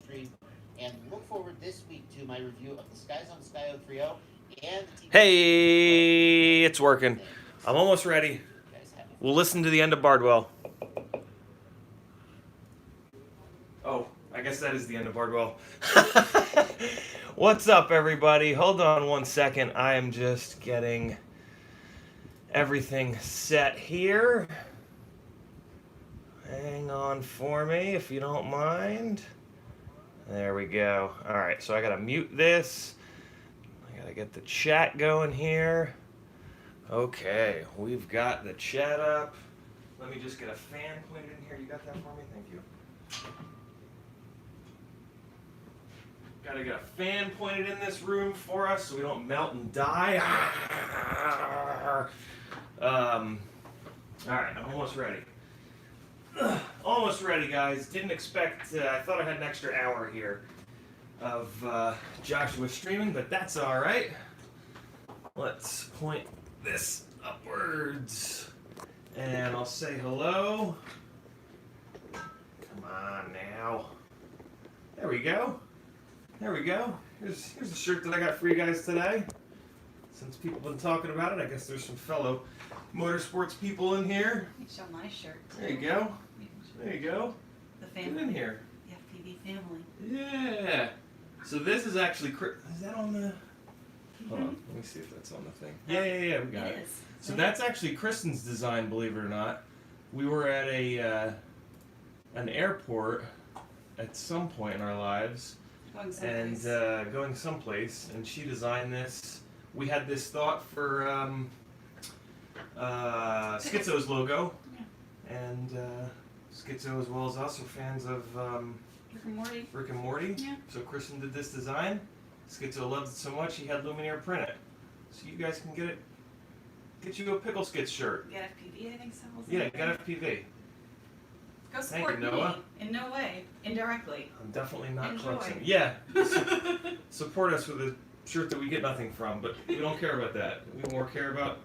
stream, and look forward this week to my review of the Skyzone Skyo 3.0 and the TV. Hey, it's working. I'm almost ready. We'll listen to the end of Bardwell. Oh, I guess that is the end of Bardwell. What's up, everybody? Hold on one second. I am just getting everything set here. Hang on for me, if you don't mind. There we go. All right, so I gotta mute this. I gotta get the chat going here. Okay, we've got the chat up. Let me just get a fan pointed in here. You got that for me? Thank you. Gotta get a fan pointed in this room for us so we don't melt and die. Alright, I'm almost ready. Almost ready, guys. Didn't expect, I thought I had an extra hour here of Joshua streaming, but that's alright. Let's point this upwards. And I'll say hello. Come on now. There we go. There we go. Here's the shirt that I got for you guys today. Since people have been talking about it, I guess there's some fellow motorsports people in here. Let me show my shirt too. There you go. There you go. The family. Get in here. The FPV family. Yeah. So this is actually, is that on the, hold on, let me see if that's on the thing. Yeah, we got it. It is. So that's actually Kristen's design, believe it or not. We were at an airport at some point in our lives, Going someplace. and going someplace, and she designed this. We had this thought for Schizo's logo, Yeah. and Schizo, as well as us, are fans of Rick and Morty. Rick and Morty. Yeah. So Kristen did this design. Schizo loved it so much he had Lumineer print it. So you guys can get you a Pickle Skits shirt. You got FPV, I think so. Yeah, got FPV. Go Thank support you, Noah. me. In no way. Indirectly. I'm definitely not Enjoy. collecting. Yeah, support us with a shirt that we get nothing from, but we don't care about that. We more care about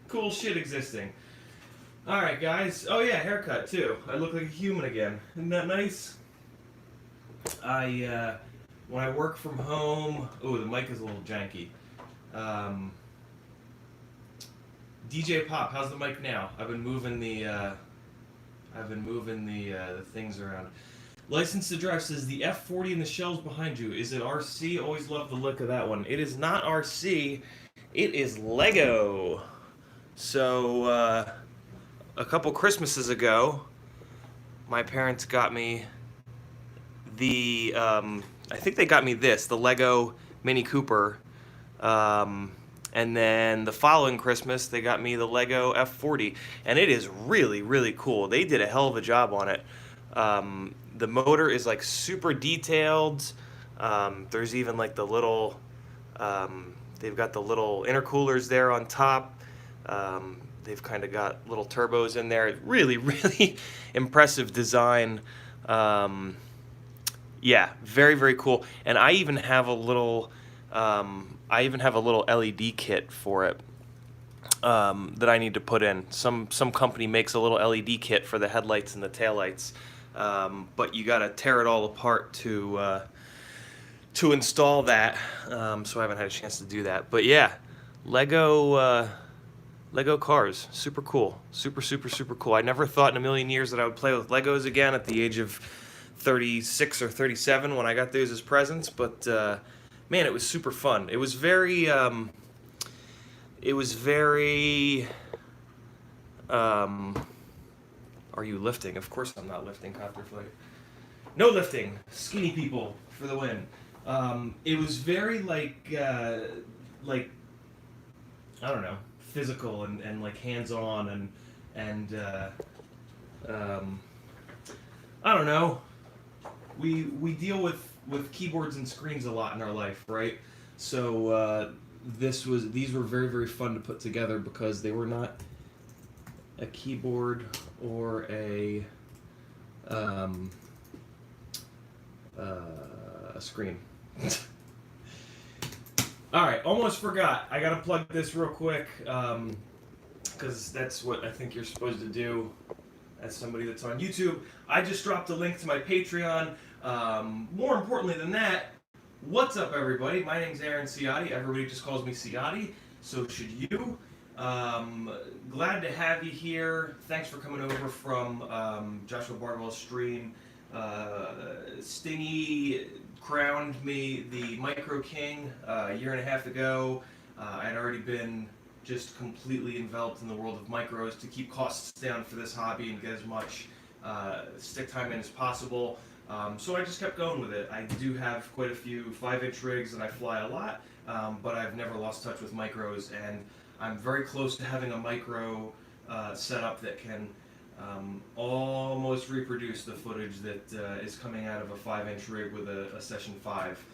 cool shit existing. All right, guys. Oh yeah, haircut too. I look like a human again. Isn't that nice? When I work from home. Oh, the mic is a little janky. DJ Pop, how's the mic now? I've been moving the things around. License to Drive says the F40 in the shelves behind you. Is it RC? Always love the look of that one. It is not RC. It is Lego. So a couple Christmases ago, my parents got me the I think they got me this, the Lego Mini Cooper. And then the following Christmas, they got me the Lego F40, and it is really, really cool. They did a hell of a job on it. The motor is like super detailed. There's even like the little, they've got the little intercoolers there on top. They've kind of got little turbos in there. Really, really impressive design. Yeah, very, very cool. And I even have a little, LED kit for it that I need to put in. Some company makes a little LED kit for the headlights and the taillights, but you got to tear it all apart to install that. So I haven't had a chance to do that. But yeah, Lego cars, super cool, super, super, super cool. I never thought in a million years that I would play with Legos again at the age of 36 or 37 when I got those as presents, but man, it was super fun. It was very are you lifting? Of course I'm not lifting, Copter Flight. No lifting. Skinny people for the win. It was very like I don't know, physical and like hands-on and I don't know. We deal with keyboards and screens a lot in our life, right? So these were very, very fun to put together because they were not a keyboard or a screen. All right, almost forgot. I gotta plug this real quick because that's what I think you're supposed to do as somebody that's on YouTube. I just dropped a link to my Patreon. More importantly than that, what's up, everybody? My name's Aaron Ciotti. Everybody just calls me Ciotti, so should you. Glad to have you here. Thanks for coming over from Joshua Bardwell's stream. Stingy crowned me the Micro King a year and a half ago. I'd already been just completely enveloped in the world of micros to keep costs down for this hobby and get as much stick time in as possible. So I just kept going with it. I do have quite a few 5-inch rigs and I fly a lot, but I've never lost touch with micros, and I'm very close to having a micro setup that can almost reproduce the footage that is coming out of a 5-inch rig with a Session 5.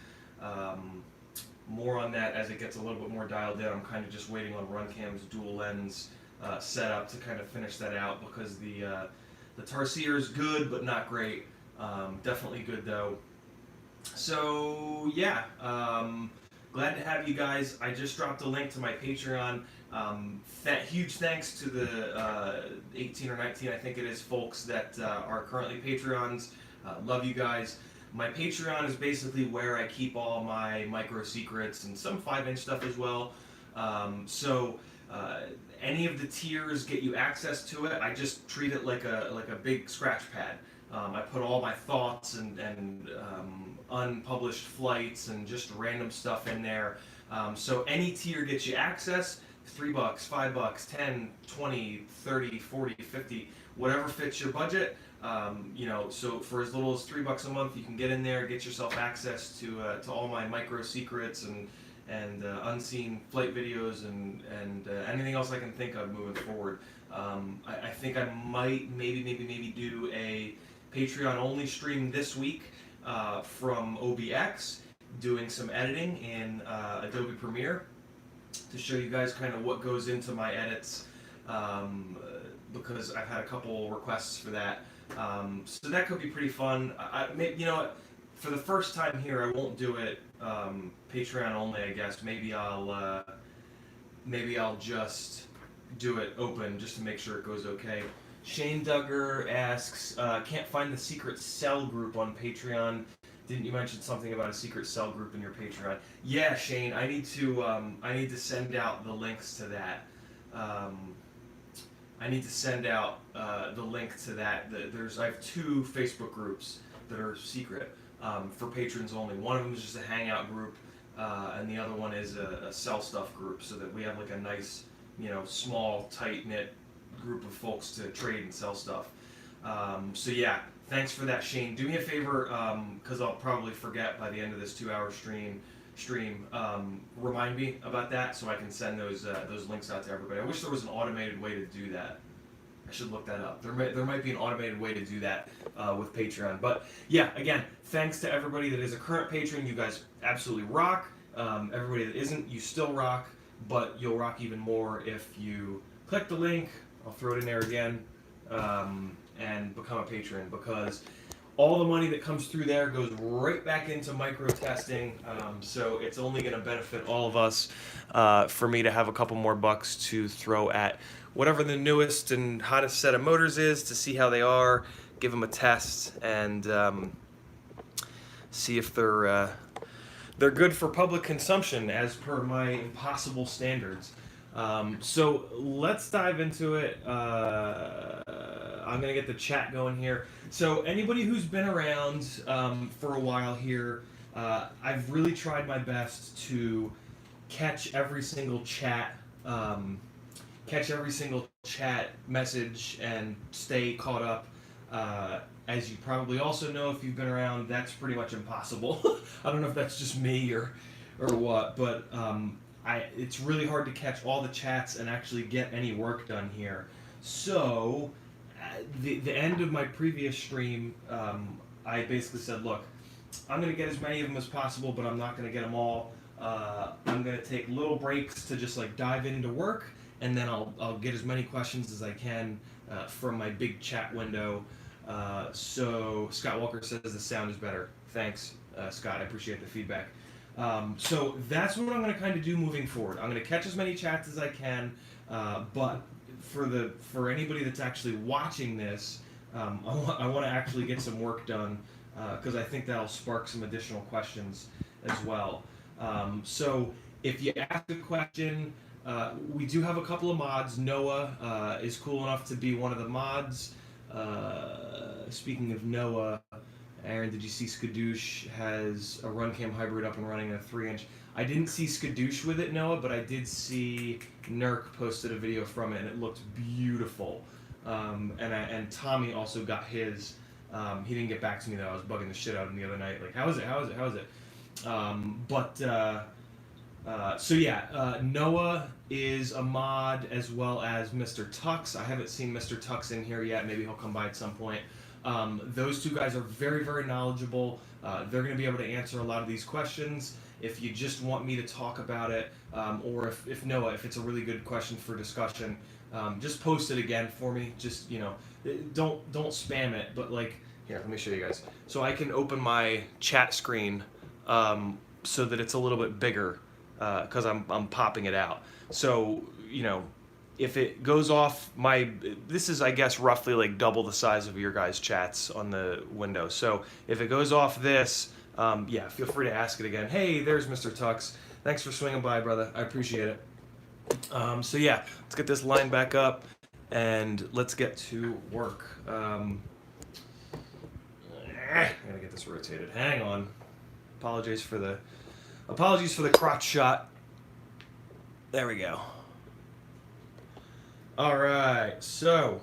More on that as it gets a little bit more dialed in. I'm kind of just waiting on Runcam's dual lens setup to kind of finish that out, because the Tarsier is good but not great. Definitely good though. So yeah, glad to have you guys. I just dropped a link to my Patreon. Huge thanks to the 18 or 19, I think it is, folks that are currently Patreons. Love you guys. My Patreon is basically where I keep all my micro secrets and some 5-inch stuff as well. Any of the tiers get you access to it. I just treat it like a big scratch pad. I put all my thoughts and unpublished flights and just random stuff in there. So any tier gets you access. $3, $5, 10, 20, 30, 40, 50, whatever fits your budget. So for as little as $3 a month, you can get in there, get yourself access to all my micro secrets and unseen flight videos and anything else I can think of moving forward. I think I might maybe do a Patreon only stream this week from OBX, doing some editing in Adobe Premiere to show you guys kind of what goes into my edits, because I've had a couple requests for that. So that could be pretty fun. For the first time here, I won't do it Patreon only. I guess maybe I'll just do it open just to make sure it goes okay. Shane Duggar asks, can't find the secret cell group on Patreon. Didn't you mention something about a secret cell group in your Patreon? Yeah, Shane, I need to send out the links to that. I need to send out the link to that. I have 2 Facebook groups that are secret for patrons only. One of them is just a hangout group, and the other one is a sell stuff group, so that we have like a nice, small, tight-knit group of folks to trade and sell stuff. So yeah, thanks for that, Shane. Do me a favor, because I'll probably forget by the end of this 2-hour stream. Remind me about that so I can send those links out to everybody. I wish there was an automated way to do that. I should look that up. There might be an automated way to do that with Patreon. But yeah, again, thanks to everybody that is a current patron. You guys absolutely rock. Everybody that isn't, you still rock, but you'll rock even more if you click the link. I'll throw it in there again, and become a patron, because all the money that comes through there goes right back into micro testing, so it's only going to benefit all of us for me to have a couple more bucks to throw at whatever the newest and hottest set of motors is, to see how they are, give them a test, and see if they're good for public consumption as per my impossible standards. So let's dive into it. I'm going to get the chat going here. So anybody who's been around for a while here, I've really tried my best to catch every single chat message and stay caught up. As you probably also know, if you've been around, that's pretty much impossible. I don't know if that's just me or what, but it's really hard to catch all the chats and actually get any work done here. So the end of my previous stream, I basically said, look, I'm going to get as many of them as possible, but I'm not going to get them all. I'm going to take little breaks to just like dive into work, and then I'll get as many questions as I can from my big chat window. So Scott Walker says the sound is better. Thanks, Scott. I appreciate the feedback. So that's what I'm going to kind of do moving forward. I'm going to catch as many chats as I can, but for anybody that's actually watching this, I want to actually get some work done because I think that'll spark some additional questions as well. So if you ask a question, we do have a couple of mods. Noah is cool enough to be one of the mods. Speaking of Noah, Aaron, did you see Skadoosh has a Runcam hybrid up and running in a 3-inch? I didn't see Skadoosh with it, Noah, but I did see Nurk posted a video from it, and it looked beautiful. And Tommy also got his. He didn't get back to me though. I was bugging the shit out of him the other night. Like, how is it? How is it? How is it? So yeah, Noah is a mod as well as Mr. Tux. I haven't seen Mr. Tux in here yet. Maybe he'll come by at some point. Those two guys are very, very knowledgeable. They're going to be able to answer a lot of these questions. If you just want me to talk about it, or if Noah, if it's a really good question for discussion, just post it again for me. Just, you know, don't spam it, but like, here, let me show you guys. So I can open my chat screen so that it's a little bit bigger because I'm popping it out. So, you know, if it goes off this is, I guess, roughly like double the size of your guys' chats on the window. So if it goes off this, yeah, feel free to ask it again. Hey, there's Mr. Tux. Thanks for swinging by, brother. I appreciate it. So yeah, let's get this line back up and let's get to work. I gotta get this rotated. Hang on. Apologies for the crotch shot. There we go. All right, so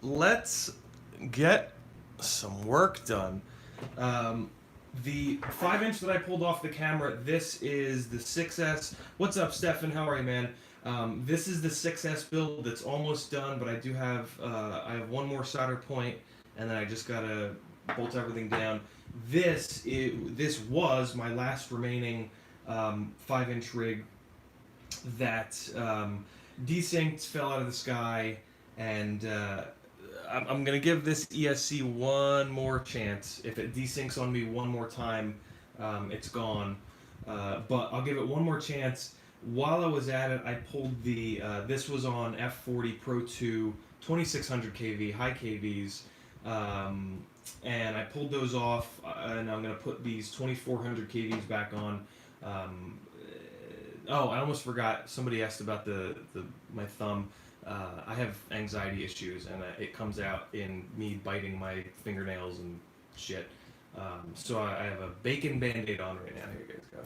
let's get some work done. The 5-inch that I pulled off the camera, this is the 6S. What's up, Stefan? How are you, man? This is the 6S build that's almost done, but I do have I have one more solder point, and then I just gotta bolt everything down. This was my last remaining 5-inch rig that desynced, fell out of the sky, and I'm going to give this ESC one more chance. If it desyncs on me one more time, it's gone. But I'll give it one more chance. While I was at it, I pulled the, this was on F40 Pro 2, 2600 kV, high KVs, and I pulled those off, and I'm going to put these 2400 kVs back on. Oh, I almost forgot. Somebody asked about my thumb. I have anxiety issues, and it comes out in me biting my fingernails and shit. So I have a bacon Band-Aid on right now. Here you guys go.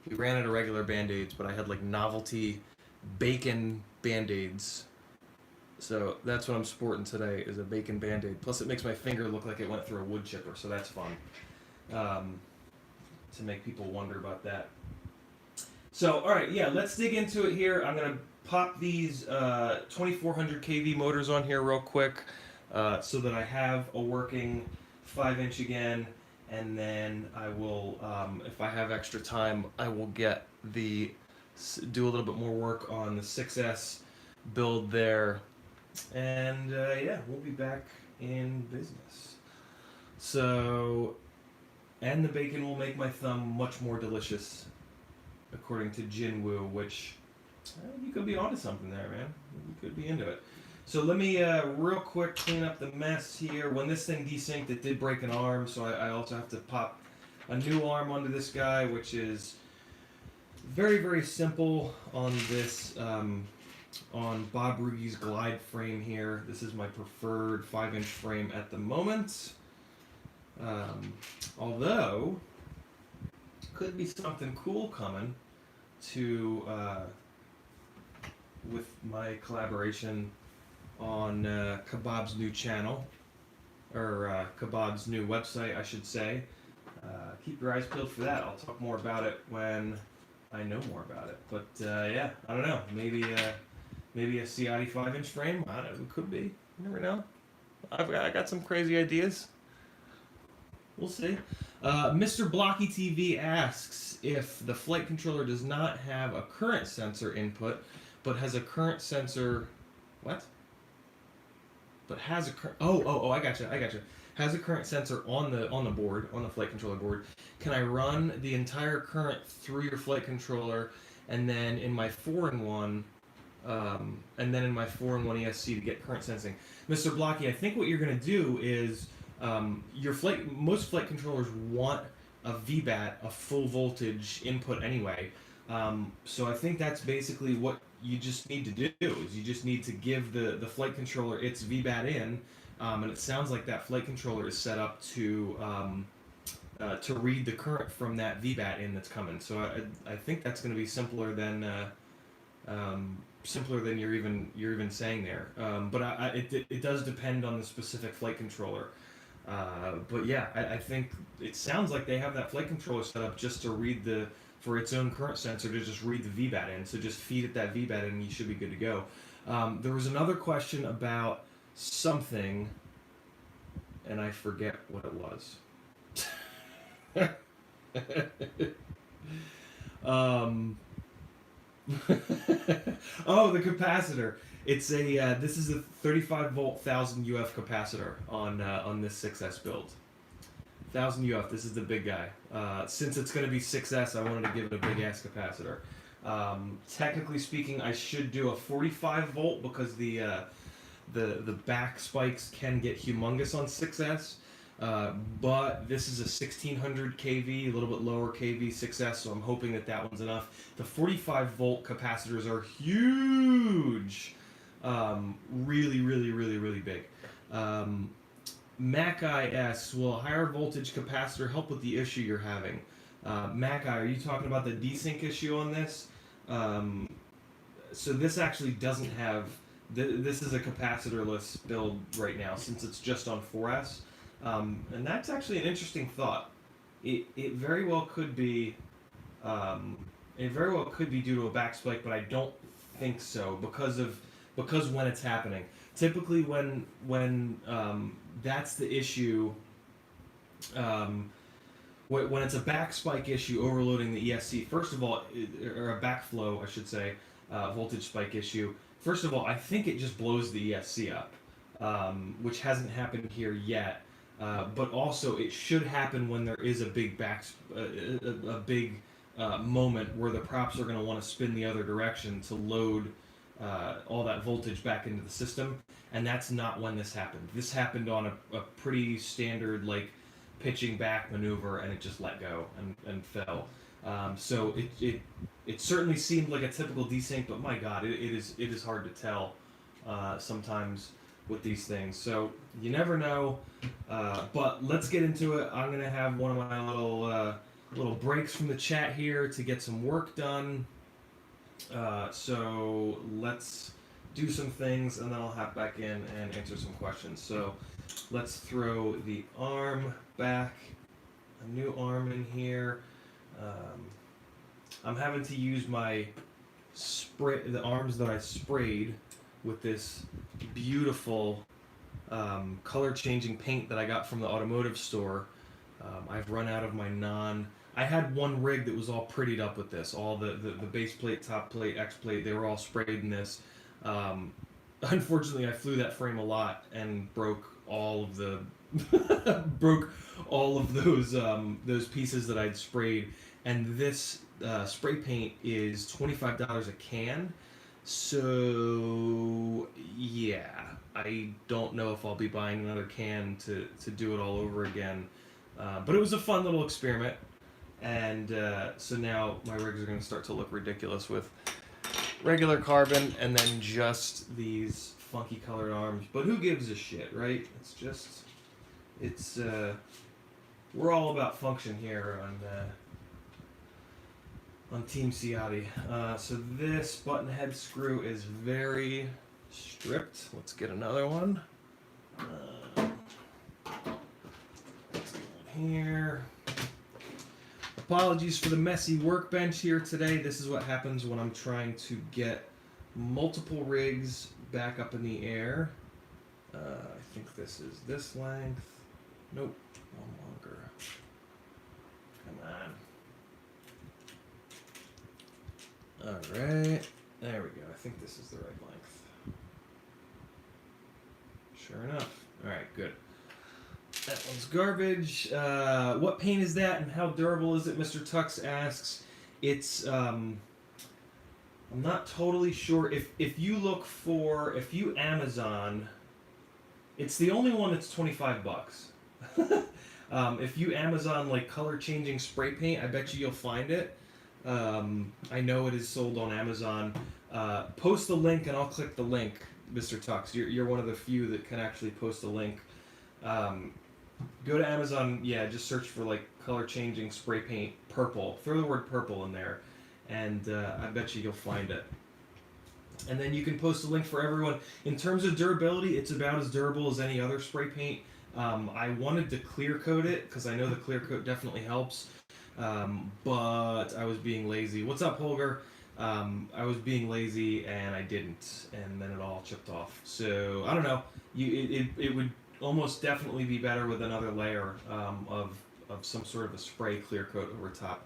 We ran out of regular Band-Aids, but I had like novelty bacon Band-Aids. So that's what I'm sporting today, is a bacon Band-Aid. Plus it makes my finger look like it went through a wood chipper, so that's fun. To make people wonder about that. So, alright, yeah, let's dig into it here. I'm going to pop these 2400 kV motors on here real quick so that I have a working 5-inch again, and then I will, if I have extra time, I will do a little bit more work on the 6S build there, and yeah, we'll be back in business. So, and the bacon will make my thumb much more delicious, according to Jinwoo, which you could be onto something there, man. You could be into it. So let me real quick clean up the mess here. When this thing desynced, it did break an arm, so I also have to pop a new arm onto this guy, which is very, very simple on this, on Bob Rugi's Glide frame here. This is my preferred 5-inch frame at the moment. Although, could be something cool coming to with my collaboration on Kebab's new channel, or Kebab's new website, I should say. Keep your eyes peeled for that. I'll talk more about it when I know more about it. But yeah, I don't know. Maybe a Ciotti 5-inch frame. I don't know. It could be. You never know. I got some crazy ideas. We'll see. Mr. Blocky TV asks if the flight controller does not have a current sensor input, but has a current sensor. What? But has a current. Oh, I gotcha. Has a current sensor on the board, on the flight controller board. Can I run the entire current through your flight controller, and then in my 4-in-1, ESC to get current sensing? Mr. Blocky, I think what you're gonna do is Most flight controllers want a VBAT, a full voltage input anyway. So I think that's basically what you just need to do. Is you just need to give the flight controller its VBAT in, and it sounds like that flight controller is set up to read the current from that VBAT in that's coming. So I think that's going to be simpler than you're even saying there. But it does depend on the specific flight controller. But yeah, I think it sounds like they have that flight controller set up just to read for its own current sensor to just read the VBAT in. So just feed it that VBAT in and you should be good to go. There was another question about something, and I forget what it was. Oh, the capacitor. It's a this is a 35 volt 1000 UF capacitor on this 6S build. 1000 UF. This is the big guy. Since it's going to be 6S, I wanted to give it a big ass capacitor. Technically speaking, I should do a 45 volt because the back spikes can get humongous on 6S. But this is a 1600 kV, a little bit lower kV 6S, so I'm hoping that one's enough. The 45 volt capacitors are huge. Really, really, really, really big. Mackeye asks, will a higher voltage capacitor help with the issue you're having? Mackeye, are you talking about the desync issue on this? So this actually doesn't have, this is a capacitorless build right now since it's just on 4S. And that's actually an interesting thought. It very well could be, due to a back spike, but I don't think so because when it's happening. Typically, when that's the issue. When it's a back spike issue overloading the ESC, first of all, or a backflow, I should say, voltage spike issue. First of all, I think it just blows the ESC up, which hasn't happened here yet. But also, it should happen when there is a big moment where the props are going to want to spin the other direction to load all that voltage back into the system, and that's not when this happened. This happened on a pretty standard pitching back maneuver, and it just let go and fell. So it certainly seemed like a typical desync, but my God, it is hard to tell sometimes with these things. So you never know. But let's get into it. I'm gonna have one of my little breaks from the chat here to get some work done. So let's do some things, and then I'll hop back in and answer some questions. So let's throw the arm back, a new arm in here. I'm having to use my the arms that I sprayed with this beautiful color changing paint that I got from the automotive store. I've run out of my I had one rig that was all prettied up with this. All the base plate, top plate, X plate, they were all sprayed in this. Unfortunately, I flew that frame a lot and broke all of those pieces that I'd sprayed. And this spray paint is $25 a can. So yeah, I don't know if I'll be buying another can to do it all over again. But it was a fun little experiment. And so now my rigs are going to start to look ridiculous with regular carbon and then just these funky colored arms. But who gives a shit, right? We're all about function here on Team Ciotti. So this button head screw is very stripped. Let's get another one. Here. Apologies for the messy workbench here today. This is what happens when I'm trying to get multiple rigs back up in the air. I think this is this length. Nope, one longer. Come on. Alright, there we go. I think this is the right length. Sure enough. Alright, good. That one's garbage. What paint is that and how durable is it? Mr. Tux asks. It's, I'm not totally sure. If you Amazon, it's the only one that's $25. If you Amazon like color changing spray paint, I bet you'll find it. I know it is sold on Amazon. Post the link and I'll click the link, Mr. Tux. You're one of the few that can actually post a link. Go to Amazon, yeah, just search for like color changing spray paint purple. Throw the word purple in there, and I bet you'll find it. And then you can post a link for everyone. In terms of durability, it's about as durable as any other spray paint. I wanted to clear coat it because I know the clear coat definitely helps, but I was being lazy. What's up, Holger? I was being lazy and I didn't, and then it all chipped off. So I don't know. It would almost definitely be better with another layer of some sort of a spray clear coat over top.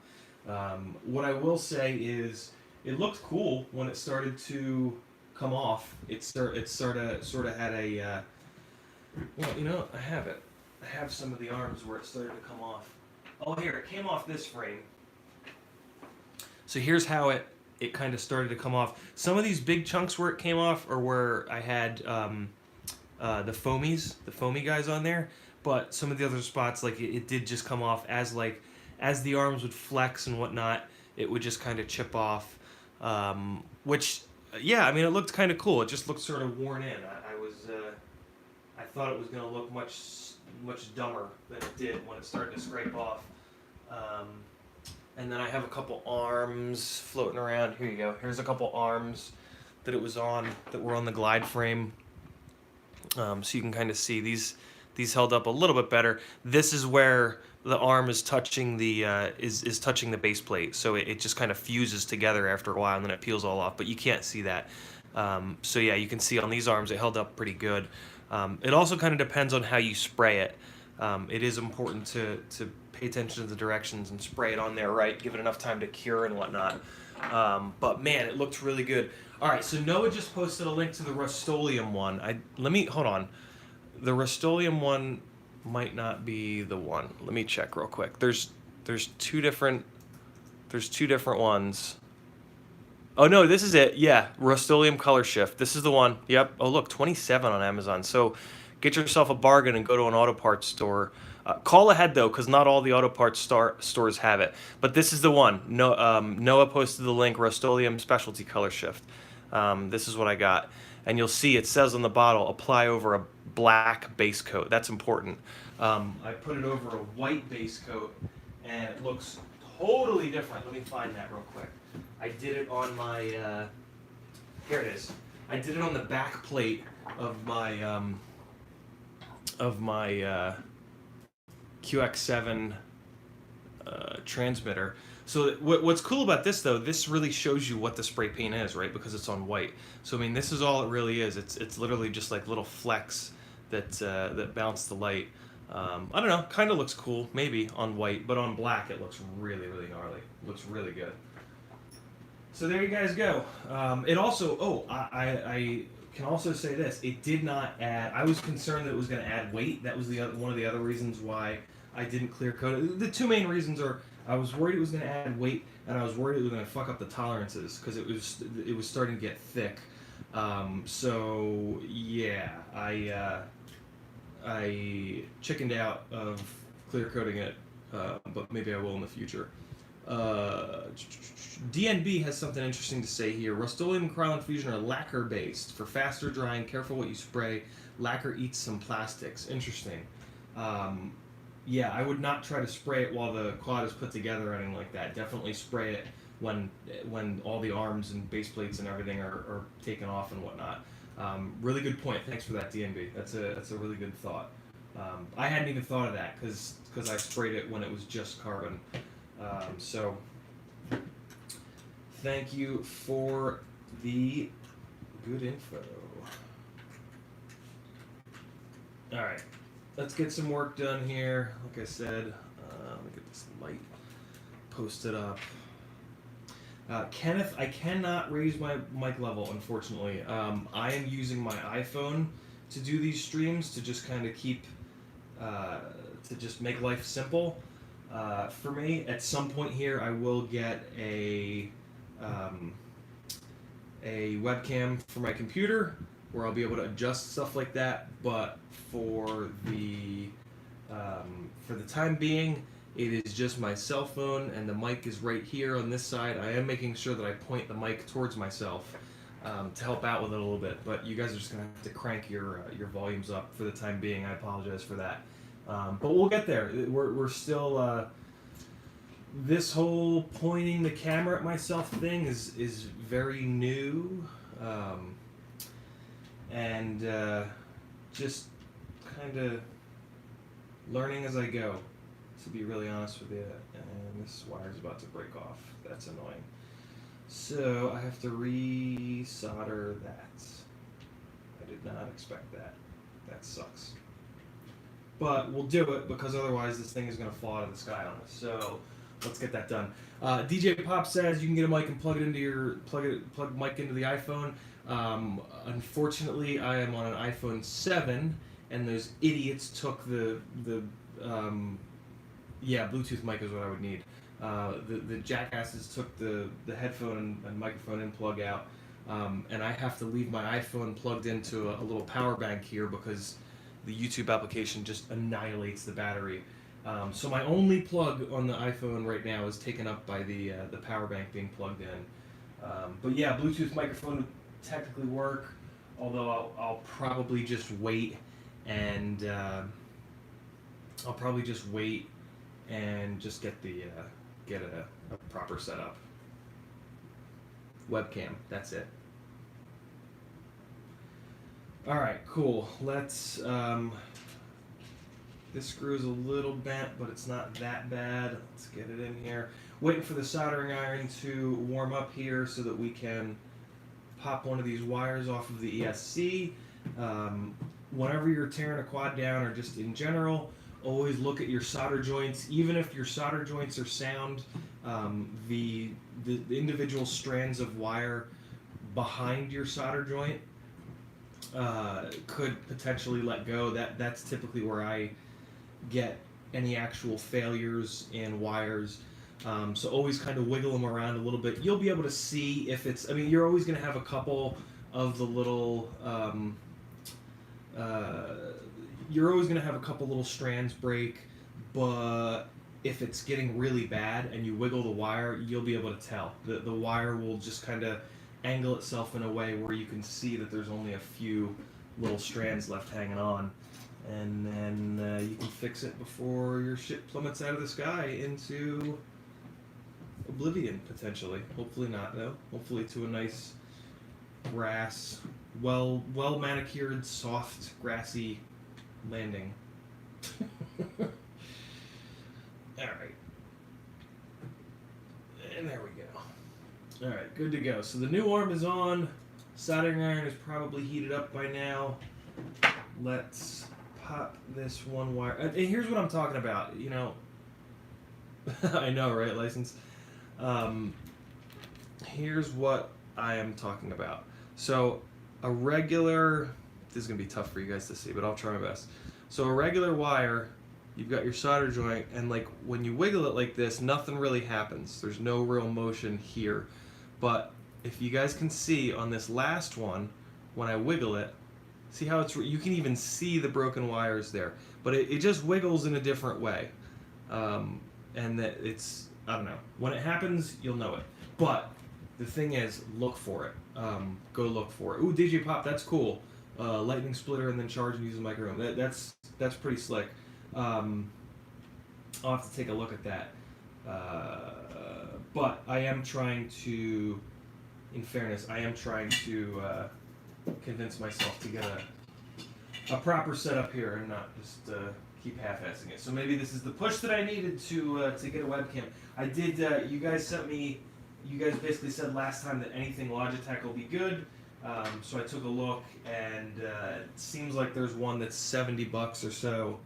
What I will say is it looked cool when it started to come off. It sort of had a well, you know, I have it. I have some of the arms where it started to come off. Oh, here, it came off this frame. So here's how it kind of started to come off. Some of these big chunks where it came off are where I had the foamy guys on there, but some of the other spots, like it did just come off as the arms would flex and whatnot, it would just kind of chip off, which, yeah, I mean, it looked kind of cool. It just looked sort of worn in. I thought it was going to look much dumber than it did when it started to scrape off. And then I have a couple arms floating around. Here you go. Here's a couple arms that it was on, that were on the glide frame. So you can kind of see these held up a little bit better. This is where the arm is touching the is touching the base plate, so it just kind of fuses together after a while, and then it peels all off. But you can't see that. So yeah, you can see on these arms it held up pretty good. It also kind of depends on how you spray it. It is important to pay attention to the directions and spray it on there right, give it enough time to cure and whatnot. But man, it looked really good. All right, so Noah just posted a link to the Rust-Oleum one. Hold on. The Rust-Oleum one might not be the one. Let me check real quick. There's two different ones. Oh no, this is it. Yeah, Rust-Oleum Color Shift. This is the one. Yep. Oh look, 27 on Amazon. So get yourself a bargain and go to an auto parts store. Call ahead though, because not all the auto parts stores have it. But this is the one. Noah posted the link, Rust-Oleum Specialty Color Shift. This is what I got. And you'll see it says on the bottle, apply over a black base coat. That's important. I put it over a white base coat, and it looks totally different. Let me find that real quick. I did it on my, here it is. I did it on the back plate of my QX7 transmitter. So what's cool about this though, this really shows you what the spray paint is, right? Because it's on white. So I mean, this is all it really is. It's literally just like little flecks that bounce the light. I don't know, kind of looks cool, maybe on white, but on black it looks really, really gnarly. It looks really good. So there you guys go. It also, I can also say this, it did not add, I was concerned that it was going to add weight. That was one of the other reasons why I didn't clear coat it. The two main reasons are, I was worried it was going to add weight, and I was worried it was going to fuck up the tolerances, because it was starting to get thick. So yeah, I chickened out of clear coating it, but maybe I will in the future. DNB has something interesting to say here. Rust-Oleum and Krylon Fusion are lacquer based for faster drying. Careful what you spray. Lacquer eats some plastics. Interesting. Yeah, I would not try to spray it while the quad is put together or anything like that. Definitely spray it when all the arms and base plates and everything are taken off and whatnot. Really good point. Thanks for that, DNB. That's a really good thought. I hadn't even thought of that because I sprayed it when it was just carbon. So thank you for the good info. All right, let's get some work done here. Like I said, let me get this light posted up. Kenneth, I cannot raise my mic level, unfortunately. I am using my iPhone to do these streams to just kind of keep, to just make life simple. For me, at some point here, I will get a webcam for my computer where I'll be able to adjust stuff like that. But for the For the time being, it is just my cell phone, and the mic is right here on this side. I am making sure that I point the mic towards myself to help out with it a little bit. But you guys are just gonna have to crank your volumes up for the time being. I apologize for that, but we'll get there. We're still. This whole pointing the camera at myself thing is very new, and just kind of learning as I go, to be really honest with you. And this wire's about to break off. That's annoying. So I have to re-solder that. I did not expect that. That sucks. But we'll do it because otherwise this thing is going to fall out of the sky on us. So let's get that done. DJ Pop says you can get a mic and plug mic into the iPhone. Unfortunately, I am on an iPhone 7, and those idiots took the Bluetooth mic is what I would need. The jackasses took the headphone and microphone in plug out, and I have to leave my iPhone plugged into a little power bank here because the YouTube application just annihilates the battery. So my only plug on the iPhone right now is taken up by the power bank being plugged in. But yeah, Bluetooth microphone would technically work, although I'll probably just wait and just get a proper setup. Webcam, that's it. All right, cool. Let's. This screw's a little bent, but it's not that bad. Let's get it in here. Waiting for the soldering iron to warm up here so that we can pop one of these wires off of the ESC. Whenever you're tearing a quad down, or just in general, always look at your solder joints. Even if your solder joints are sound, the individual strands of wire behind your solder joint could potentially let go. That's typically where I get any actual failures in wires. So always kind of wiggle them around a little bit. You'll be able to see if it's, I mean, you're always going to have a couple of the little, you're always going to have a couple little strands break, but if it's getting really bad and you wiggle the wire, you'll be able to tell. The wire will just kind of angle itself in a way where you can see that there's only a few little strands left hanging on. And then you can fix it before your ship plummets out of the sky into oblivion, potentially. Hopefully not, though. Hopefully to a nice grass, well manicured, soft, grassy landing. Alright. And there we go. Alright, good to go. So the new arm is on. Soldering iron is probably heated up by now. Let's pop this one wire. And here's what I'm talking about. You know, I know, right, License? Here's what I am talking about. So a regular, this is going to be tough for you guys to see, but I'll try my best. So a regular wire, you've got your solder joint, and like when you wiggle it like this, nothing really happens. There's no real motion here. But if you guys can see on this last one, when I wiggle it, see how it's, you can even see the broken wires there. But it just wiggles in a different way. And that it's, I don't know. When it happens, you'll know it. But the thing is, look for it. Go look for it. Ooh, DJ Pop, that's cool. Lightning splitter and then charge and use the microphone. That's pretty slick. I'll have to take a look at that. But I am trying to, in fairness, convince myself to get a proper setup here and not just keep half-assing it. So maybe this is the push that I needed to get a webcam. I did. You guys basically said last time that anything Logitech will be good. So I took a look, and it seems like there's one that's $70 or so.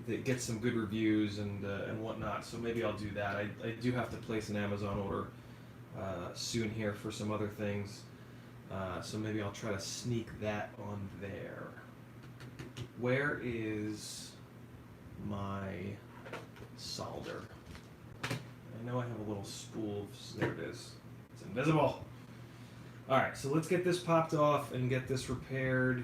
That gets some good reviews and whatnot. So maybe I'll do that. I do have to place an Amazon order soon here for some other things. So maybe I'll try to sneak that on there. Where is my solder? I know I have a little spool. There it is. It's invisible. Alright, so let's get this popped off and get this repaired.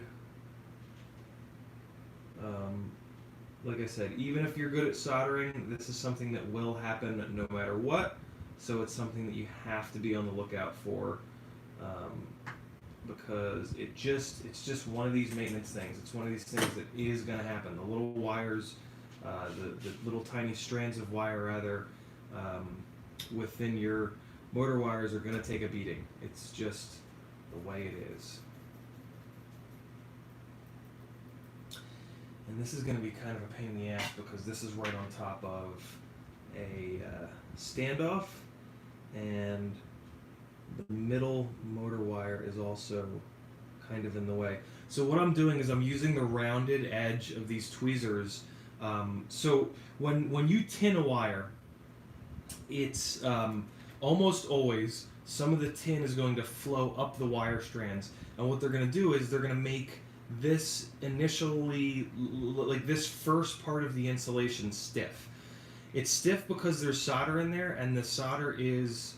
like I said, even if you're good at soldering, this is something that will happen no matter what. So it's something that you have to be on the lookout for, because it's just one of these maintenance things. It's one of these things that is going to happen. The little wires, the little tiny strands of wire rather, within your motor wires are going to take a beating. It's just the way it is. And this is going to be kind of a pain in the ass because this is right on top of a standoff, and the middle motor wire is also kind of in the way. So what I'm doing is I'm using the rounded edge of these tweezers. So when you tin a wire, it's almost always some of the tin is going to flow up the wire strands, and what they're going to do is they're going to make this initially, like this first part of the insulation, stiff. It's stiff because there's solder in there, and the solder is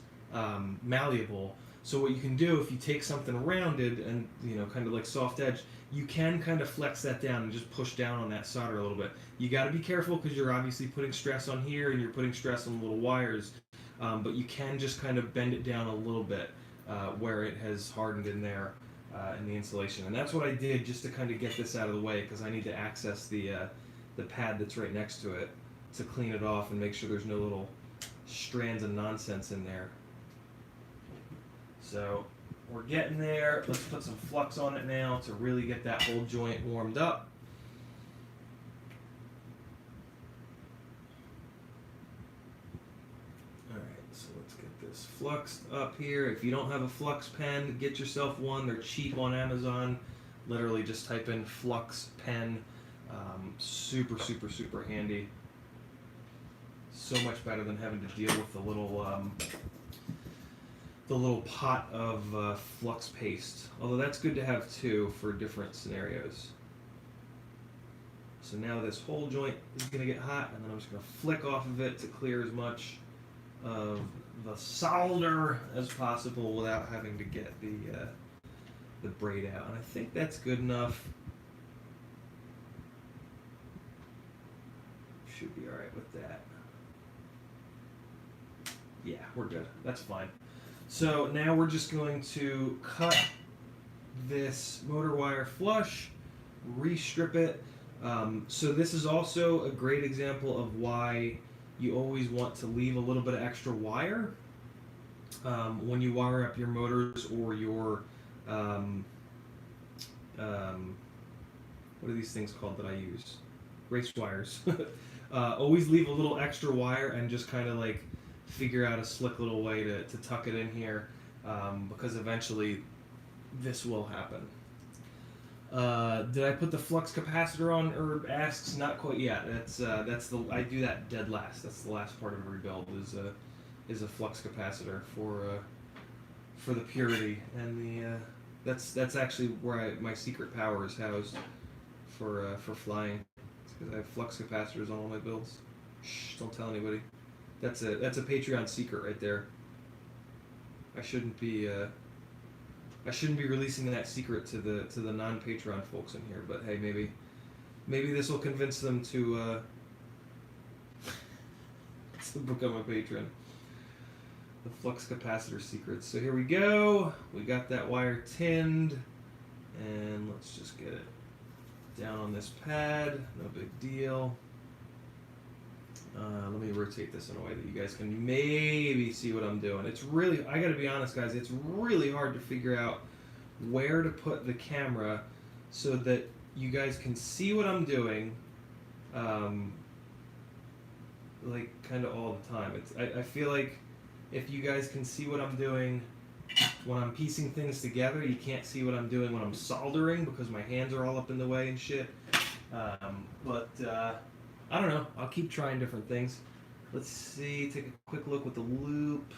malleable. So what you can do, if you take something rounded and kind of like soft edge, you can kind of flex that down and just push down on that solder a little bit. You got to be careful because you're obviously putting stress on here and you're putting stress on the little wires, but you can just kind of bend it down a little bit where it has hardened in there in the insulation. And that's what I did just to kind of get this out of the way, because I need to access the pad that's right next to it to clean it off and make sure there's no little strands of nonsense in there. So we're getting there. Let's put some flux on it now to really get that whole joint warmed up. Alright, so let's get this fluxed up here. If you don't have a flux pen, get yourself one. They're cheap on Amazon. Literally just type in flux pen. Super, super, super handy. So much better than having to deal with the little pot of flux paste. Although that's good to have too for different scenarios. So now this whole joint is going to get hot, and then I'm just going to flick off of it to clear as much of the solder as possible without having to get the braid out. And I think that's good enough. Should be alright with that. Yeah, we're good. That's fine. So now we're just going to cut this motor wire flush, restrip it. So this is also a great example of why you always want to leave a little bit of extra wire when you wire up your motors or your what are these things called that I use? Race wires. Always leave a little extra wire and just kind of like figure out a slick little way to tuck it in here, because eventually this will happen. Did I put the flux capacitor on? Herb asks. Not quite yet. I do that dead last. That's the last part of a rebuild is a flux capacitor for the purity, and that's actually where my secret power is housed for flying. It's because I have flux capacitors on all my builds. Shh! Don't tell anybody. That's a Patreon secret right there. I shouldn't be releasing that secret to the non-Patreon folks in here, but hey, maybe this will convince them to become a patron. The flux capacitor secrets. So here we go. We got that wire tinned, and let's just get it down on this pad. No big deal. Let me rotate this in a way that you guys can maybe see what I'm doing. It's really, I gotta be honest guys, it's really hard to figure out where to put the camera so that you guys can see what I'm doing, like kind of all the time. I feel like if you guys can see what I'm doing when I'm piecing things together, you can't see what I'm doing when I'm soldering because my hands are all up in the way and shit. I don't know. I'll keep trying different things. Let's see. Take a quick look with the loop.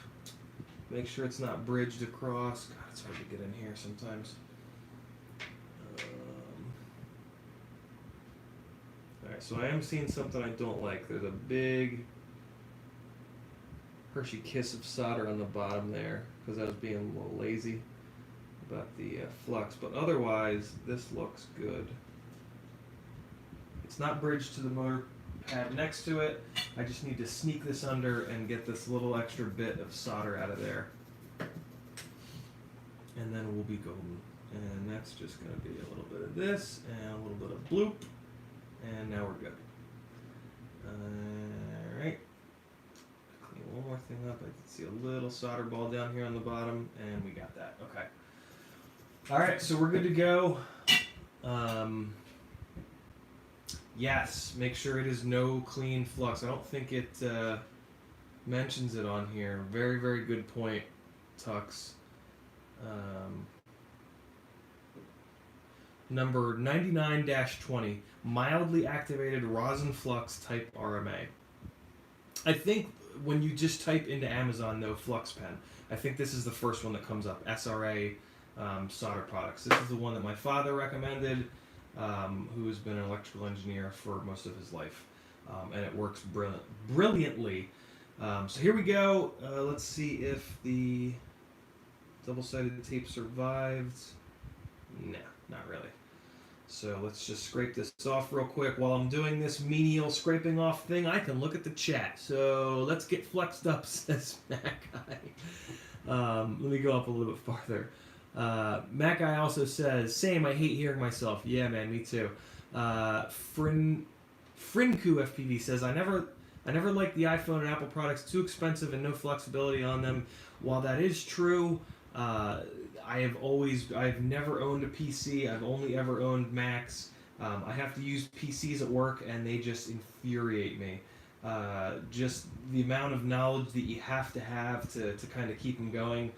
Make sure it's not bridged across. God, it's hard to get in here sometimes. Alright, so I am seeing something I don't like. There's a big Hershey kiss of solder on the bottom there because I was being a little lazy about the flux. But otherwise, this looks good. It's not bridged to the motor pad next to it. I just need to sneak this under and get this little extra bit of solder out of there. And then we'll be golden. And that's just going to be a little bit of this and a little bit of bloop. And now we're good. Alright. Clean one more thing up. I can see a little solder ball down here on the bottom. And we got that. Okay. Alright, so we're good to go. Yes, make sure it is no clean flux. I don't think it mentions it on here. Very, very good point, Tux. Number 99-20, mildly activated rosin flux type RMA. I think when you just type into Amazon, though, flux pen, I think this is the first one that comes up, SRA solder products. This is the one that my father recommended, who has been an electrical engineer for most of his life, and it works brilliantly. So here we go. Let's see if the double-sided tape survived. Nah, not really. So let's just scrape this off real quick. While I'm doing this menial scraping off thing, I can look at the chat. So let's get flexed up, says Mac Guy. Let me go up a little bit farther. Mac Guy also says, same, I hate hearing myself. Yeah, man, me too. Frinku FPV says, I never liked the iPhone and Apple products, too expensive and no flexibility on them. While that is true, I've never owned a PC. I've only ever owned Macs. I have to use PCs at work, and they just infuriate me. Just the amount of knowledge that you have to kind of keep them going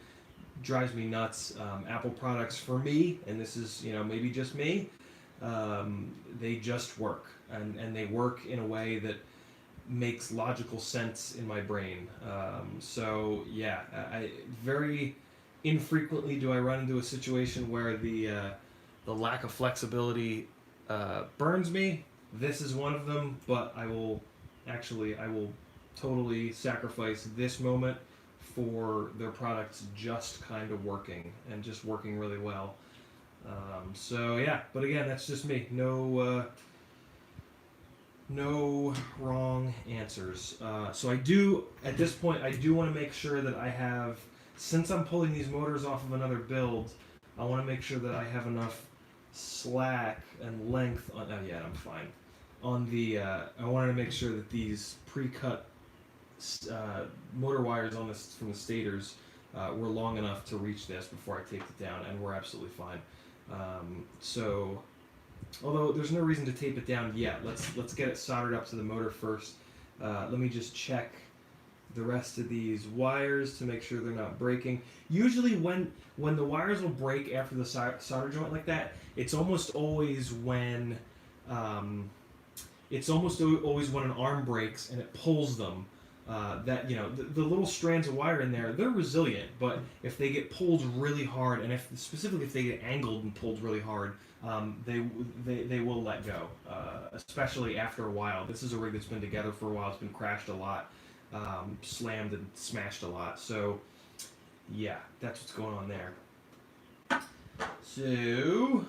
drives me nuts. Apple products for me, and this is maybe just me, they just work, and they work in a way that makes logical sense in my brain. So yeah, I very infrequently do I run into a situation where the lack of flexibility burns me. This is one of them, but I will totally sacrifice this moment for their products just kind of working and just working really well. So yeah, but again, that's just me. No wrong answers. So at this point, I do want to make sure that I have, since I'm pulling these motors off of another build, I want to make sure that I have enough slack and length on, oh yeah, I'm fine. On the, I wanted to make sure that these pre-cut motor wires on this from the stators were long enough to reach this before I taped it down, and we're absolutely fine. So, although there's no reason to tape it down yet, let's get it soldered up to the motor first. Let me just check the rest of these wires to make sure they're not breaking. Usually when the wires will break after the solder joint like that, it's almost always when an arm breaks and it pulls them. That the little strands of wire in there, they're resilient, but if they get pulled really hard, and specifically if they get angled and pulled really hard, they will let go, especially after a while. This is a rig that's been together for a while. It's been crashed a lot, slammed and smashed a lot. So yeah, that's what's going on there. So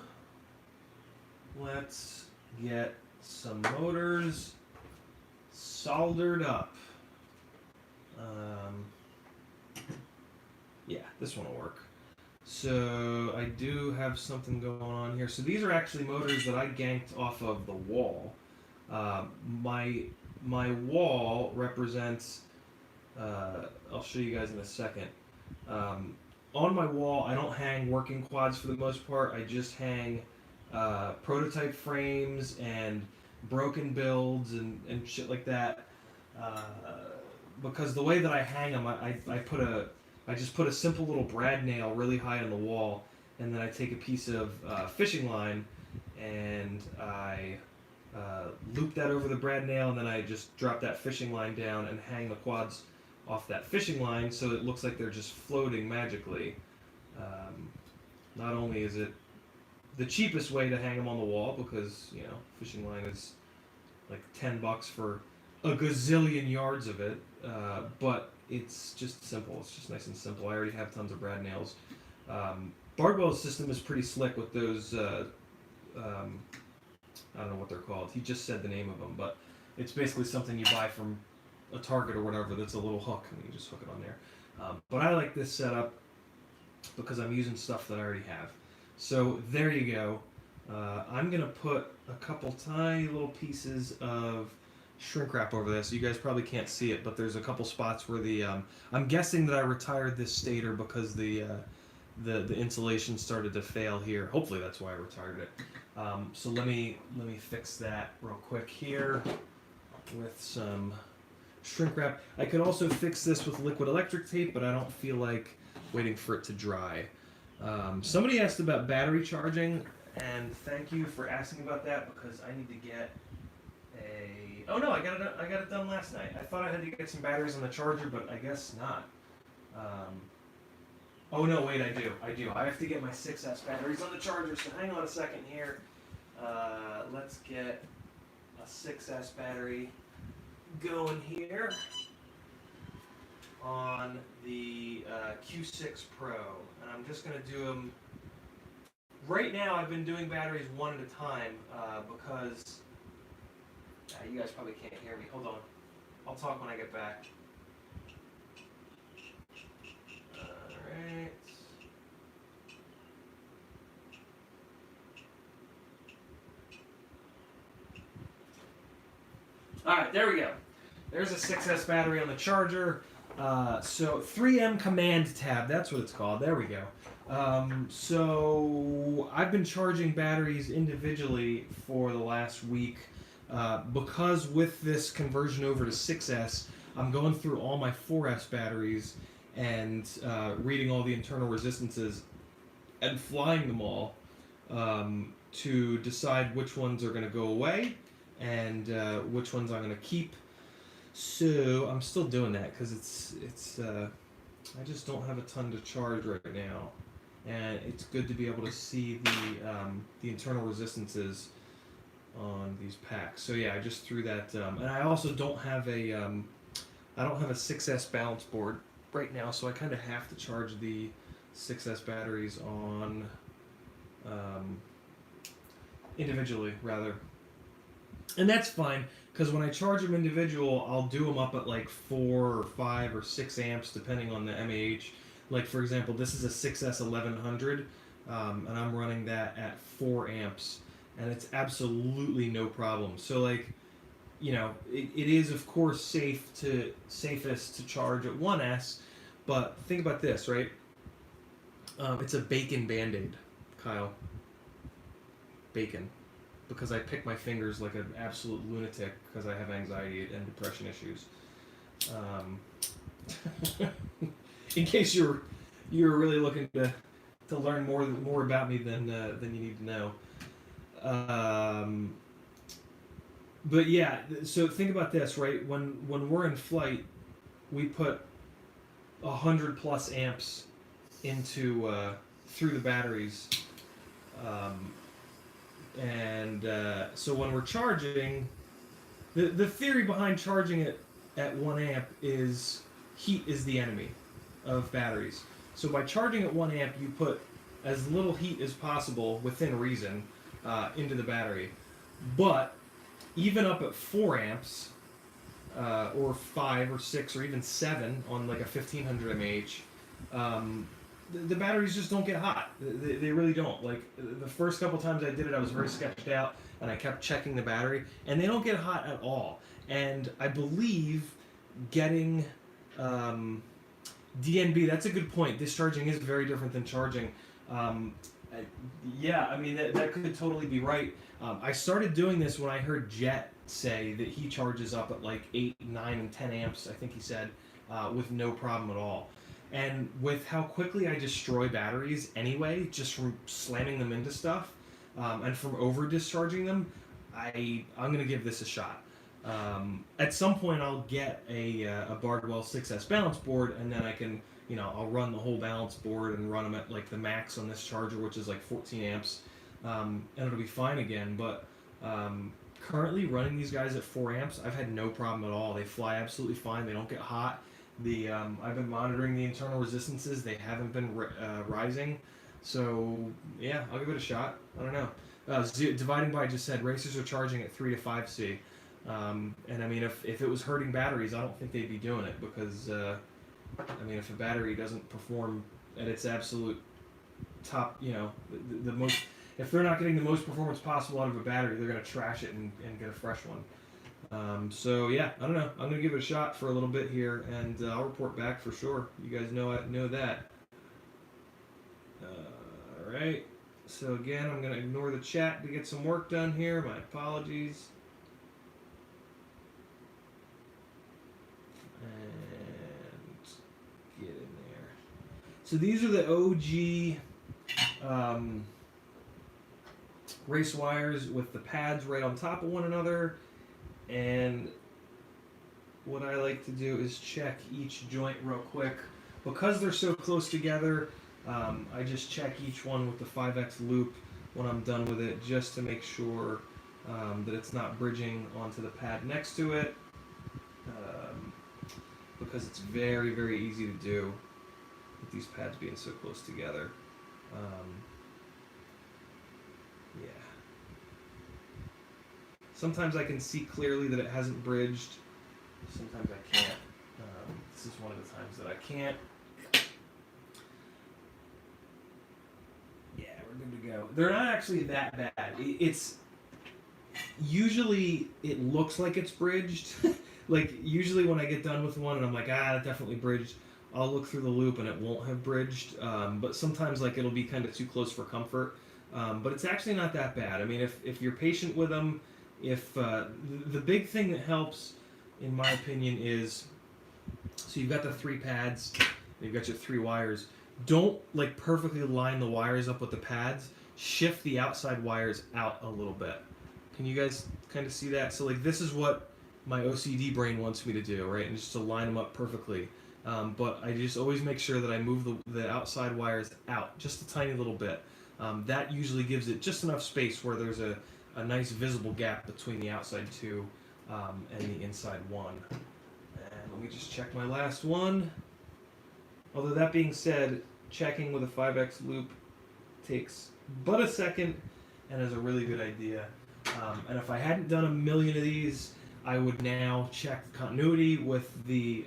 let's get some motors soldered up. Yeah, this one will work. So I do have something going on here. So these are actually motors that I ganked off of the wall. My wall represents, I'll show you guys in a second. On my wall, I don't hang working quads for the most part. I just hang prototype frames and broken builds and shit like that. Because the way that I hang them, I just put a simple little brad nail really high on the wall, and then I take a piece of fishing line and I loop that over the brad nail, and then I just drop that fishing line down and hang the quads off that fishing line so it looks like they're just floating magically. Not only is it the cheapest way to hang them on the wall, because fishing line is like $10 for a gazillion yards of it, but it's just simple. It's just nice and simple. I already have tons of brad nails. Bardwell's system is pretty slick with those I don't know what they're called. He just said the name of them, but it's basically something you buy from a Target or whatever that's a little hook, and you just hook it on there. But I like this setup because I'm using stuff that I already have. So there you go. I'm going to put a couple tiny little pieces of shrink wrap over this. You guys probably can't see it, but there's a couple spots where the I'm guessing that I retired this stator because the insulation started to fail here. Hopefully that's why I retired it. So let me fix that real quick here with some shrink wrap. I could also fix this with liquid electric tape, but I don't feel like waiting for it to dry. Somebody asked about battery charging, and thank you for asking about that because I need to get a. Oh no, I got it done last night. I thought I had to get some batteries on the charger, but I guess not. Oh no, wait, I do. I have to get my 6S batteries on the charger. So hang on a second here. Let's get a 6S battery going here on the Q6 Pro, and I'm just going to do them. Right now I've been doing batteries one at a time because you guys probably can't hear me. Hold on. I'll talk when I get back. Alright. Alright, there we go. There's a 6S battery on the charger. So 3M command tab, that's what it's called. There we go. So I've been charging batteries individually for the last week because with this conversion over to 6S, I'm going through all my 4S batteries and reading all the internal resistances and flying them all to decide which ones are going to go away and which ones I'm going to keep. So I'm still doing that because it's I just don't have a ton to charge right now, and it's good to be able to see the internal resistances on these packs. So yeah, I just threw that, and I also don't have a 6S balance board right now, so I kind of have to charge the 6S batteries on individually rather, and that's fine. Because when I charge them individual, I'll do them up at like 4 or 5 or 6 amps depending on the mAh. Like for example, this is a 6S 1100, and I'm running that at 4 amps, and it's absolutely no problem. So like, you know, it is of course safest to charge at 1S, but think about this, right? It's a bacon Band-Aid, Kyle. Bacon. Because I pick my fingers like an absolute lunatic because I have anxiety and depression issues. In case you're really looking to learn more about me than you need to know. But yeah, so think about this, right? When we're in flight, we put 100+ amps into through the batteries. So when we're charging, the theory behind charging it at 1 amp is heat is the enemy of batteries. So by charging at 1 amp, you put as little heat as possible within reason into the battery. But even up at 4 amps, or 5 or 6 or even 7 on like a 1500 mAh, the batteries just don't get hot. They really don't. Like the first couple times I did it, I was very sketched out, and I kept checking the battery, and they don't get hot at all. And I believe getting DNB, that's a good point. Discharging is very different than charging. Yeah, I mean that could totally be right. I started doing this when I heard Jet say that he charges up at like 8, 9, and 10 amps. I think he said with no problem at all. And with how quickly I destroy batteries anyway, just from slamming them into stuff, and from over discharging them, I'm gonna give this a shot. At some point, I'll get a Bardwell 6S balance board, and then I can, I'll run the whole balance board and run them at like the max on this charger, which is like 14 amps, and it'll be fine again. But currently running these guys at 4 amps, I've had no problem at all. They fly absolutely fine. They don't get hot. I've been monitoring the internal resistances. They haven't been rising. So yeah, I'll give it a shot. I don't know. Dividing by just said racers are charging at 3 to 5C. And I mean, if it was hurting batteries, I don't think they'd be doing it because, I mean, if a battery doesn't perform at its absolute top, you know, the most, if they're not getting the most performance possible out of a battery, they're going to trash it and get a fresh one. So yeah, I don't know. I'm going to give it a shot for a little bit here, and I'll report back for sure. You guys know that. All right. So again, I'm going to ignore the chat to get some work done here. My apologies. And get in there. So these are the OG race wires with the pads right on top of one another. And what I like to do is check each joint real quick. Because they're so close together, I just check each one with the 5X loop when I'm done with it, just to make sure that it's not bridging onto the pad next to it, because it's very, very easy to do with these pads being so close together. Yeah. Sometimes I can see clearly that it hasn't bridged. Sometimes I can't. This is one of the times that I can't. Yeah, we're good to go. They're not actually that bad. It's usually it looks like it's bridged. Like usually when I get done with one and I'm like, that definitely bridged, I'll look through the loop and it won't have bridged. But sometimes like it'll be kind of too close for comfort. But it's actually not that bad. I mean, if you're patient with them, the big thing that helps, in my opinion, is so you've got the 3 pads, and you've got your 3 wires. Don't like perfectly line the wires up with the pads. Shift the outside wires out a little bit. Can you guys kind of see that? So like this is what my OCD brain wants me to do, right? And just to line them up perfectly. But I just always make sure that I move the outside wires out just a tiny little bit. That usually gives it just enough space where there's a nice visible gap between the outside 2 and the inside 1. And let me just check my last one. Although that being said, checking with a 5X loop takes but a second and is a really good idea. And if I hadn't done a million of these, I would now check continuity with the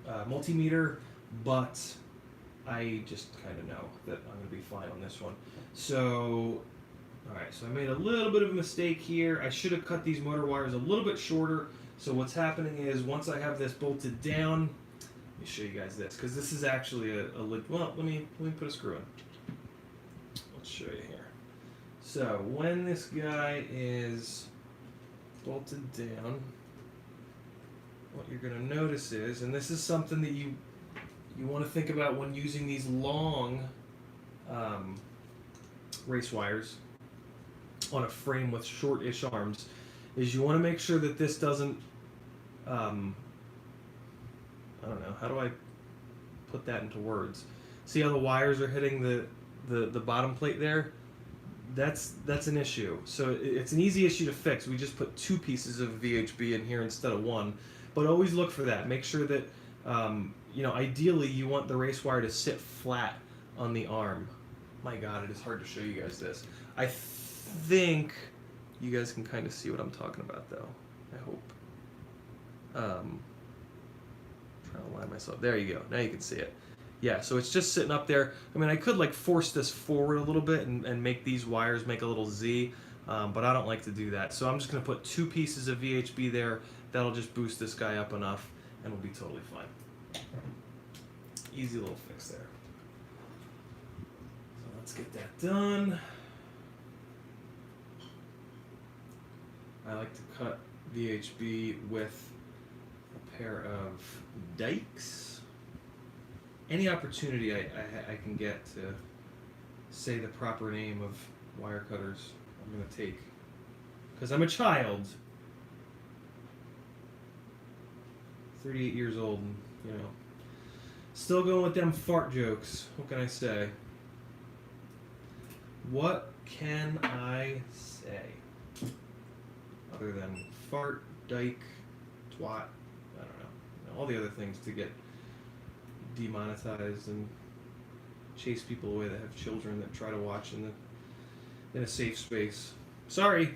multimeter, but I just kind of know that I'm going to be fine on this one. So, alright, so I made a little bit of a mistake here. I should have cut these motor wires a little bit shorter. So what's happening is once I have this bolted down, let me show you guys this, because this is actually well, let me put a screw in. Let's show you here. So when this guy is bolted down, what you're going to notice is, and this is something that you want to think about when using these long race wires on a frame with short-ish arms, is you want to make sure that this doesn't, I don't know, how do I put that into words? See how the wires are hitting the bottom plate there? That's an issue. So it's an easy issue to fix. We just put 2 pieces of VHB in here instead of 1. But always look for that. Make sure that, ideally you want the race wire to sit flat on the arm. My God, it is hard to show you guys this. I think you guys can kind of see what I'm talking about, though. I hope. Trying to line myself. There you go. Now you can see it. Yeah, so it's just sitting up there. I mean, I could like force this forward a little bit and make these wires make a little Z, but I don't like to do that. So I'm just going to put 2 pieces of VHB there. That'll just boost this guy up enough, and we'll be totally fine. Easy little fix there. So let's get that done. I like to cut VHB with a pair of dikes. Any opportunity I can get to say the proper name of wire cutters, I'm going to take. Because I'm a child. 38 years old, and, still going with them fart jokes. What can I say? What can I say? Other than fart, dyke, twat, I don't know. All the other things to get demonetized and chase people away that have children that try to watch in a safe space. Sorry.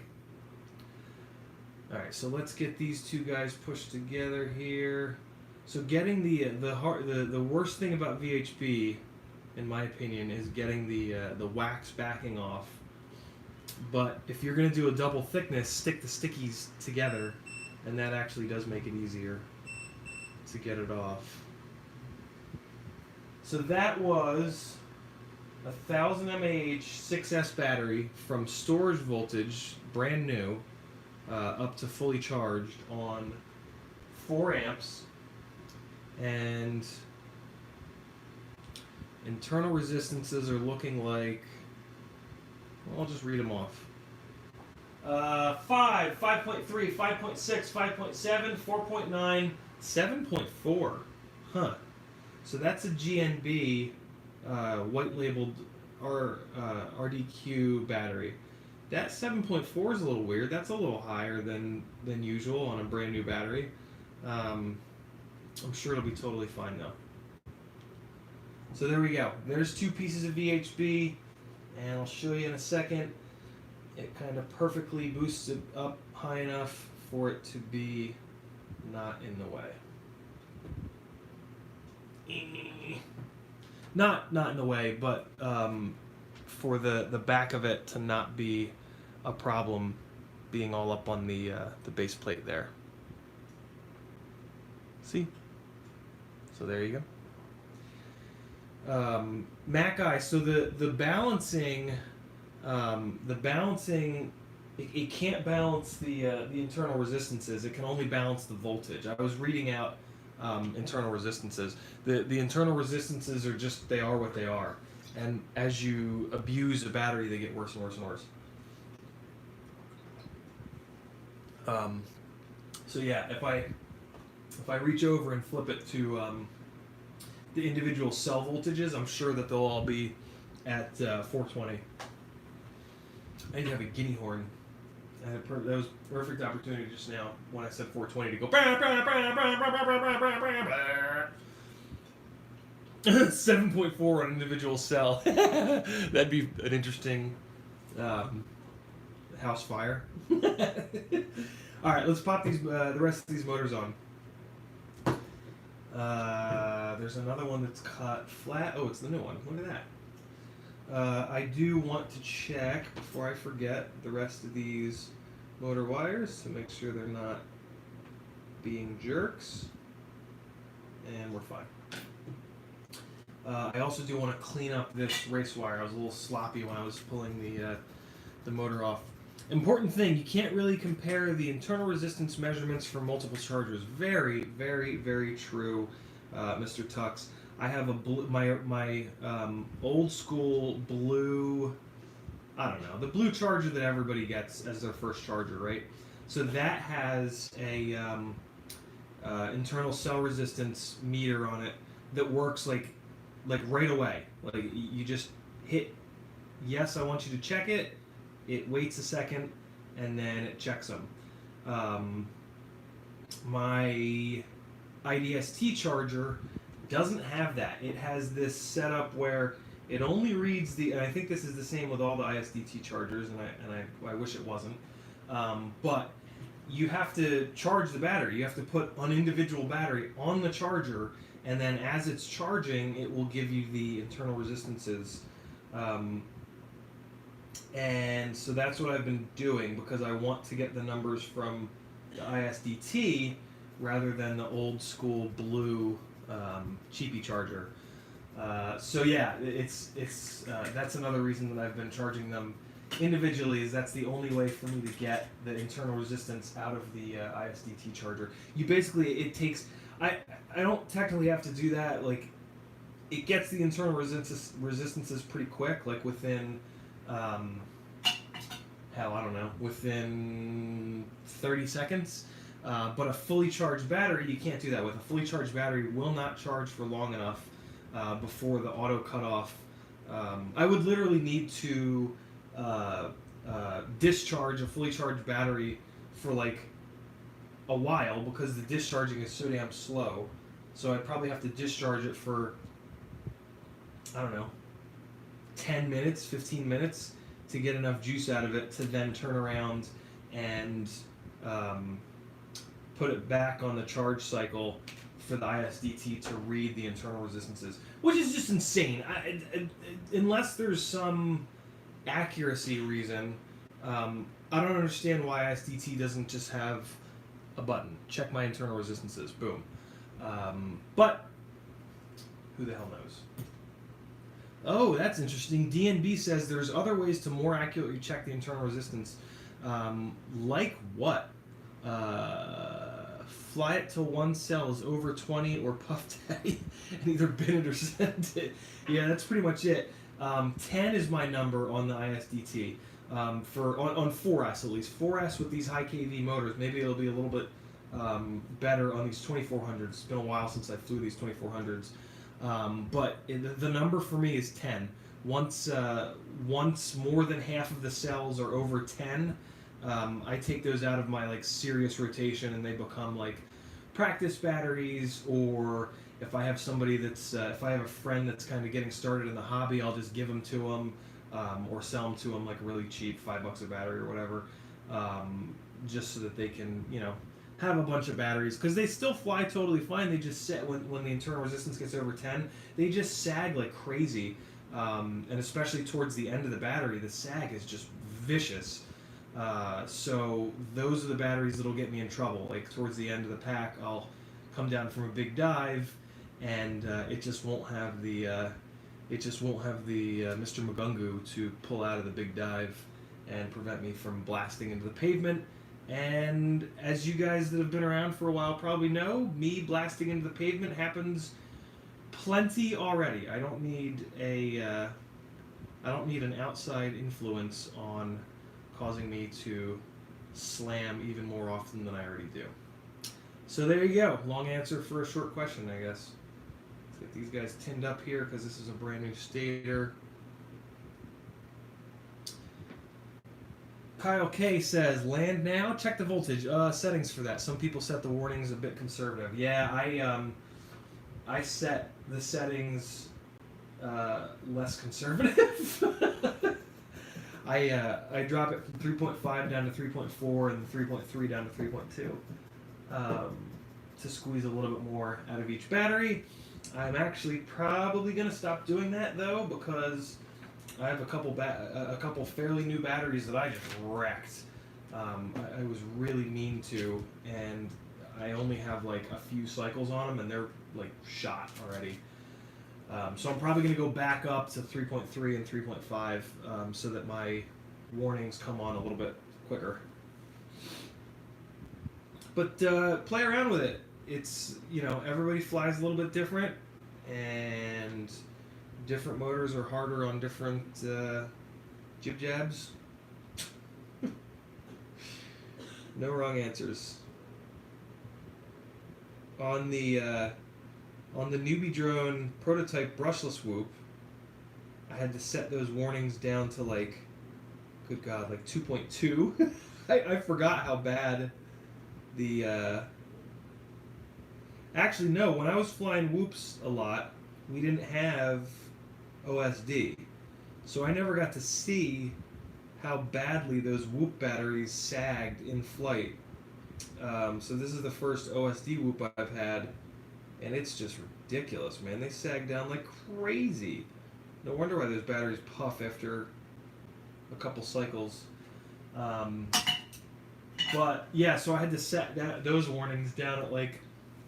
All right, so let's get these two guys pushed together here. So getting the worst thing about VHB, in my opinion, is getting the wax backing off. But if you're gonna do a double thickness, stick the stickies together, and that actually does make it easier to get it off. So that was 1000 mAh 6S battery from storage voltage, brand new, up to fully charged on 4 amps, and internal resistances are looking like, well, I'll just read them off. 5, 5.3, 5.6, 5.7, 4.9, 7.4. Huh. So that's a GNB white labeled RDQ battery. That 7.4 is a little weird. That's a little higher than usual on a brand new battery. I'm sure it'll be totally fine though. So there we go. There's 2 pieces of VHB, and I'll show you in a second. It kind of perfectly boosts it up high enough for it to be not in the way. Not in the way, but for the back of it to not be a problem being all up on the base plate there. See? So there you go. Mac-Eye, so the balancing, it can't balance the internal resistances. It can only balance the voltage. I was reading out internal resistances. The internal resistances are just, they are what they are. And as you abuse a battery, they get worse and worse and worse. So yeah, if I reach over and flip it to the individual cell voltages, I'm sure that they'll all be at 420. I need to have a guinea horn. That was a perfect opportunity just now when I said 420 to go. 7.4 on an individual cell. That'd be an interesting house fire. All right, let's pop these the rest of these motors on. There's another one that's cut flat. Oh, it's the new one. Look at that. I do want to check before I forget the rest of these motor wires to make sure they're not being jerks, and we're fine. I also do want to clean up this race wire. I was a little sloppy when I was pulling the motor off. Important thing, you can't really compare the internal resistance measurements for multiple chargers. Very, very, very true, Mr. Tux. I have a my old school blue, I don't know, the blue charger that everybody gets as their first charger, right? So that has a internal cell resistance meter on it that works like right away. Like you just hit yes, I want you to check it. It waits a second, and then it checks them. My IDST charger doesn't have that. It has this setup where it only reads and I think this is the same with all the ISDT chargers, and I wish it wasn't. But you have to charge the battery. You have to put an individual battery on the charger, and then as it's charging, it will give you the internal resistances. And so that's what I've been doing because I want to get the numbers from the ISDT rather than the old school blue cheapy charger. So yeah, it's that's another reason that I've been charging them individually, is that's the only way for me to get the internal resistance out of the ISDT charger. You basically, it takes, I don't technically have to do that, like it gets the internal resistances pretty quick, like within hell, I don't know, within 30 seconds. But a fully charged battery, you can't do that with. A fully charged battery will not charge for long enough before the auto cutoff. I would literally need to discharge a fully charged battery for like a while because the discharging is so damn slow. So I'd probably have to discharge it for, I don't know, 10 minutes, 15 minutes to get enough juice out of it to then turn around and put it back on the charge cycle for the ISDT to read the internal resistances, which is just insane. Unless there's some accuracy reason, I don't understand why ISDT doesn't just have a button. Check my internal resistances. Boom. But who the hell knows? Oh, that's interesting. DNB says there's other ways to more accurately check the internal resistance. Like what? Fly it till one cell is over 20 or Puff Daddy and either bin it or send it. Yeah, that's pretty much it. 10 is my number on the ISDT. On 4S at least. 4S with these high KV motors. Maybe it'll be a little bit better on these 2400s. It's been a while since I flew these 2400s. But the number for me is 10. Once more than half of the cells are over 10, I take those out of my like serious rotation and they become like practice batteries, or if I have somebody that's if I have a friend that's kind of getting started in the hobby, I'll just give them to them or sell them to them like really cheap, $5 a battery or whatever, just so that they can, you know, have a bunch of batteries, because they still fly totally fine. They just set when the internal resistance gets over 10, they just sag like crazy, and especially towards the end of the battery, the sag is just vicious. So those are the batteries that'll get me in trouble. Like towards the end of the pack, I'll come down from a big dive, and it just won't have the Mr. Magungu to pull out of the big dive and prevent me from blasting into the pavement. And as you guys that have been around for a while probably know, me blasting into the pavement happens plenty already. I don't need an outside influence on causing me to slam even more often than I already do. So there you go. Long answer for a short question, I guess. Let's get these guys tinned up here because this is a brand new stator. Kyle K says, land now, check the voltage. Settings for that. Some people set the warnings a bit conservative. Yeah, I set the settings less conservative. I drop it from 3.5 down to 3.4 and 3.3 down to 3.2 to squeeze a little bit more out of each battery. I'm actually probably going to stop doing that though, because I have a couple fairly new batteries that I just wrecked. I was really mean to, and I only have like a few cycles on them, and they're like shot already. So I'm probably going to go back up to 3.3 and 3.5 so that my warnings come on a little bit quicker. But play around with it. It's, you know, everybody flies a little bit different, and different motors are harder on different jib jabs. No wrong answers. On the newbie drone prototype brushless whoop, I had to set those warnings down to like, good God, like 2.2. I forgot how bad the actually no, when I was flying whoops a lot, we didn't have OSD, so I never got to see how badly those whoop batteries sagged in flight. So this is the first OSD whoop I've had, and it's just ridiculous, man. They sag down like crazy. No wonder why those batteries puff after a couple cycles. But yeah, so I had to set those warnings down at like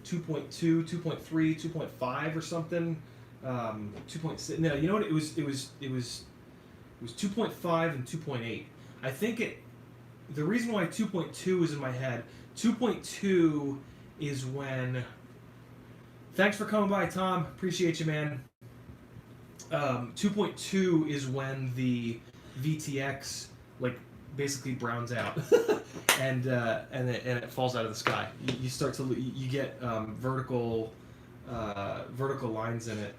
2.2, 2.3, 2.5 or something. 2.6. No, you know what? It was 2.5 and 2.8. I think the reason why 2.2 is in my head. 2.2 is when. Thanks for coming by, Tom. Appreciate you, man. 2.2 is when the VTX like basically browns out, and it falls out of the sky. You start to get vertical lines in it,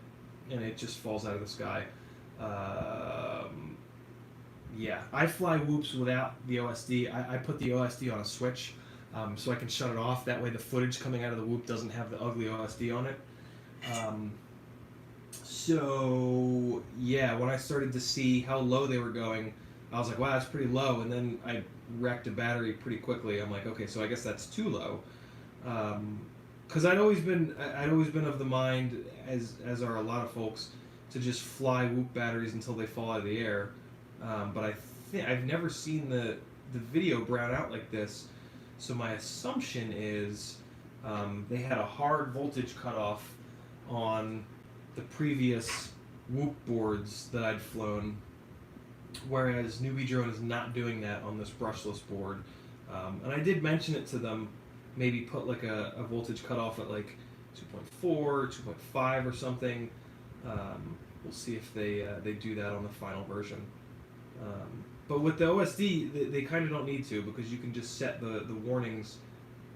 and it just falls out of the sky. Yeah, I fly whoops without the OSD. I put the OSD on a switch, so I can shut it off. That way the footage coming out of the whoop doesn't have the ugly OSD on it. So yeah, when I started to see how low they were going, I was like, wow, that's pretty low. And then I wrecked a battery pretty quickly. I'm like, okay, so I guess that's too low. Because I'd always been of the mind, as are a lot of folks, to just fly Whoop batteries until they fall out of the air. But I've never seen the video brown out like this. So my assumption is they had a hard voltage cutoff on the previous Whoop boards that I'd flown, whereas Newbie Drone is not doing that on this brushless board. And I did mention it to them, maybe put like a voltage cutoff at like 2.4, 2.5 or something. We'll see if they do that on the final version. But with the OSD, they kind of don't need to, because you can just set the warnings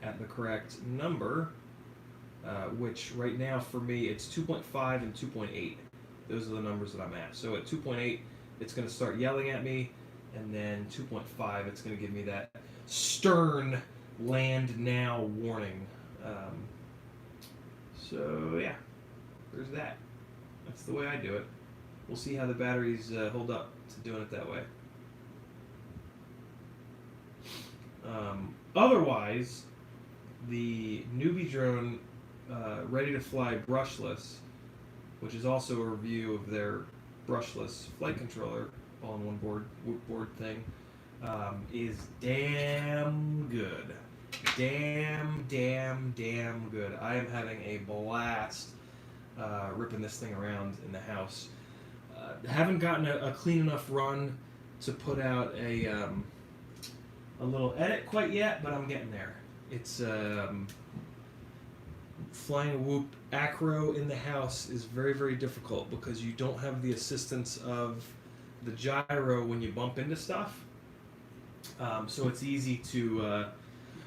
at the correct number, which right now for me it's 2.5 and 2.8. Those are the numbers that I'm at. So at 2.8, it's going to start yelling at me, and then 2.5, it's going to give me that stern land now warning. So yeah, there's that. That's the way I do it. We'll see how the batteries hold up to doing it that way. Otherwise, the Newbie Drone Ready to Fly brushless, which is also a review of their brushless flight controller all-in-one board, Whoop board thing, is damn good. Damn good. I am having a blast ripping this thing around in the house. Haven't gotten a clean enough run to put out a little edit quite yet, but I'm getting there. It's flying a Whoop acro in the house is very difficult, because you don't have the assistance of the gyro when you bump into stuff. So it's easy to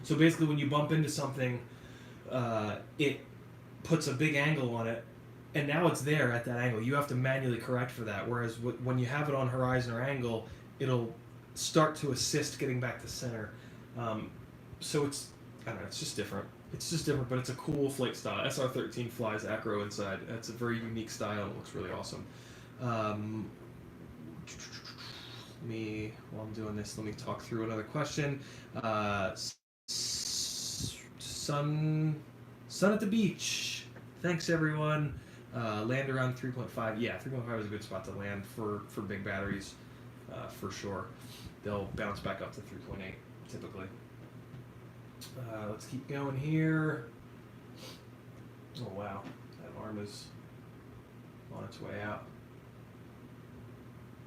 so basically when you bump into something, it puts a big angle on it, and now it's there at that angle. You have to manually correct for that, whereas when you have it on horizon or angle, it'll start to assist getting back to center. So it's, I don't know, it's just different. It's just different, but it's a cool flight style. SR-13 flies acro inside. It's a very unique style, and it looks really awesome. While I'm doing this, let me talk through another question. Sun at the beach. Thanks, everyone. Land around 3.5. Yeah, 3.5 is a good spot to land for big batteries, for sure. They'll bounce back up to 3.8 typically. Let's keep going here. Oh wow, that arm is on its way out.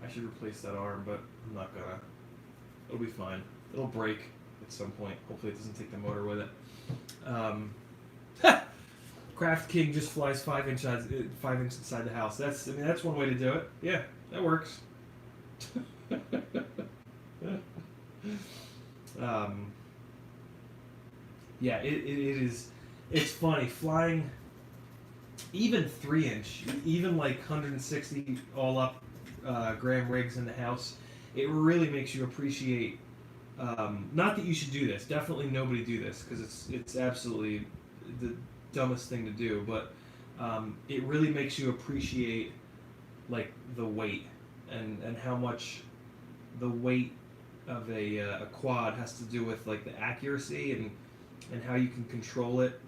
I should replace that arm, but I'm not gonna. It'll be fine. It'll break at some point. Hopefully it doesn't take the motor with it. Craft King just flies 5 inches inside the house. That's one way to do it. Yeah, that works. Yeah, it is. It's funny flying. Even 3-inch, even like 160 all up gram rigs in the house. It really makes you appreciate. Not that you should do this. Definitely nobody do this, because it's absolutely the dumbest thing to do. But it really makes you appreciate like the weight and how much the weight of a quad has to do with like the accuracy and how you can control it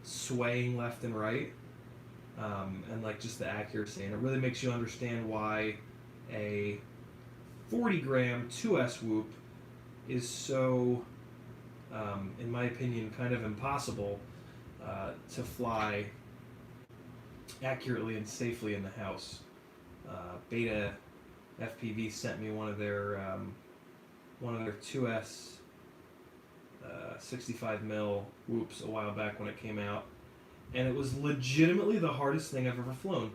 swaying left and right, and like just the accuracy. And it really makes you understand why a 40 gram 2S Whoop is so, in my opinion, kind of impossible to fly accurately and safely in the house. Beta FPV sent me one of their 2S 65 mil Whoops a while back when it came out, and it was legitimately the hardest thing I've ever flown.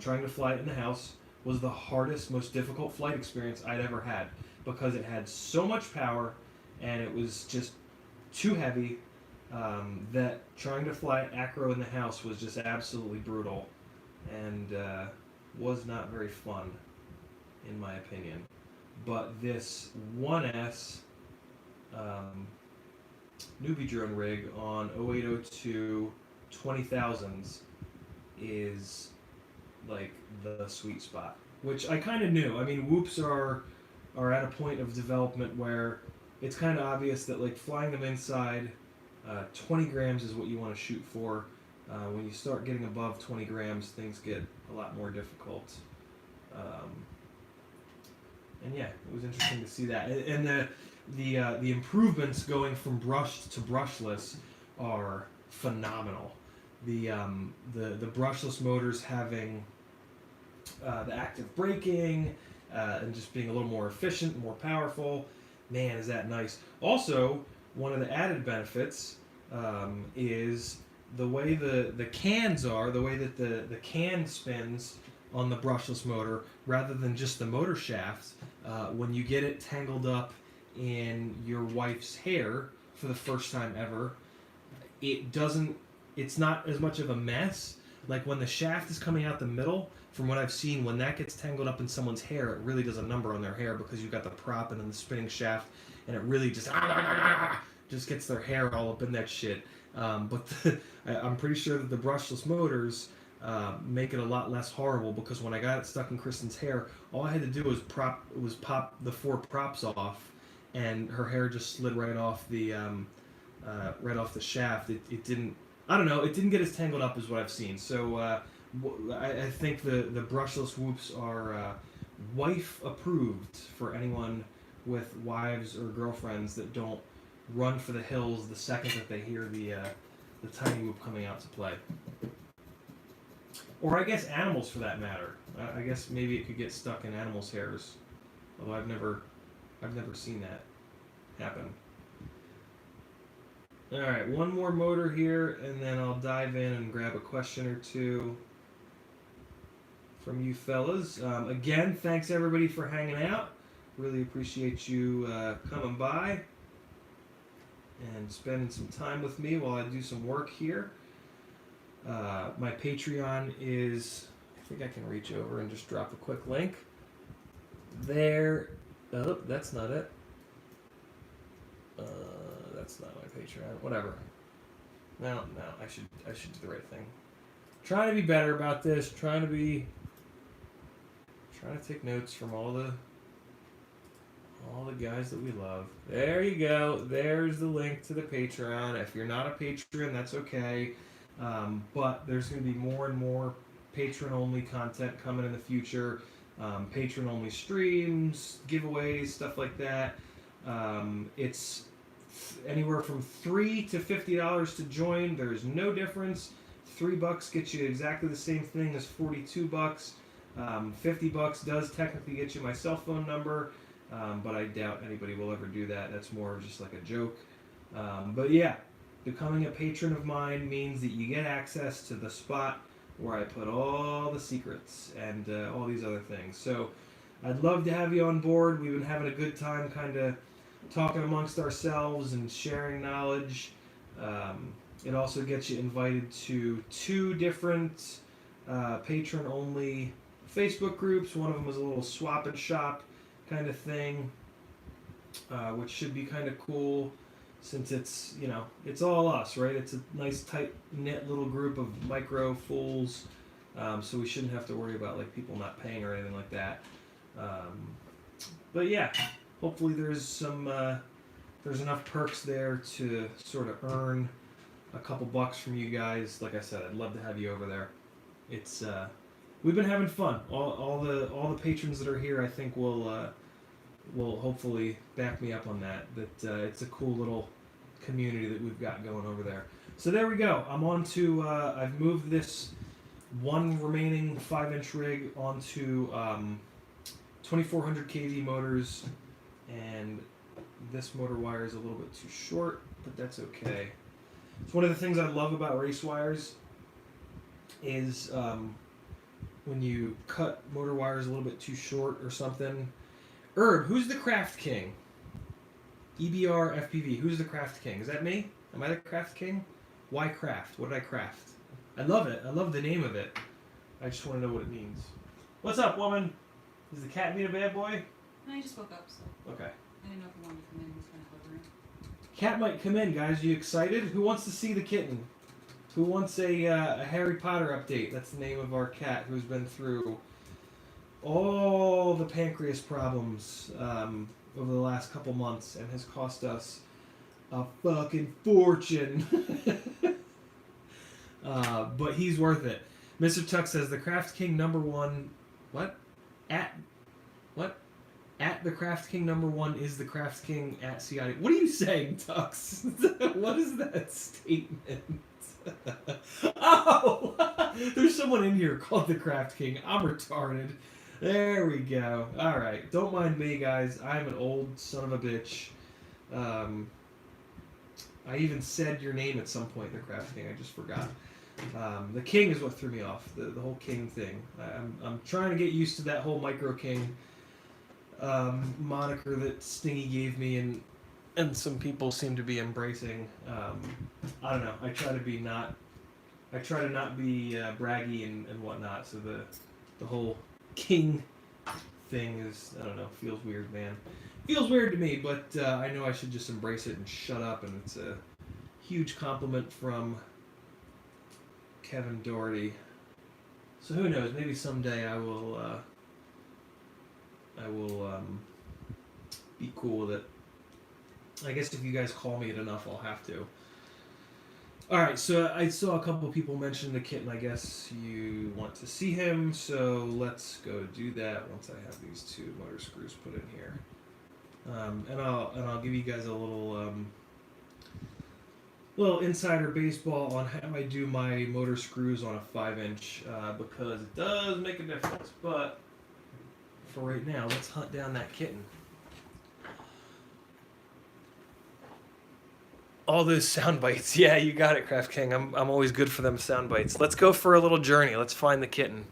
Trying to fly it in the house was the hardest, most difficult flight experience I'd ever had, because it had so much power and it was just too heavy, that trying to fly it acro in the house was just absolutely brutal, and was not very fun in my opinion. But this 1S Newbie Drone rig on 0802 20,000s is like the sweet spot, which I kind of knew. I mean, whoops are at a point of development where it's kind of obvious that like flying them inside, 20 grams is what you want to shoot for. When you start getting above 20 grams, things get a lot more difficult. And yeah, it was interesting to see that. And the improvements going from brushed to brushless are phenomenal. The brushless motors having the active braking and just being a little more efficient, more powerful. Man, is that nice. Also, one of the added benefits is the way the cans are, the way that the can spins on the brushless motor rather than just the motor shaft. When you get it tangled up in your wife's hair for the first time ever, it's not as much of a mess. Like when the shaft is coming out the middle, from what I've seen, when that gets tangled up in someone's hair, it really does a number on their hair because you've got the prop and then the spinning shaft, and it really just gets their hair all up in that shit. I'm pretty sure that the brushless motors make it a lot less horrible, because when I got it stuck in Kristen's hair, all I had to do was pop the 4 props off, and her hair just slid right off the shaft. It didn't. I don't know. It didn't get as tangled up as what I've seen. So I think the brushless whoops are wife approved for anyone with wives or girlfriends that don't run for the hills the second that they hear the tiny whoop coming out to play. Or I guess animals, for that matter. I guess maybe it could get stuck in animals' hairs, although I've never seen that happen. All right, one more motor here, and then I'll dive in and grab a question or two from you fellas. Again, thanks everybody for hanging out. Really appreciate you coming by and spending some time with me while I do some work here. My Patreon is, I think I can reach over and just drop a quick link. There, oh, that's not it. That's not my Patreon. Whatever. No, I should do the right thing. Trying to be better about this. Trying to take notes from all the guys that we love. There you go. There's the link to the Patreon. If you're not a patron, that's okay. But there's going to be more and more patron-only content coming in the future. Patron-only streams, giveaways, stuff like that. It's anywhere from $3 to $50 to join. There's no difference. $3 gets you exactly the same thing as $42. $50 does technically get you my cell phone number, but I doubt anybody will ever do that. That's more of just like a joke. But yeah, becoming a patron of mine means that you get access to the spot where I put all the secrets and all these other things. So I'd love to have you on board. We've been having a good time kind of talking amongst ourselves and sharing knowledge. It also gets you invited to 2 different patron-only Facebook groups. One of them is a little swap and shop kind of thing, which should be kind of cool since it's, it's all us, right? It's a nice tight-knit little group of micro fools, so we shouldn't have to worry about like people not paying or anything like that. But yeah, hopefully there's enough perks there to sort of earn a couple bucks from you guys. Like I said, I'd love to have you over there. It's we've been having fun. All the patrons that are here, I think will hopefully back me up on that. That it's a cool little community that we've got going over there. So there we go. I'm on to I've moved this one remaining 5-inch rig onto 2400 kV motors, and this motor wire is a little bit too short, but that's okay. It's one of the things I love about race wires is when you cut motor wires a little bit too short or something. Herb, who's the craft king? EBR FPV, who's the craft king? Is that me? Am I the craft king? Why craft? What did I craft? I love it. I love the name of it. I just want to know what it means. What's up, woman? Is the cat being a bad boy? No, I just woke up, so Okay. I didn't know if he wanted to come in. He's kind of hovering. Cat might come in, guys. Are you excited? Who wants to see the kitten? Who wants a Harry Potter update? That's the name of our cat who's been through all the pancreas problems over the last couple months and has cost us a fucking fortune. But he's worth it. Mr. Tuck says the Craft King #1. What? At the Craft King #1 is the Craft King at Ciotti. What are you saying, Tux? What is that statement? Oh! There's someone in here called the Craft King. I'm retarded. There we go. Alright. Don't mind me, guys. I'm an old son of a bitch. I even said your name at some point, the Craft King. I just forgot. The King is what threw me off. The whole King thing. I'm trying to get used to that whole Micro King moniker that Stingy gave me, and some people seem to be embracing. I don't know. I try to not be braggy and whatnot. So the whole King thing is, I don't know, feels weird, man. Feels weird to me, but I know I should just embrace it and shut up. And it's a huge compliment from Kevin Doherty. So who knows? Maybe someday I will be cool with it. I guess if you guys call me it enough, I'll have to. Alright, so I saw a couple people mention the kitten. I guess you want to see him, so let's go do that once I have these two motor screws put in here. And I'll give you guys a little insider baseball on how I do my motor screws on a 5-inch, because it does make a difference. But for right now, let's hunt down that kitten. All those sound bites. Yeah, you got it, Craft King. I'm always good for them sound bites. Let's go for a little journey. Let's find the kitten.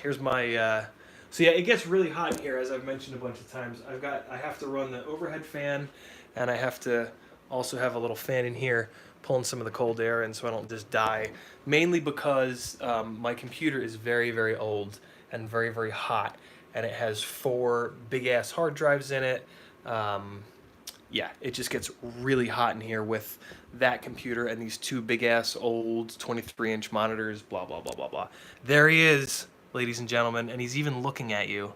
Here's my so yeah, it gets really hot in here, as I've mentioned a bunch of times. I have to run the overhead fan, and I have to also have a little fan in here pulling some of the cold air in so I don't just die. Mainly because my computer is very, very old and very, very hot, and it has 4 big-ass hard drives in it. Yeah, it just gets really hot in here with that computer and these 2 big-ass old 23-inch monitors, blah, blah, blah, blah, blah. There he is, ladies and gentlemen, and he's even looking at you.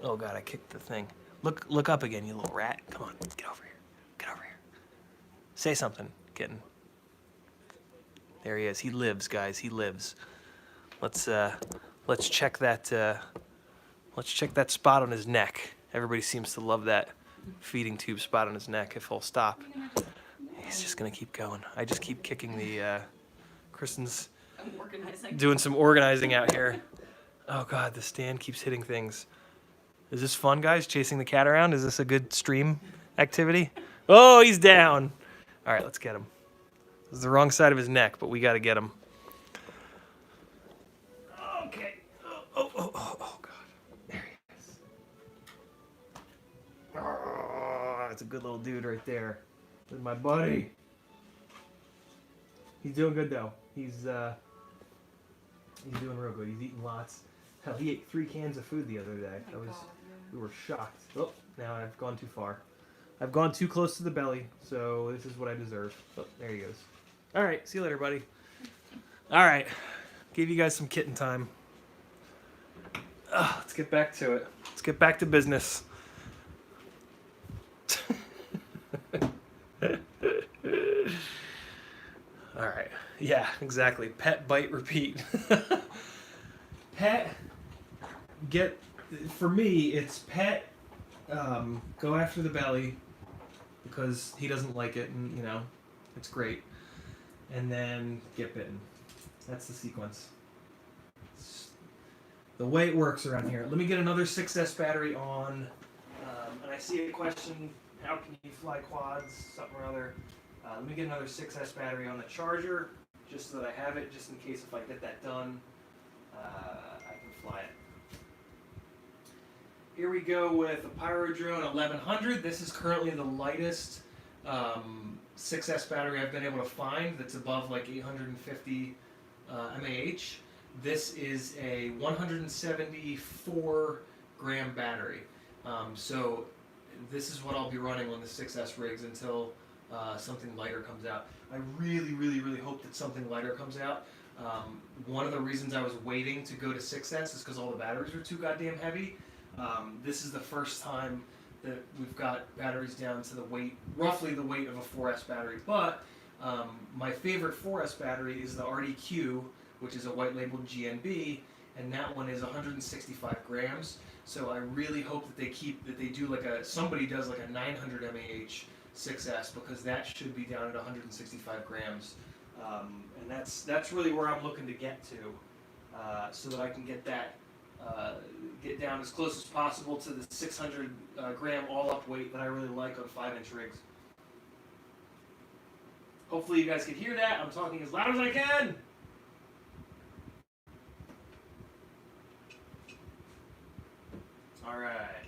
Oh, God, I kicked the thing. Look up again, you little rat. Come on, get over here. Get over here. Say something, kitten. There he is. He lives, guys. He lives. Let's check that. Let's check that spot on his neck. Everybody seems to love that feeding tube spot on his neck. If he'll stop, he's just gonna keep going. I just keep kicking the. Kristen's doing some organizing out here. Oh God, the stand keeps hitting things. Is this fun, guys? Chasing the cat around? Is this a good stream activity? Oh, he's down. All right, let's get him. This is the wrong side of his neck, but we got to get him. Okay. Oh, God. There he is. Oh, that's a good little dude right there. That's my buddy. He's doing good, though. He's doing real good. He's eating lots. Hell, he ate 3 cans of food the other day. We were shocked. Oh, now I've gone too far. I've gone too close to the belly, so this is what I deserve. Oh, there he goes. All right, see you later, buddy. All right, gave you guys some kitten time. Let's get back to it. Let's get back to business. All right. Yeah, exactly. Pet, bite, repeat. Pet, for me, it's pet, go after the belly because he doesn't like it and, it's great. And then get bitten. That's the sequence. It's the way it works around here. Let me get another 6S battery on. And I see a question, how can you fly quads, something or other. Let me get another 6S battery on the charger, just so that I have it, just in case if I get that done, I can fly it. Here we go with a Pyrodrone 1100. This is currently the lightest 6S battery I've been able to find that's above like 850 mAh. This is a 174 gram battery. So this is what I'll be running on the 6S rigs until something lighter comes out. I really, really, really hope that something lighter comes out. One of the reasons I was waiting to go to 6S is because all the batteries were too goddamn heavy. This is the first time that we've got batteries down to the weight, roughly the weight of a 4S battery. But my favorite 4S battery is the RDQ, which is a white labeled GNB, and that one is 165 grams. So I really hope that they do like somebody does like a 900 mAh 6S, because that should be down at 165 grams. And that's really where I'm looking to get to, so that I can get that get down as close as possible to the 600 gram all-up weight that I really like on 5-inch rigs. Hopefully you guys can hear that. I'm talking as loud as I can. All right.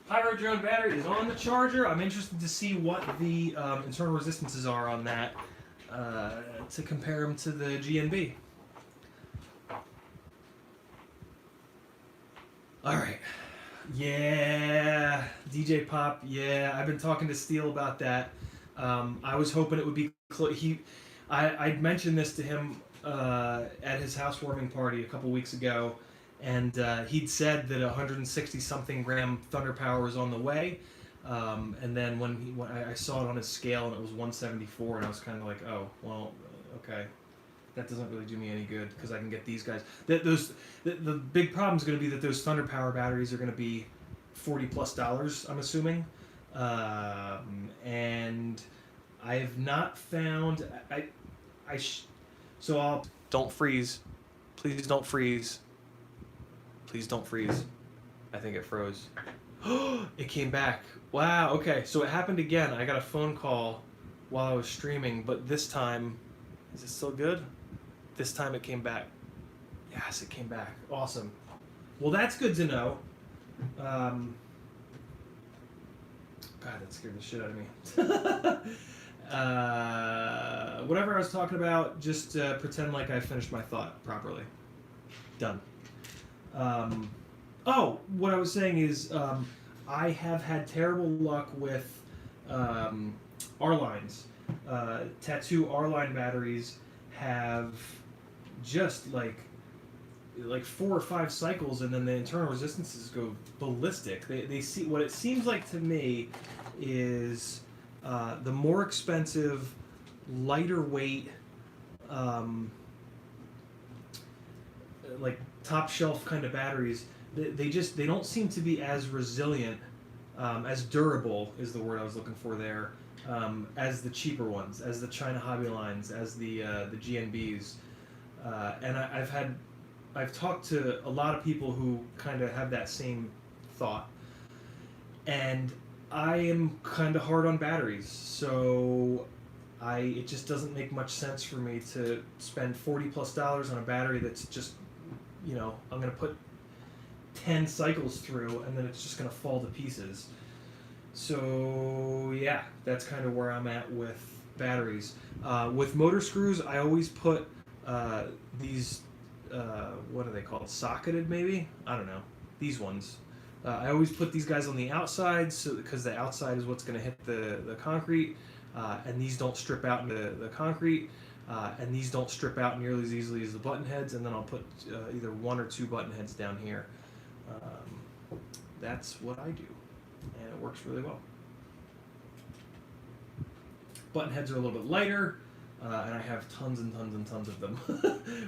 Pyro Drone battery is on the charger. I'm interested to see what the internal resistances are on that, to compare them to the GNB. All right. Yeah, DJ Pop. Yeah, I've been talking to Steele about that. I was hoping it would be I'd mentioned this to him at his housewarming party a couple weeks ago, and he'd said that 160 something gram Thunder Power was on the way. And then when I saw it on his scale and it was 174, and I was kind of like, oh, well, okay. That doesn't really do me any good because I can get these guys. The big problem is going to be that those Thunder Power batteries are going to be $40+, I'm assuming. And I have not found so I'll don't freeze. Please don't freeze. Please don't freeze. I think it froze. It came back. Wow, okay. So it happened again. I got a phone call while I was streaming, but this time, is it still good? This time it came back. Yes, it came back. Awesome. Well, that's good to know. God, that scared the shit out of me. Whatever I was talking about, just pretend like I finished my thought properly. Done. What I was saying is I have had terrible luck with R-lines. Tattoo R-line batteries have just like 4 or 5 cycles, and then the internal resistances go ballistic. They see what it seems like to me is the more expensive, lighter weight, like top shelf kind of batteries. They don't seem to be as resilient, as durable is the word I was looking for there, as the cheaper ones, as the China Hobby Lines, as the GNBs. And I've talked to a lot of people who kind of have that same thought, and I am kind of hard on batteries, so it just doesn't make much sense for me to spend $40+ on a battery that's just, I'm going to put 10 cycles through and then it's just going to fall to pieces. So yeah, that's kind of where I'm at with batteries. With motor screws, I always put these, what are they called? Socketed, maybe? I don't know. These ones. I always put these guys on the outside, because the outside is what's going to hit the concrete, and these don't strip out into the concrete, and these don't strip out nearly as easily as the button heads, and then I'll put either 1 or 2 button heads down here. That's what I do, and it works really well. Button heads are a little bit lighter, and I have tons and tons and tons of them,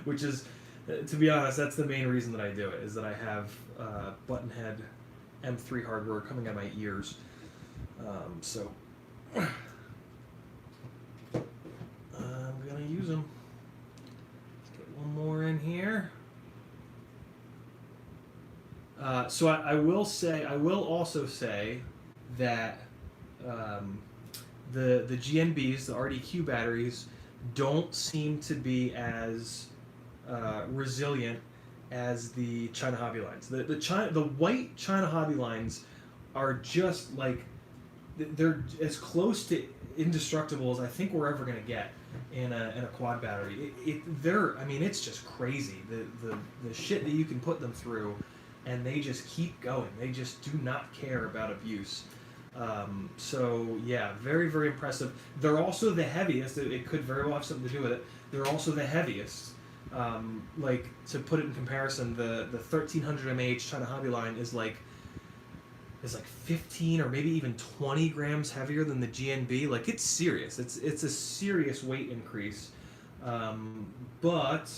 which is, to be honest, that's the main reason that I do it, is that I have button head M3 hardware coming out of my ears. So I'm gonna use them. Let's get one more in here. So I will also say that the GNBs, the RDQ batteries, don't seem to be as resilient as the China Hobby Lines. The white China Hobby Lines are just like, they're as close to indestructible as I think we're ever gonna get in a quad battery. It's just crazy the shit that you can put them through, and they just keep going. They just do not care about abuse. So yeah, very very impressive. They're also the heaviest. It could very well have something to do with it. They're also the heaviest. Like to put it in comparison, the 1300 mAh China Hobby line is like 15 or maybe even 20 grams heavier than the GNB. Like it's serious. It's a serious weight increase. But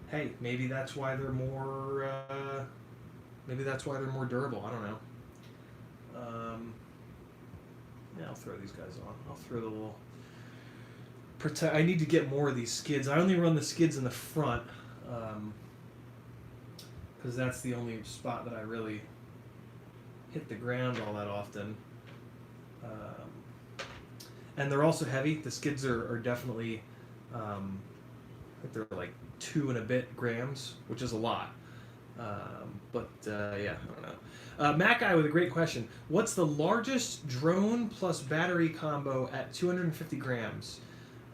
hey, maybe that's why they're more. Maybe that's why they're more durable. I don't know. Yeah, I'll throw these guys on. I'll throw the little. I need to get more of these skids. I only run the skids in the front, because that's the only spot that I really hit the ground all that often. And they're also heavy. The skids are definitely, I think they're like 2 and a bit grams, which is a lot. Yeah, I don't know. Matt Guy with a great question. What's the largest drone plus battery combo at 250 grams?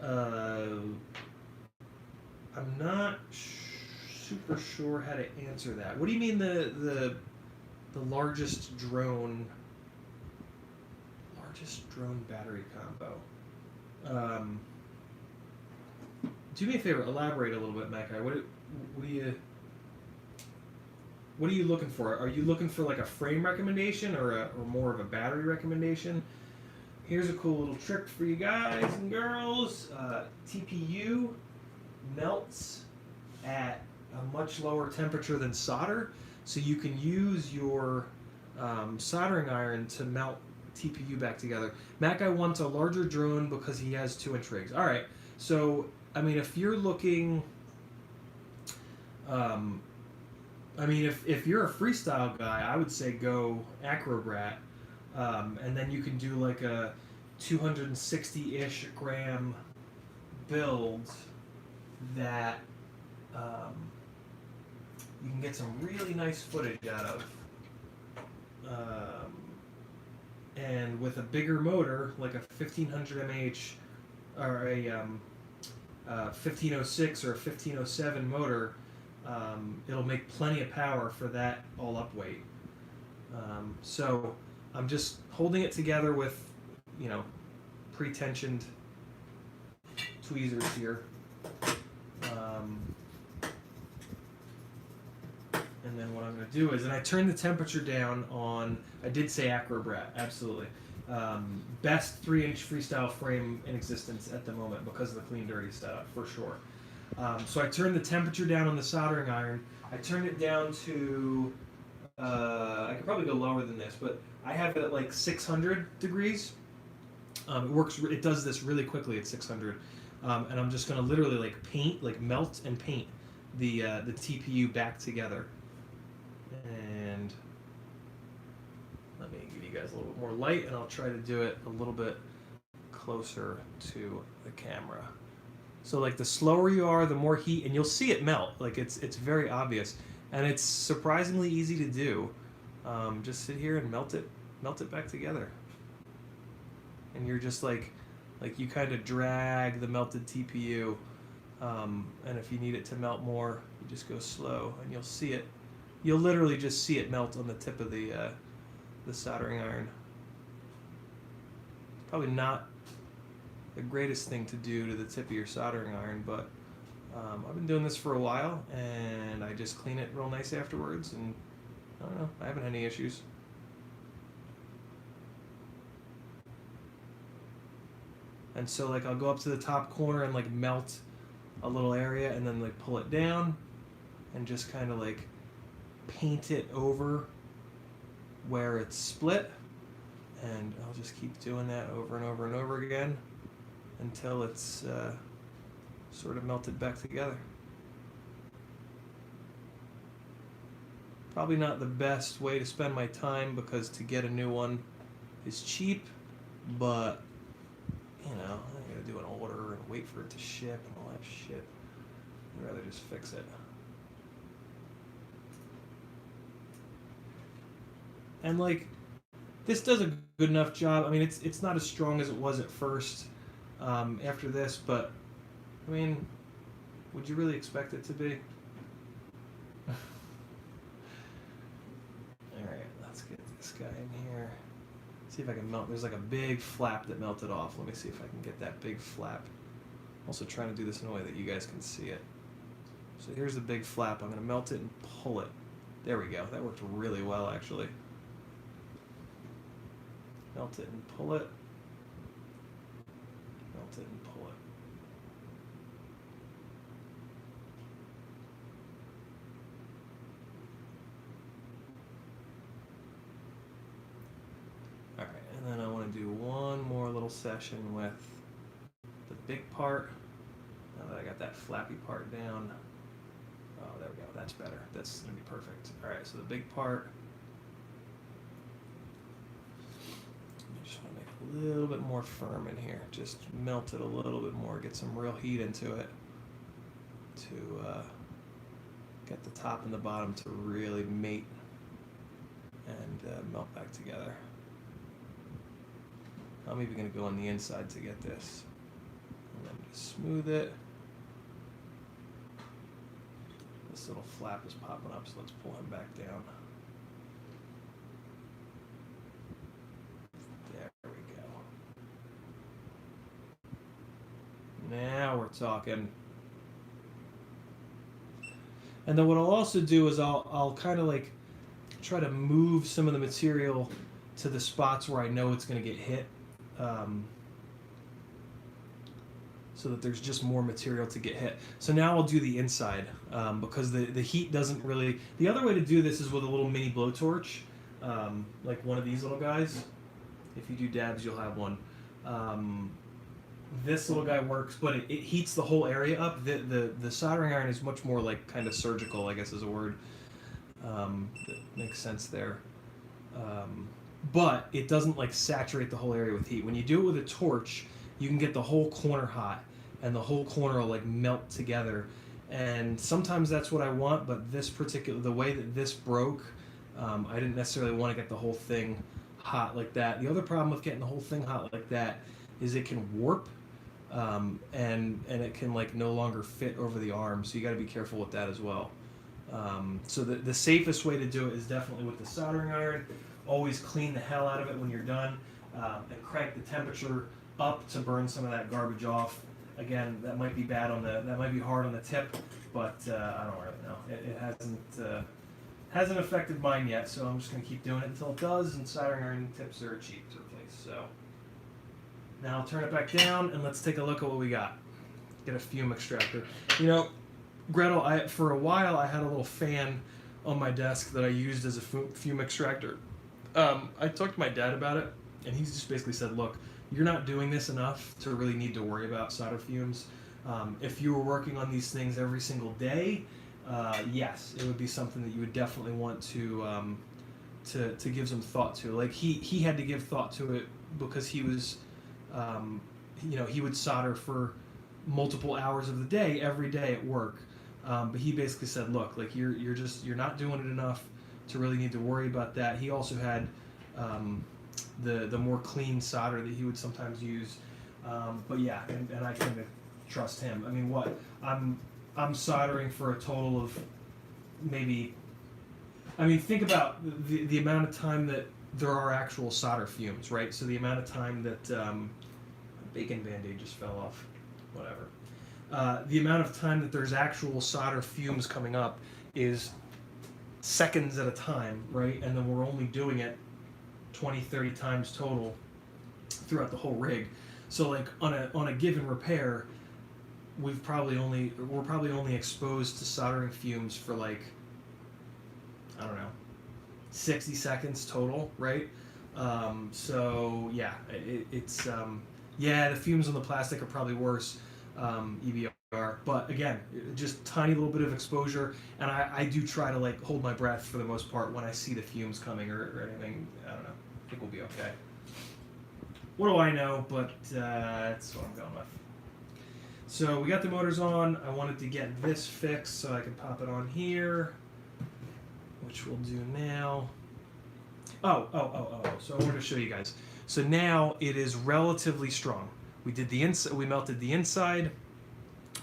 I'm not super sure how to answer that. What do you mean the largest drone battery combo? Do me a favor, elaborate a little bit, Matt Guy. What are you looking for? Are you looking for like a frame recommendation or more of a battery recommendation? Here's a cool little trick for you guys and girls. TPU melts at a much lower temperature than solder, so you can use your soldering iron to melt TPU back together. Matt Guy wants a larger drone because he has 2-inch rigs. All right, so I mean, if you're looking, if you're a freestyle guy, I would say go Acrobrat, and then you can do like a 260-ish gram build that you can get some really nice footage out of. And with a bigger motor, like a 1500 mAh or a 1506 or a 1507 motor, it'll make plenty of power for that all up weight. So I'm just holding it together with, pre-tensioned tweezers here. And then what I'm going to do is, and I turn the temperature down on, I did say Acrobrat, absolutely. Best 3-inch freestyle frame in existence at the moment because of the clean dirty setup, for sure. So I turned the temperature down on the soldering iron. I turned it down to, I could probably go lower than this, but I have it at like 600 degrees. It does this really quickly at 600. And I'm just going to literally melt and paint the TPU back together. And let me give you guys a little bit more light, and I'll try to do it a little bit closer to the camera. So like the slower you are, the more heat, and you'll see it melt. Like it's very obvious, and it's surprisingly easy to do. Just sit here and melt it back together. And you're just like you kind of drag the melted TPU, and if you need it to melt more, you just go slow, and you'll see it. You'll literally just see it melt on the tip of the soldering iron. It's probably not the greatest thing to do to the tip of your soldering iron, but I've been doing this for a while, and I just clean it real nice afterwards, and I don't know, I haven't had any issues. And so like I'll go up to the top corner and like melt a little area, and then like pull it down and just kind of like paint it over where it's split, and I'll just keep doing that over and over and over again until it's sort of melted back together. Probably not the best way to spend my time, because to get a new one is cheap, but I gotta do an order and wait for it to ship and all that shit. I'd rather just fix it. And like, this does a good enough job. I mean, it's not as strong as it was at first after this, but I mean, would you really expect it to be? Alright, let's get this guy in here. See if I can melt. There's like a big flap that melted off. Let me see if I can get that big flap. Also trying to do this in a way that you guys can see it. So here's the big flap. I'm going to melt it and pull it. There we go. That worked really well, actually. Melt it and pull it. Melt it and pull it. Alright, and then I want to do one more little session with the big part. Now that I got that flappy part down. Oh, there we go. That's better. That's going to be perfect. Alright, so the big part. I just want to make it a little bit more firm in here. Just melt it a little bit more. Get some real heat into it to get the top and the bottom to really mate and melt back together. I'm even going to go on the inside to get this. And then just smooth it. This little flap is popping up, so let's pull him back down. There we go. Now we're talking. And then what I'll also do is I'll kind of like try to move some of the material to the spots where I know it's going to get hit. So that there's just more material to get hit. So now I'll do the inside because the heat doesn't really... The other way to do this is with a little mini blowtorch, like one of these little guys. If you do dabs, you'll have one. This little guy works, but it heats the whole area up. The soldering iron is much more like kind of surgical, I guess is a word. That makes sense there. But it doesn't like saturate the whole area with heat. When you do it with a torch, you can get the whole corner hot, and the whole corner will like melt together. And sometimes that's what I want, but the way that this broke, I didn't necessarily want to get the whole thing hot like that. The other problem with getting the whole thing hot like that is it can warp, and it can like no longer fit over the arm. So you got to be careful with that as well. So the safest way to do it is definitely with the soldering iron. Always clean the hell out of it when you're done, and crank the temperature up to burn some of that garbage off. Again, that might be that might be hard on the tip, but I don't really know. It hasn't affected mine yet, so I'm just gonna keep doing it until it does. And soldering iron tips are cheap to replace. So now I'll turn it back down and let's take a look at what we got. Get a fume extractor. You know, Gretel, for a while I had a little fan on my desk that I used as a fume extractor. I talked to my dad about it, and he just basically said, look, you're not doing this enough to really need to worry about solder fumes. If you were working on these things every single day, yes, it would be something that you would definitely want to give some thought to. Like he had to give thought to it because he was, he would solder for multiple hours of the day, every day at work. But he basically said, look, like you're not doing it enough to really need to worry about that. He also had the more clean solder that he would sometimes use, but yeah, and I kind of trust him. I mean, I'm soldering for a total of maybe, think about the amount of time that there are actual solder fumes, right? So the amount of time that bacon band-aid just fell off, whatever. The amount of time that there's actual solder fumes coming up is seconds at a time, right? And then we're only doing it 20, 30 times total throughout the whole rig. So like on a given repair, we're probably only exposed to soldering fumes for like, I don't know, 60 seconds total, right? So yeah, it's the fumes on the plastic are probably worse, EBR. But again, just tiny little bit of exposure, and I do try to like hold my breath for the most part when I see the fumes coming or anything. I don't know. I think we'll be okay. What do I know? But that's what I'm going with. So we got the motors on. I wanted to get this fixed so I can pop it on here, which we'll do now. So I wanted to show you guys. So now it is relatively strong. We did the inside. We melted the inside.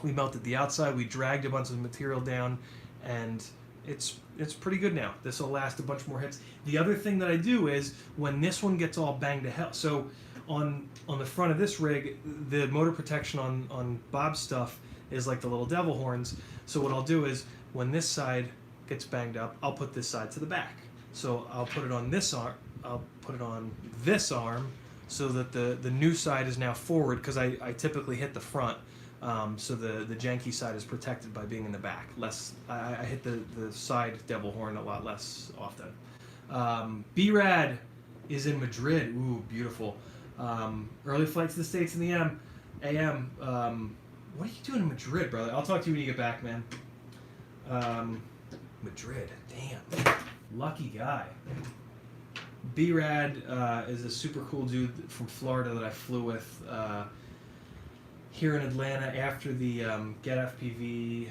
We melted the outside. We dragged a bunch of material down, and it's pretty good now. This will last a bunch more hits. The other thing that I do is when this one gets all banged to hell. So on the front of this rig, the motor protection on Bob's stuff is like the little devil horns. So what I'll do is when this side gets banged up, I'll put this side to the back. So I'll put it on this arm. I'll put it on this arm so that the new side is now forward because I typically hit the front. So the janky side is protected by being in the back. I hit the side devil horn a lot less often. B-Rad is in Madrid. Ooh, beautiful. Early flight to the States in the AM. What are you doing in Madrid, brother? I'll talk to you when you get back, man. Madrid. Damn. Lucky guy. B-Rad is a super cool dude from Florida that I flew with here in Atlanta after the Get FPV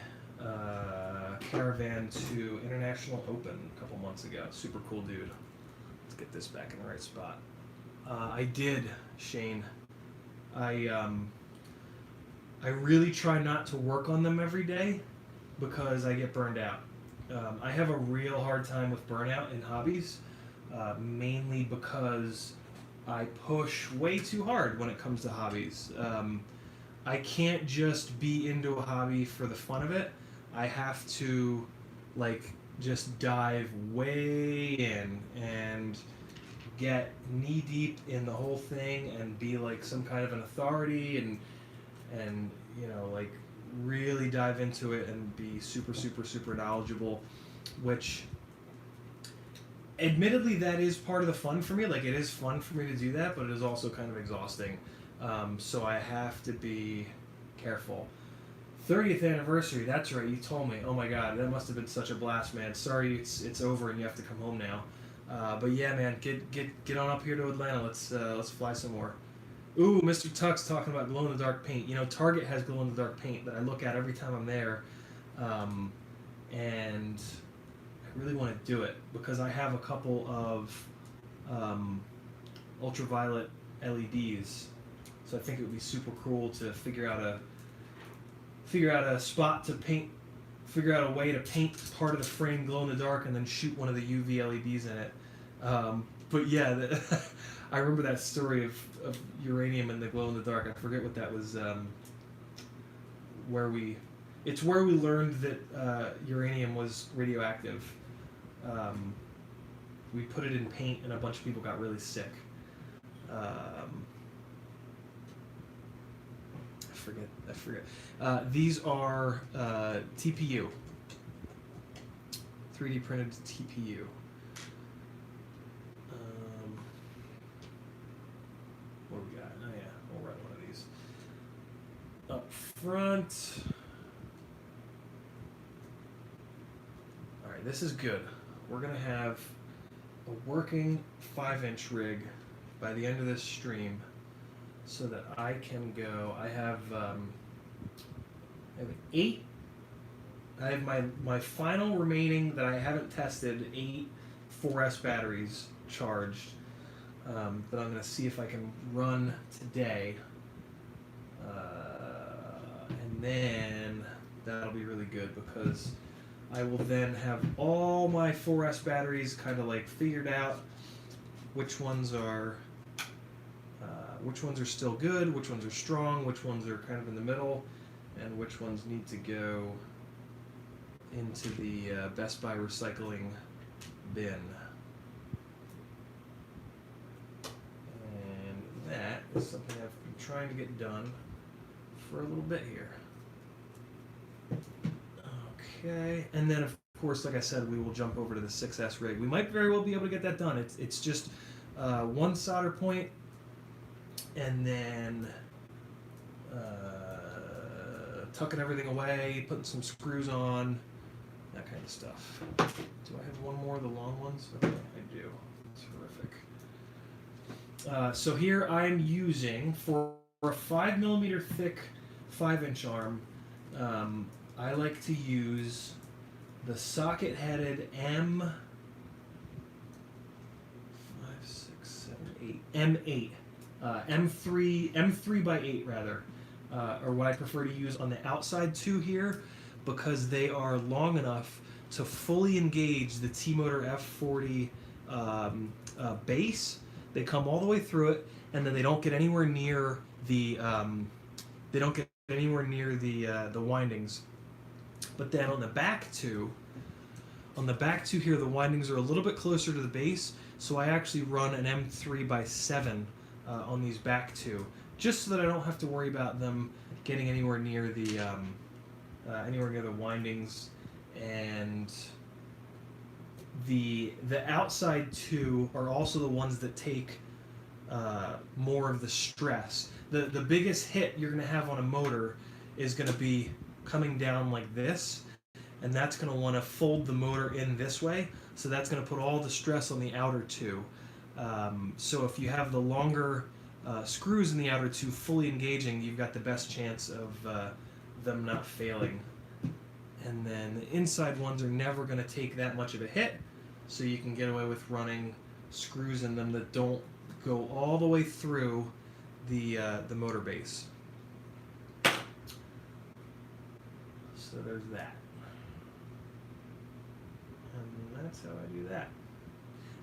caravan to International Open a couple months ago. Super cool dude. Let's get this back in the right spot. I did, Shane. I really try not to work on them every day because I get burned out. I have a real hard time with burnout in hobbies, mainly because I push way too hard when it comes to hobbies. I can't just be into a hobby for the fun of it. I have to, just dive way in and get knee deep in the whole thing and be like some kind of an authority and really dive into it and be super, super, super knowledgeable, which admittedly that is part of the fun for me. It is fun for me to do that, but it is also kind of exhausting. So I have to be careful. 30th anniversary, that's right, you told me. Oh my god, that must have been such a blast, man. Sorry it's over and you have to come home now. But yeah, man, get on up here to Atlanta. Let's fly some more. Ooh, Mr. Tuck's talking about glow-in-the-dark paint. Target has glow-in-the-dark paint that I look at every time I'm there, and I really want to do it because I have a couple of ultraviolet LEDs. So I think it would be super cool to figure out a spot to paint, figure out a way to paint part of the frame glow in the dark and then shoot one of the UV LEDs in it. But yeah, I remember that story of uranium and the glow in the dark. I forget what that was. Where we learned that uranium was radioactive. We put it in paint and a bunch of people got really sick. I forget. These are TPU. 3D printed TPU. What do we got? Oh yeah, we'll run one of these. Up front. Alright, this is good. We're going to have a working 5-inch rig by the end of this stream so that I can go. I have 8. I have my final remaining that I haven't tested 8 4S batteries charged that I'm going to see if I can run today. And then that'll be really good because I will then have all my 4S batteries kind of figured out which ones are still good, which ones are strong, which ones are kind of in the middle, and which ones need to go into the Best Buy recycling bin. And that is something I've been trying to get done for a little bit here. Okay, and then of course, like I said, we will jump over to the 6S rig. We might very well be able to get that done. It's just one solder point, and then tucking everything away, putting some screws on, that kind of stuff. Do I have one more of the long ones? Okay, I do. Terrific. So here I'm using, for a 5mm thick 5-inch arm, I like to use the socket-headed M5, 6, 7, 8 M8, M3 by 8 rather, or what I prefer to use on the outside two here, because they are long enough to fully engage the T-Motor F40 base. They come all the way through it, and then they don't get anywhere near the the windings. But then on the back two here, the windings are a little bit closer to the base, so I actually run an M3x7 on these back two, just so that I don't have to worry about them getting anywhere near the windings. And the outside two are also the ones that take more of the stress. The biggest hit you're going to have on a motor is going to be coming down like this, and that's going to want to fold the motor in this way, so that's going to put all the stress on the outer two. So if you have the longer screws in the outer two fully engaging, you've got the best chance of them not failing. And then the inside ones are never going to take that much of a hit, so you can get away with running screws in them that don't go all the way through the motor base. So there's that. And that's how I do that.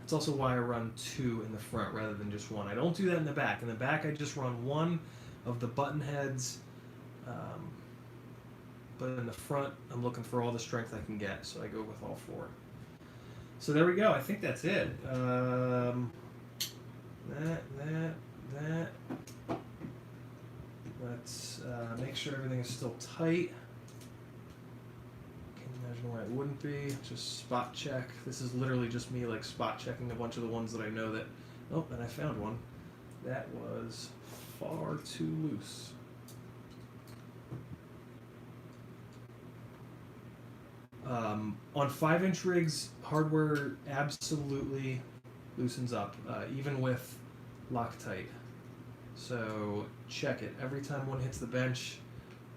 That's also why I run two in the front rather than just one. I don't do that in the back. In the back, I just run one of the button heads. But in the front, I'm looking for all the strength I can get, so I go with all four. So there we go. I think that's it. That. Let's make sure everything is still tight. Can't imagine why it wouldn't be. Just spot check. This is literally just me like spot checking a bunch of the ones that I know that. Oh, and I found one. That was far too loose. On 5-inch rigs, hardware absolutely loosens up, even with Loctite. So check it. Every time one hits the bench,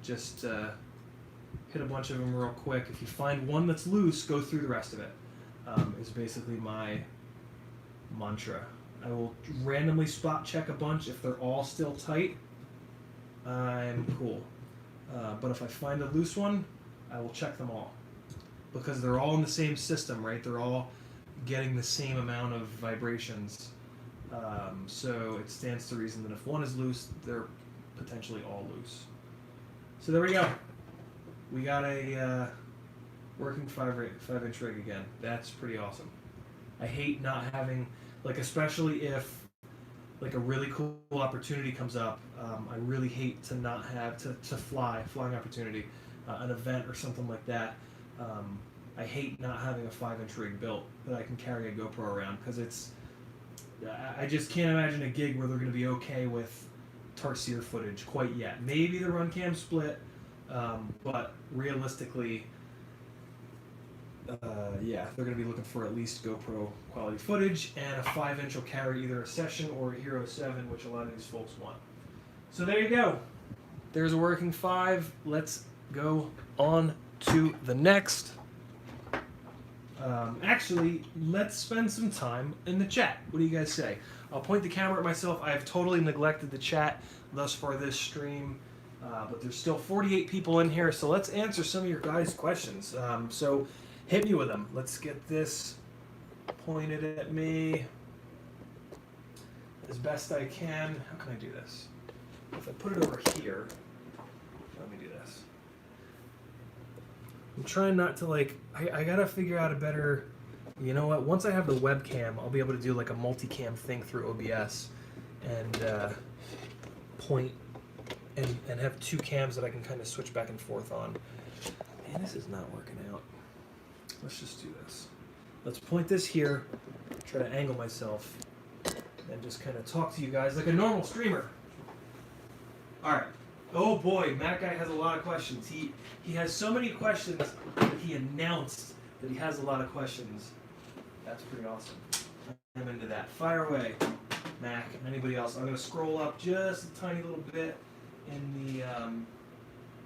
just hit a bunch of them real quick. If you find one that's loose, go through the rest of it, is basically my mantra. I will randomly spot check a bunch. If they're all still tight, I'm cool. But if I find a loose one, I will check them all, because they're all in the same system, right? They're all getting the same amount of vibrations. So it stands to reason that if one is loose, they're potentially all loose. So there we go. We got a working 5-inch rig again. That's pretty awesome. I hate not having, like, especially if like a really cool opportunity comes up. I really hate to not have to flying opportunity, an event or something like that. I hate not having a 5-inch rig built that I can carry a GoPro around, because I just can't imagine a gig where they're going to be okay with Tarsier footage quite yet. Maybe the run cam split, but realistically, yeah, they're going to be looking for at least GoPro quality footage, and a 5-inch will carry either a Session or a Hero 7, which a lot of these folks want. So there you go. There's a working 5. Let's go on to the next. Actually, let's spend some time in the chat. What do you guys say? I'll point the camera at myself. I have totally neglected the chat thus far this stream, but there's still 48 people in here, so let's answer some of your guys' questions. So hit me with them. Let's get this pointed at me as best I can. How can I do this? If I put it over here, let me do this. I'm trying not to, like, I gotta figure out a better, you know what, once I have the webcam, I'll be able to do like a multicam thing through OBS and point and have two cams that I can kind of switch back and forth on. Man, this is not working out. Let's just do this. Let's point this here, try to angle myself, and just kind of talk to you guys like a normal streamer. Alright. Oh boy, Matt Guy has a lot of questions. He has so many questions that he announced that he has a lot of questions. That's pretty awesome. I'm into that. Fire away, Mac. Anybody else? I'm going to scroll up just a tiny little bit in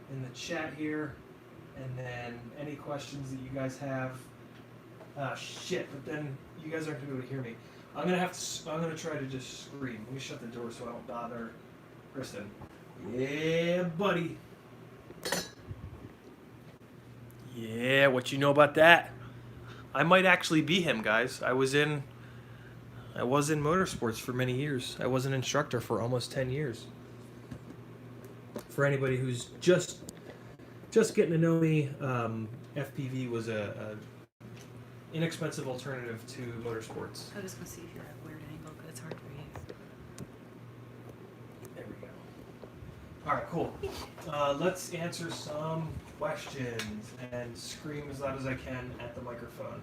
the chat here, and then any questions that you guys have. Shit, but then you guys aren't going to be able to hear me. I'm going to try to just scream. Let me shut the door so I don't bother Kristen. Yeah, buddy. Yeah, what you know about that? I might actually be him, guys. I was in motorsports for many years. I was an instructor for almost 10 years. For anybody who's just getting to know me, FPV was a inexpensive alternative to motorsports. I was just gonna see if you're at a weird angle, but it's hard to read. There we go. All right, cool. Let's answer some questions and scream as loud as I can at the microphone.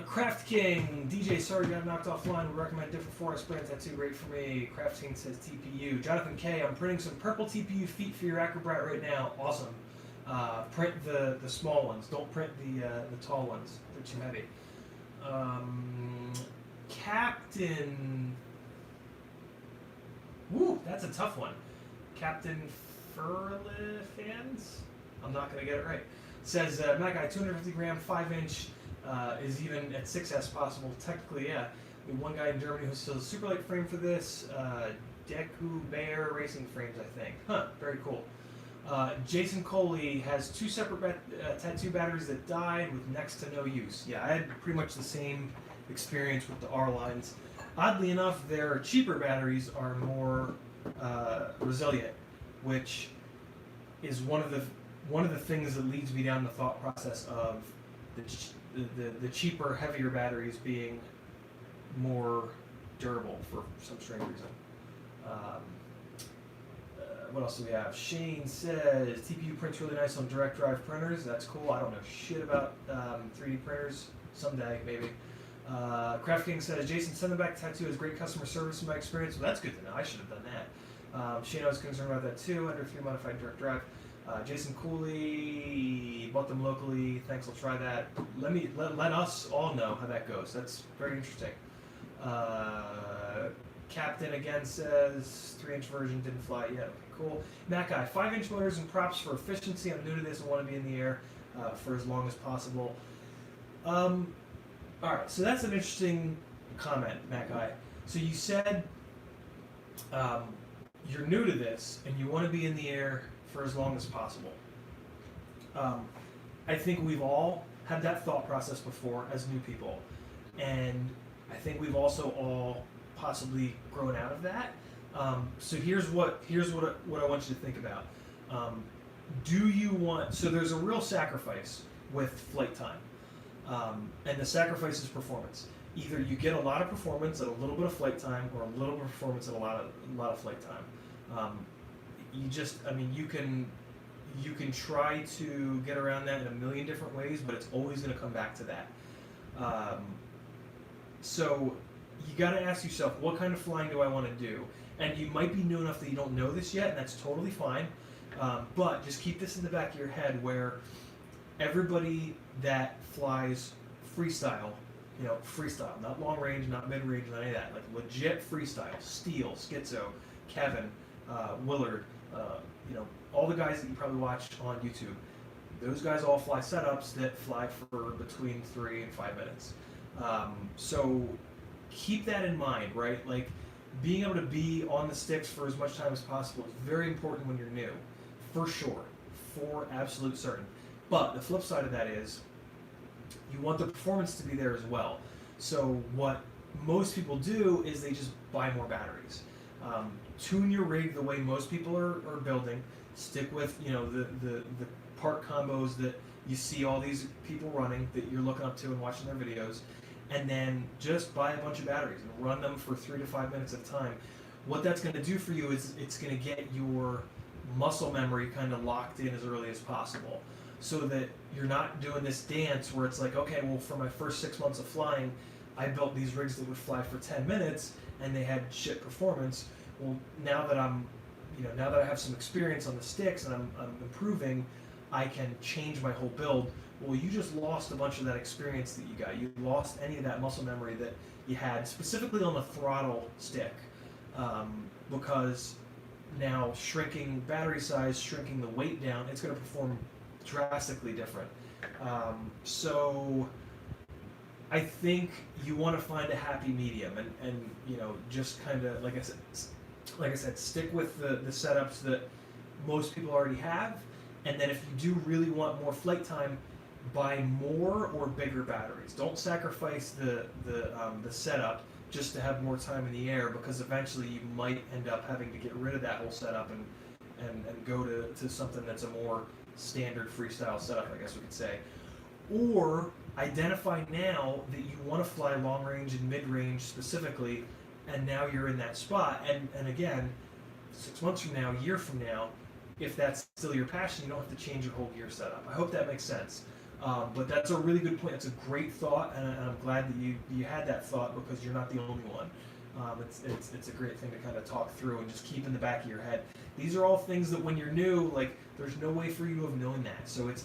Craft King, DJ, sorry got knocked offline. Would recommend different forest brands. That's too great for me. Craft King says TPU. Jonathan K, I'm printing some purple TPU feet for your Acrobat right now. Awesome. Print the small ones. Don't print the tall ones. They're too heavy. Captain. Woo, that's a tough one. Captain Furlifans? I'm not going to get it right. Says, Mac Guy, 250 gram, 5 inch, is even at 6S possible. Technically, yeah. We have one guy in Germany who sells a super light frame for this. Deku Bear Racing Frames, I think. Huh, very cool. Jason Coley has 2 separate tattoo batteries that died with next to no use. Yeah, I had pretty much the same experience with the R lines. Oddly enough, their cheaper batteries are more resilient, which is one of the things that leads me down the thought process of the cheaper, heavier batteries being more durable for some strange reason. What else do we have? Shane says TPU prints really nice on direct drive printers. That's cool. I don't know shit about 3D printers. Someday, maybe. Craft King says Jason Sendback tattoo has great customer service in my experience. Well, that's good to know. I should have done that. Shane, I was concerned about that too. Under 3 modified direct drive. Jason Cooley bought them locally. Thanks, I'll try that. Let us all know how that goes. That's very interesting. Captain again says 3-inch version didn't fly yet. Okay, cool. Mac Guy, 5-inch motors and props for efficiency. I'm new to this and want to be in the air for as long as possible. All right, so that's an interesting comment, Mac Guy. So you said you're new to this and you want to be in the air for as long as possible. I think we've all had that thought process before as new people, and I think we've also all possibly grown out of that. So here's what I want you to think about. Do you want? So there's a real sacrifice with flight time, and the sacrifice is performance. Either you get a lot of performance at a little bit of flight time, or a little bit of performance at a lot of flight time. You can try to get around that in a million different ways, but it's always going to come back to that. So you got to ask yourself, what kind of flying do I want to do? And you might be new enough that you don't know this yet, and that's totally fine. But just keep this in the back of your head, where everybody that flies freestyle, freestyle, not long range, not mid range, not any of that, like legit freestyle, Steele, Schizo, Kevin, Willard, all the guys that you probably watched on YouTube, those guys all fly setups that fly for between 3 and 5 minutes. So keep that in mind, right? Like, being able to be on the sticks for as much time as possible is very important when you're new, for sure, for absolute certain. But the flip side of that is you want the performance to be there as well. So what most people do is they just buy more batteries. Tune your rig the way most people are building. Stick with the part combos that you see all these people running that you're looking up to and watching their videos, and then just buy a bunch of batteries and run them for 3 to 5 minutes at a time. What that's going to do for you is it's going to get your muscle memory kind of locked in as early as possible, so that you're not doing this dance where it's like, okay, well, for my first 6 months of flying, I built these rigs that would fly for 10 minutes and they had shit performance. Well, now that I have some experience on the sticks and I'm improving, I can change my whole build. Well, you just lost a bunch of that experience that you got. You lost any of that muscle memory that you had, specifically on the throttle stick, because now shrinking battery size, shrinking the weight down, it's going to perform drastically different. So I think you want to find a happy medium, and just kind of like I said, stick with the setups that most people already have, And then if you do really want more flight time, buy more or bigger batteries. Don't sacrifice the setup just to have more time in the air, because eventually you might end up having to get rid of that whole setup and go to something that's a more standard freestyle setup, I guess we could say. Or identify now that you want to fly long range and mid range specifically, and now you're in that spot. And again, 6 months from now, a year from now, if that's still your passion, you don't have to change your whole gear setup. I hope that makes sense. But that's a really good point. It's a great thought, and I'm glad that you had that thought, because you're not the only one. It's a great thing to kind of talk through and just keep in the back of your head. These are all things that when you're new, like, there's no way for you to have known that. So it's,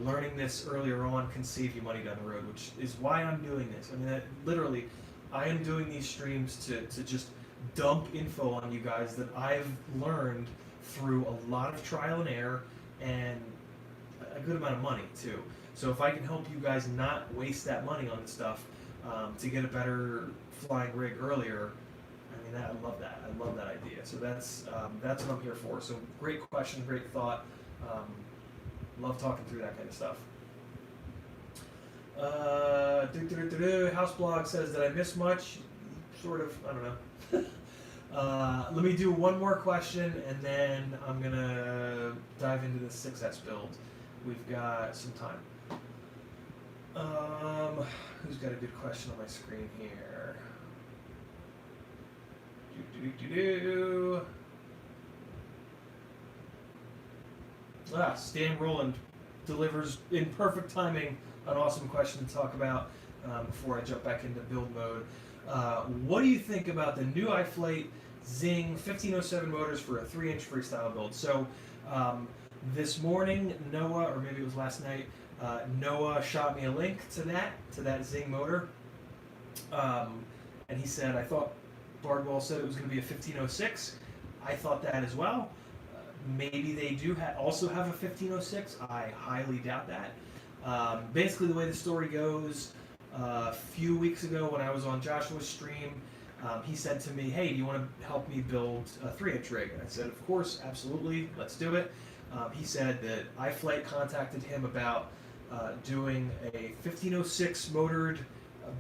learning this earlier on can save you money down the road, which is why I'm doing this. I mean, literally, I am doing these streams to just dump info on you guys that I've learned through a lot of trial and error and a good amount of money too. So if I can help you guys not waste that money on this stuff to get a better flying rig earlier, I mean, I love that. I love that idea. So that's what I'm here for. So great question, great thought. Love talking through that kind of stuff. House blog says, did I miss much? Sort of. I don't know. Let me do one more question, and then I'm gonna dive into the 6S build. We've got some time. Who's got a good question on my screen here? Stan Roland delivers in perfect timing an awesome question to talk about before I jump back into build mode. What do you think about the new iFlight Zing 1507 motors for a 3-inch freestyle build? So this morning, Noah, or maybe it was last night, Noah shot me a link to that Zing motor, and he said, I thought Bardwell said it was going to be a 1506. I thought that as well. Maybe they do also have a 1506. I highly doubt that. Basically, the way the story goes, a few weeks ago when I was on Joshua's stream, he said to me, hey, do you want to help me build a 3-inch rig? And I said, of course, absolutely, let's do it. He said that iFlight contacted him about doing a 1506 motored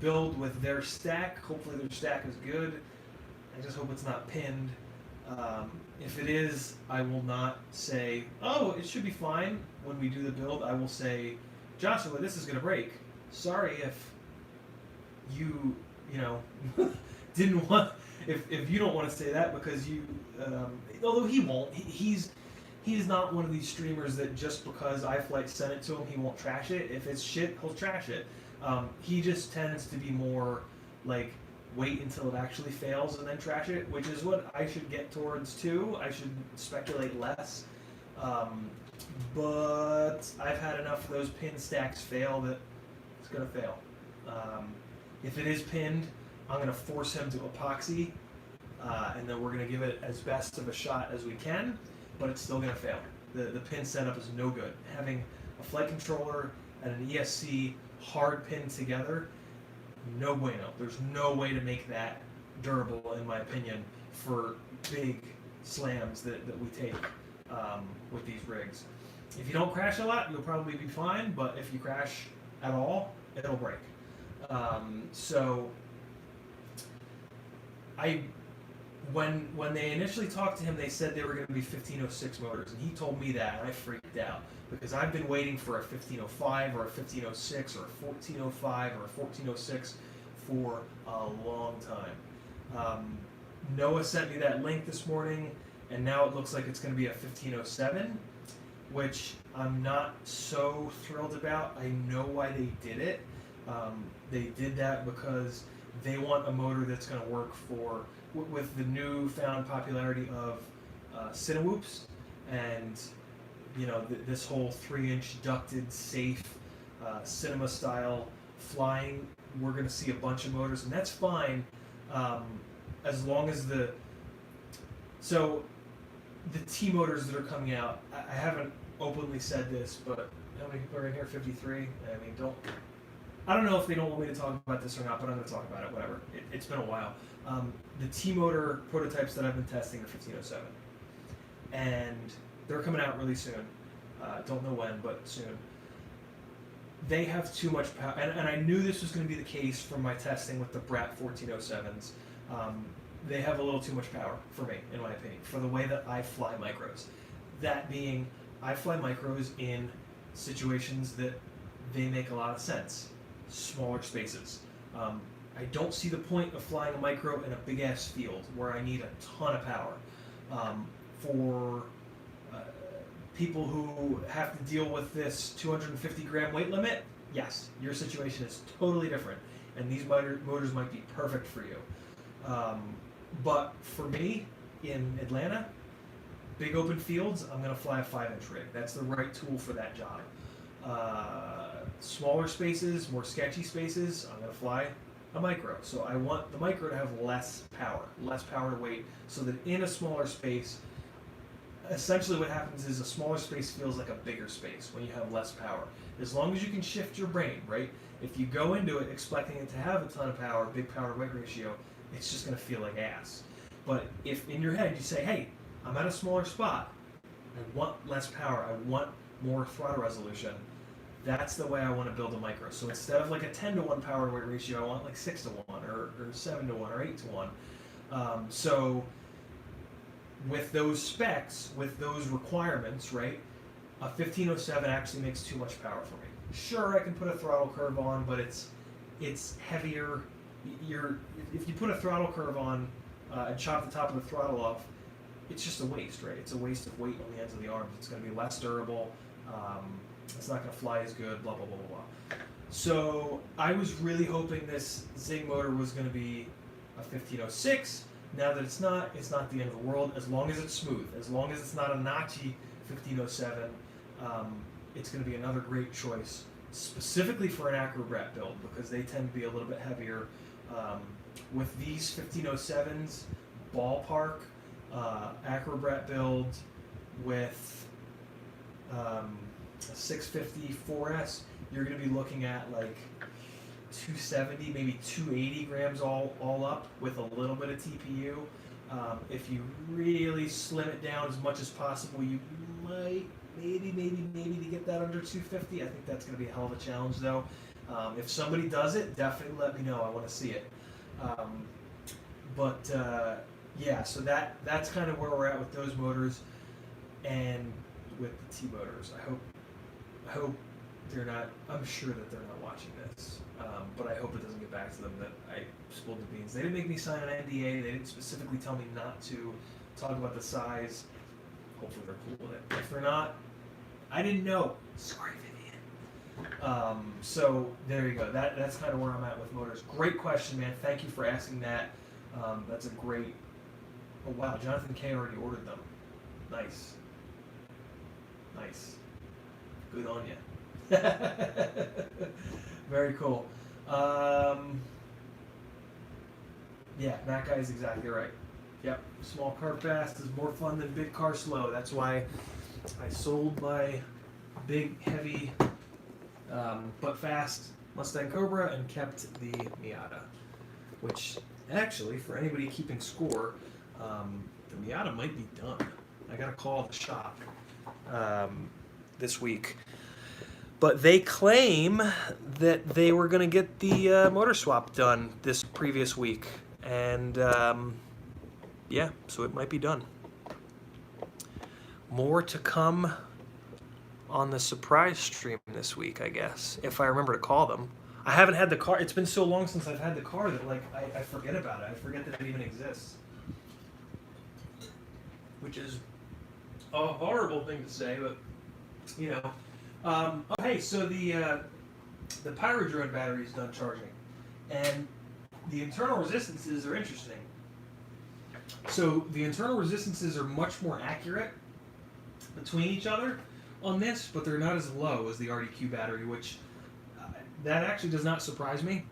build with their stack. Hopefully their stack is good. I just hope it's not pinned. If it is, I will not say, oh, it should be fine when we do the build. I will say, Joshua, this is going to break. Sorry if you didn't want, if you don't want to say that, because you, although he won't, he's not one of these streamers that just because iFlight sent it to him, he won't trash it. If it's shit, he'll trash it. He just tends to be more like, wait until it actually fails and then trash it, which is what I should get towards too. I should speculate less. But I've had enough of those pin stacks fail that it's going to fail. If it is pinned, I'm going to force him to epoxy, and then we're going to give it as best of a shot as we can, but it's still going to fail. The pin setup is no good. Having a flight controller and an ESC hard pinned together, no bueno. There's no way to make that durable, in my opinion, for big slams that we take with these rigs. If you don't crash a lot, you'll probably be fine, but if you crash at all, it'll break. So when they initially talked to him, they said they were going to be 1506 motors, and he told me that, and I freaked out, because I've been waiting for a 1505 or a 1506 or a 1405 or a 1406 for a long time. Noah sent me that link this morning, and now it looks like it's going to be a 1507, which I'm not so thrilled about. I know why they did it. They did that because they want a motor that's going to work for, with the newfound popularity of Cinewhoops, and this whole 3-inch ducted, safe, cinema style flying. We're going to see a bunch of motors, and that's fine, as long as the T motors that are coming out. I haven't openly said this, but how many people are in here? 53. I mean, I don't know if they don't want me to talk about this or not, but I'm going to talk about it. Whatever. It's been a while. The T motor prototypes that I've been testing are 1507, and they're coming out really soon. Don't know when, but soon. They have too much power, and I knew this was going to be the case from my testing with the Brat 1407s. They have a little too much power for me, in my opinion, for the way that I fly micros. That being, I fly micros in situations that they make a lot of sense. Smaller spaces. I don't see the point of flying a micro in a big ass field where I need a ton of power. For people who have to deal with this 250 gram weight limit, yes, your situation is totally different, and these motors might be perfect for you. But for me, in Atlanta, big open fields, I'm going to fly a 5-inch rig. That's the right tool for that job. Smaller spaces, more sketchy spaces, I'm going to fly a micro. So I want the micro to have less power to weight, so that in a smaller space, essentially what happens is a smaller space feels like a bigger space when you have less power. As long as you can shift your brain, right? If you go into it expecting it to have a ton of power, big power to weight ratio, it's just going to feel like ass. But if in your head you say, hey, I'm at a smaller spot, I want less power, I want more throttle resolution, that's the way I want to build a micro. So instead of like a 10-to-1 power to weight ratio, I want like 6-to-1 or 7-to-1 or 8-to-1. So with those specs, with those requirements, right, a 1507 actually makes too much power for me. Sure, I can put a throttle curve on, but it's heavier. If you put a throttle curve on and chop the top of the throttle off, it's just a waste, right? It's a waste of weight on the ends of the arms. It's going to be less durable. It's not going to fly as good, blah, blah, blah, blah, blah. So I was really hoping this Zing motor was going to be a 1506. Now that it's not the end of the world. As long as it's smooth, as long as it's not a notchy 1507, it's going to be another great choice, specifically for an Acrobrat build, because they tend to be a little bit heavier. With these 1507s, ballpark, Acrobrat build with a 650 4S, you're going to be looking at like 270, maybe 280 grams all up with a little bit of TPU. If you really slim it down as much as possible, you might maybe to get that under 250. I think that's going to be a hell of a challenge, though. If somebody does it, definitely let me know. I want to see it. Yeah, so that's kind of where we're at with those motors and with the T motors. I hope they're not. I'm sure that they're not watching this, but I hope it doesn't get back to them that I spilled the beans. They didn't make me sign an NDA. They didn't specifically tell me not to talk about the size. Hopefully they're cool with it. If they're not, I didn't know. Sorry, Vivian. So there you go. That's kind of where I'm at with motors. Great question, man. Thank you for asking that. That's a great. Oh wow, Jonathan K already ordered them. Nice. Good on you. Very cool. Yeah, that guy is exactly right. Yep, small car fast is more fun than big car slow. That's why I sold my big, heavy, but fast Mustang Cobra and kept the Miata. Which, actually, for anybody keeping score, the Miata might be done. I got a call at the shop this week. But they claim that they were going to get the motor swap done this previous week. And, yeah, so it might be done. More to come on the surprise stream this week, I guess, if I remember to call them. I haven't had the car. It's been so long since I've had the car that, like, I forget about it. I forget that it even exists. Which is a horrible thing to say, but, you know. Okay, so the Pyrodrone battery is done charging, and the internal resistances are interesting. So the internal resistances are much more accurate between each other on this, but they're not as low as the RDQ battery, which that actually does not surprise me.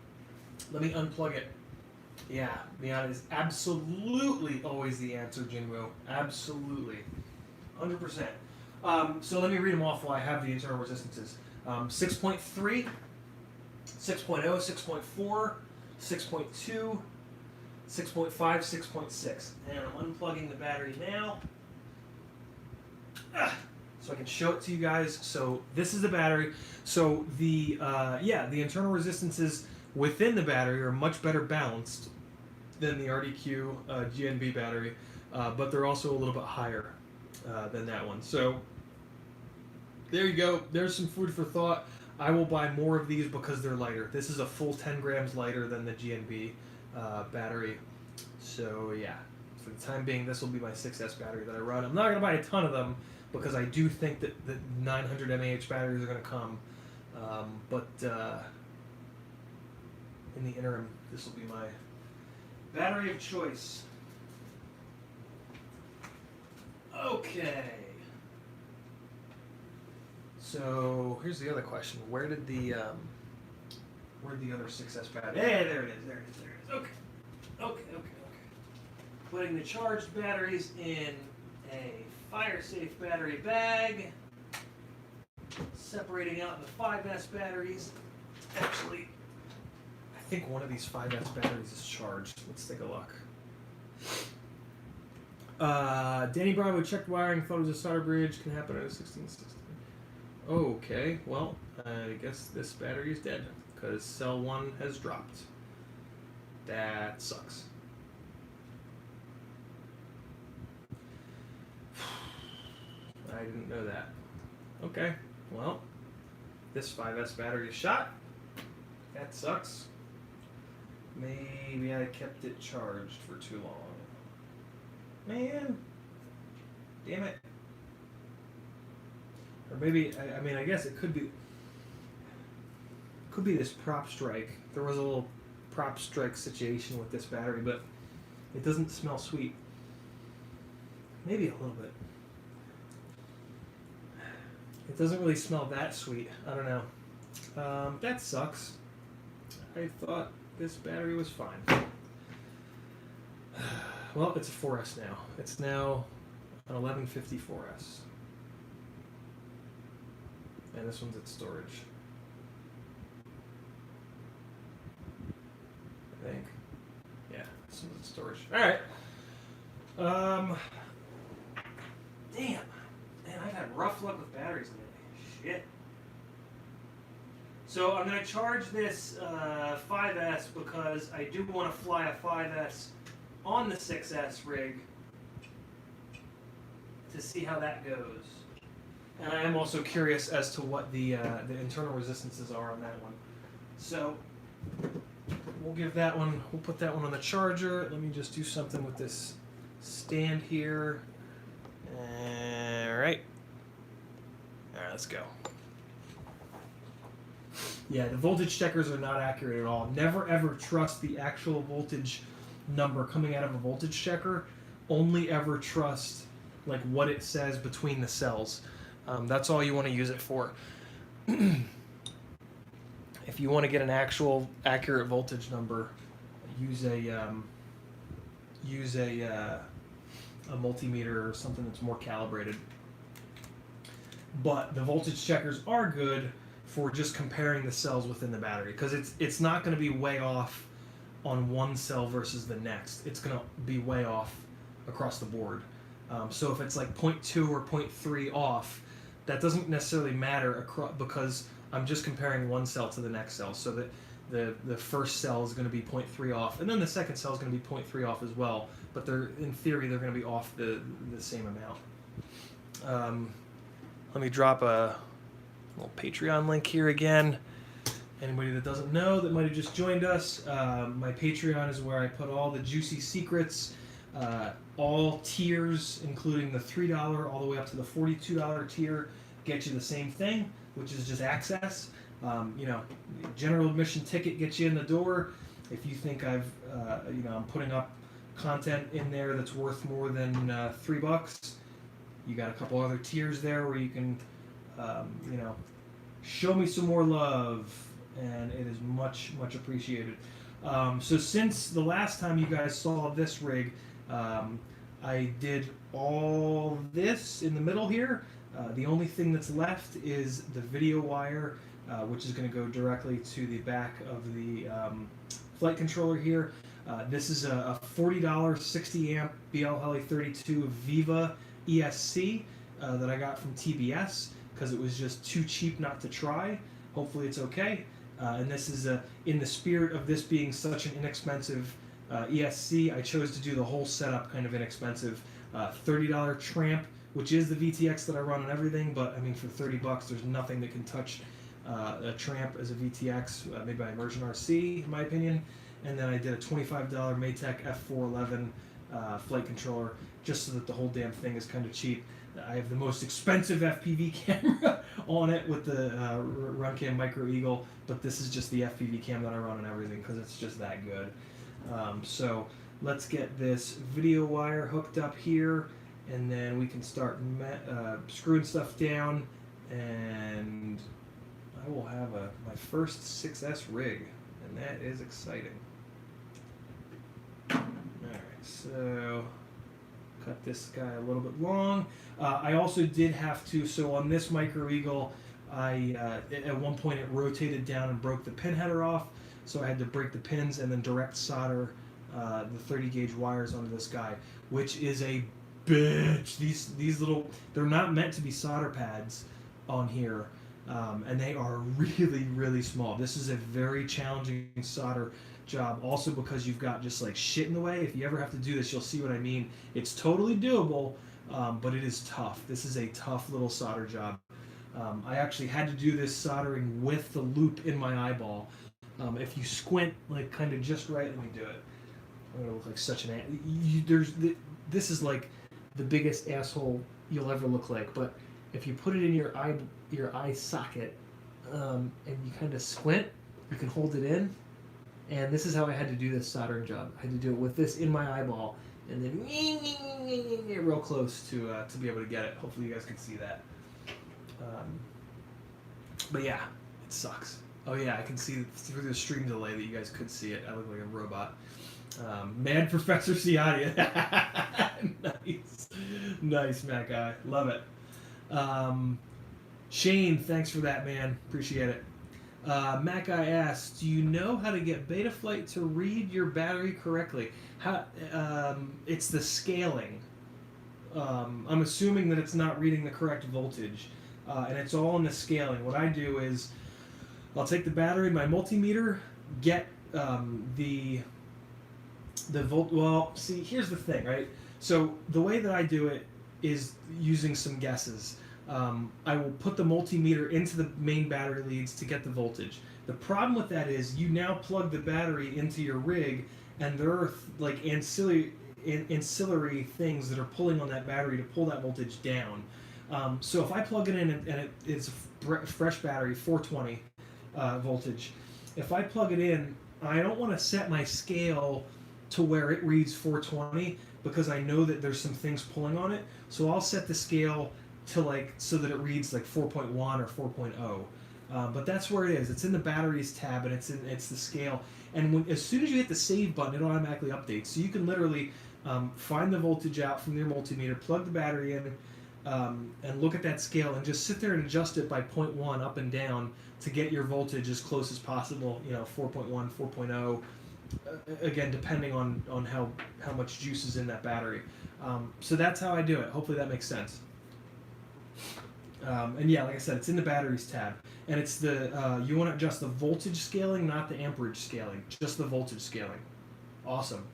Let me unplug it. Yeah, Miata is absolutely always the answer, Jinwoo. Absolutely. 100%. So let me read them off while I have the internal resistances. 6.3, 6.0, 6.4, 6.2, 6.5, 6.6. And I'm unplugging the battery now. so I can show it to you guys. So this is the battery. So the internal resistances within the battery are much better balanced than the RDQ GNB battery, but they're also a little bit higher than that one. So there you go. There's some food for thought. I will buy more of these because they're lighter. This is a full 10 grams lighter than the GNB battery. So yeah, for the time being, this will be my 6S battery that I run. I'm not going to buy a ton of them because I do think that the 900 mAh batteries are going to come. But in the interim, this will be my battery of choice. Okay. So here's the other question: where did the other 6S battery? Yeah, there it is. There it is. Okay. Putting the charged batteries in a fire-safe battery bag. Separating out the 5S batteries. Actually, I think one of these 5S batteries is charged. Let's take a look. Danny Bravo checked wiring, thought it was a solder bridge. Can happen at a 1660. Okay, well, I guess this battery is dead because cell 1 has dropped. That sucks. I didn't know that. Okay, well, this 5S battery is shot. That sucks. Maybe I kept it charged for too long. Man, damn it. Or maybe, I guess it could be this prop strike. There was a little prop strike situation with this battery, but it doesn't smell sweet. Maybe a little bit. It doesn't really smell that sweet. I don't know. That sucks. I thought this battery was fine. Well, it's a 4S now. It's now an 1150 4S. And this one's at storage. I think. Yeah, this one's at storage. Alright. Damn. Man, I've had rough luck with batteries lately. Shit. So I'm going to charge this 5S because I do want to fly a 5S on the 6S rig to see how that goes. And I am also curious as to what the internal resistances are on that one. So we'll give that one, we'll put that one on the charger. Let me just do something with this stand here. Alright. Alright, let's go. Yeah, the voltage checkers are not accurate at all. Never ever trust the actual voltage number coming out of a voltage checker. Only ever trust like what it says between the cells. That's all you want to use it for. If you want to get an actual accurate voltage number, use a multimeter or something that's more calibrated. But the voltage checkers are good for just comparing the cells within the battery, because it's not going to be way off on one cell versus the next. It's going to be way off across the board. So if it's like 0.2 or 0.3 off, that doesn't necessarily matter because I'm just comparing one cell to the next cell. So that the first cell is going to be 0.3 off, and then the second cell is going to be 0.3 off as well. But in theory, they're going to be off the same amount. Let me drop a little Patreon link here again. Anybody that doesn't know that might have just joined us, my Patreon is where I put all the juicy secrets, all tiers, including the $3 all the way up to the $42 tier, get you the same thing, which is just access. General admission ticket gets you in the door. If you think I'm putting up content in there that's worth more than $3, you got a couple other tiers there where you can, show me some more love, and it is much, much appreciated. So since the last time you guys saw this rig, I did all this in the middle here. The only thing that's left is the video wire, which is going to go directly to the back of the flight controller here. This is a $40 60 amp BL Heli 32 Viva ESC. that I got from TBS because it was just too cheap not to try. Hopefully it's okay. And this is in the spirit of this being such an inexpensive ESC, I chose to do the whole setup kind of inexpensive. $30 Tramp, which is the VTX that I run on everything, but I mean for $30 there's nothing that can touch a Tramp as a VTX made by Immersion RC, in my opinion. And then I did a $25 Maytech F411 flight controller just so that the whole damn thing is kind of cheap. I have the most expensive FPV camera on it with the Runcam Micro Eagle, but this is just the FPV cam that I run on everything because it's just that good. So let's get this video wire hooked up here, and then we can start screwing stuff down, and I will have my first 6S rig, and that is exciting. Alright, so cut this guy a little bit long. I also did have to, so on this Micro Eagle, at one point it rotated down and broke the pin header off, so I had to break the pins and then direct solder the 30 gauge wires onto this guy, which is a bitch. These little, they're not meant to be solder pads on here, and they are really, really small. This is a very challenging solder job, also because you've got just like shit in the way. If you ever have to do this, you'll see what I mean. It's totally doable, but it is tough. This is a tough little solder job. I actually had to do this soldering with the loop in my eyeball. If you squint like kind of just right, let me do it. I'm gonna look like such an this is like the biggest asshole you'll ever look like. But if you put it in your eye socket and you kind of squint, you can hold it in. And this is how I had to do this soldering job. I had to do it with this in my eyeball, and then real close to be able to get it. Hopefully you guys can see that. But yeah, it sucks. Oh yeah, I can see through the stream delay that you guys could see it. I look like a robot. Mad Professor Ciadia. Nice, Matt guy. Love it. Shane, thanks for that, man. Appreciate it. Matt guy asks, do you know how to get Betaflight to read your battery correctly? It's the scaling. I'm assuming that it's not reading the correct voltage, and it's all in the scaling. What I do is I'll take the battery, my multimeter, get the volt. Well, see, here's the thing, right? So the way that I do it is using some guesses. I will put the multimeter into the main battery leads to get the voltage. The problem with that is you now plug the battery into your rig, and there are like ancillary things that are pulling on that battery to pull that voltage down. So if I plug it in and it's a fresh battery, 420 voltage, if I plug it in, I don't want to set my scale to where it reads 420 because I know that there's some things pulling on it. So I'll set the scale to like so that it reads like 4.1 or 4.0. But that's where it is. It's in the batteries tab, and it's the scale. And as soon as you hit the save button, it automatically updates. So you can literally find the voltage out from your multimeter, plug the battery in, and look at that scale, and just sit there and adjust it by 0.1 up and down to get your voltage as close as possible. 4.1, 4.0. Again, depending on how much juice is in that battery. So that's how I do it. Hopefully that makes sense. And yeah, like I said, it's in the batteries tab, and it's the you want to adjust the voltage scaling, not the amperage scaling, just the voltage scaling. Awesome.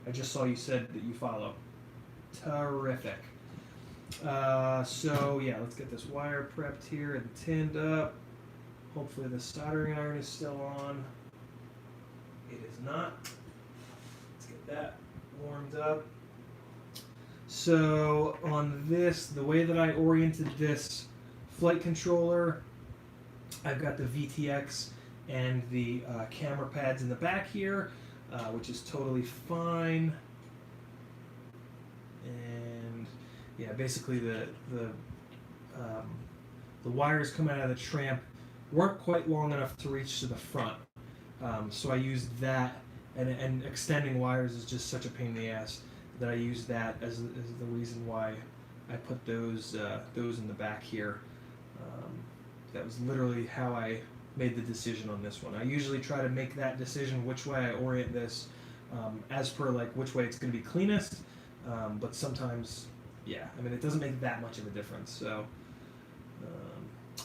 I just saw you said that you follow. Terrific. So yeah, let's get this wire prepped here and tinned up. Hopefully the soldering iron is still on. It is not. Let's get that warmed up. So on this, the way that I oriented this flight controller, I've got the VTX and the camera pads in the back here, which is totally fine. And yeah, basically the wires coming out of the Tramp weren't quite long enough to reach to the front. So I used that, and extending wires is just such a pain in the ass that I used that as the reason why I put those in the back here. That was literally how I made the decision on this one. I usually try to make that decision which way I orient this as per like which way it's going to be cleanest, but sometimes yeah, I mean, it doesn't make that much of a difference. So,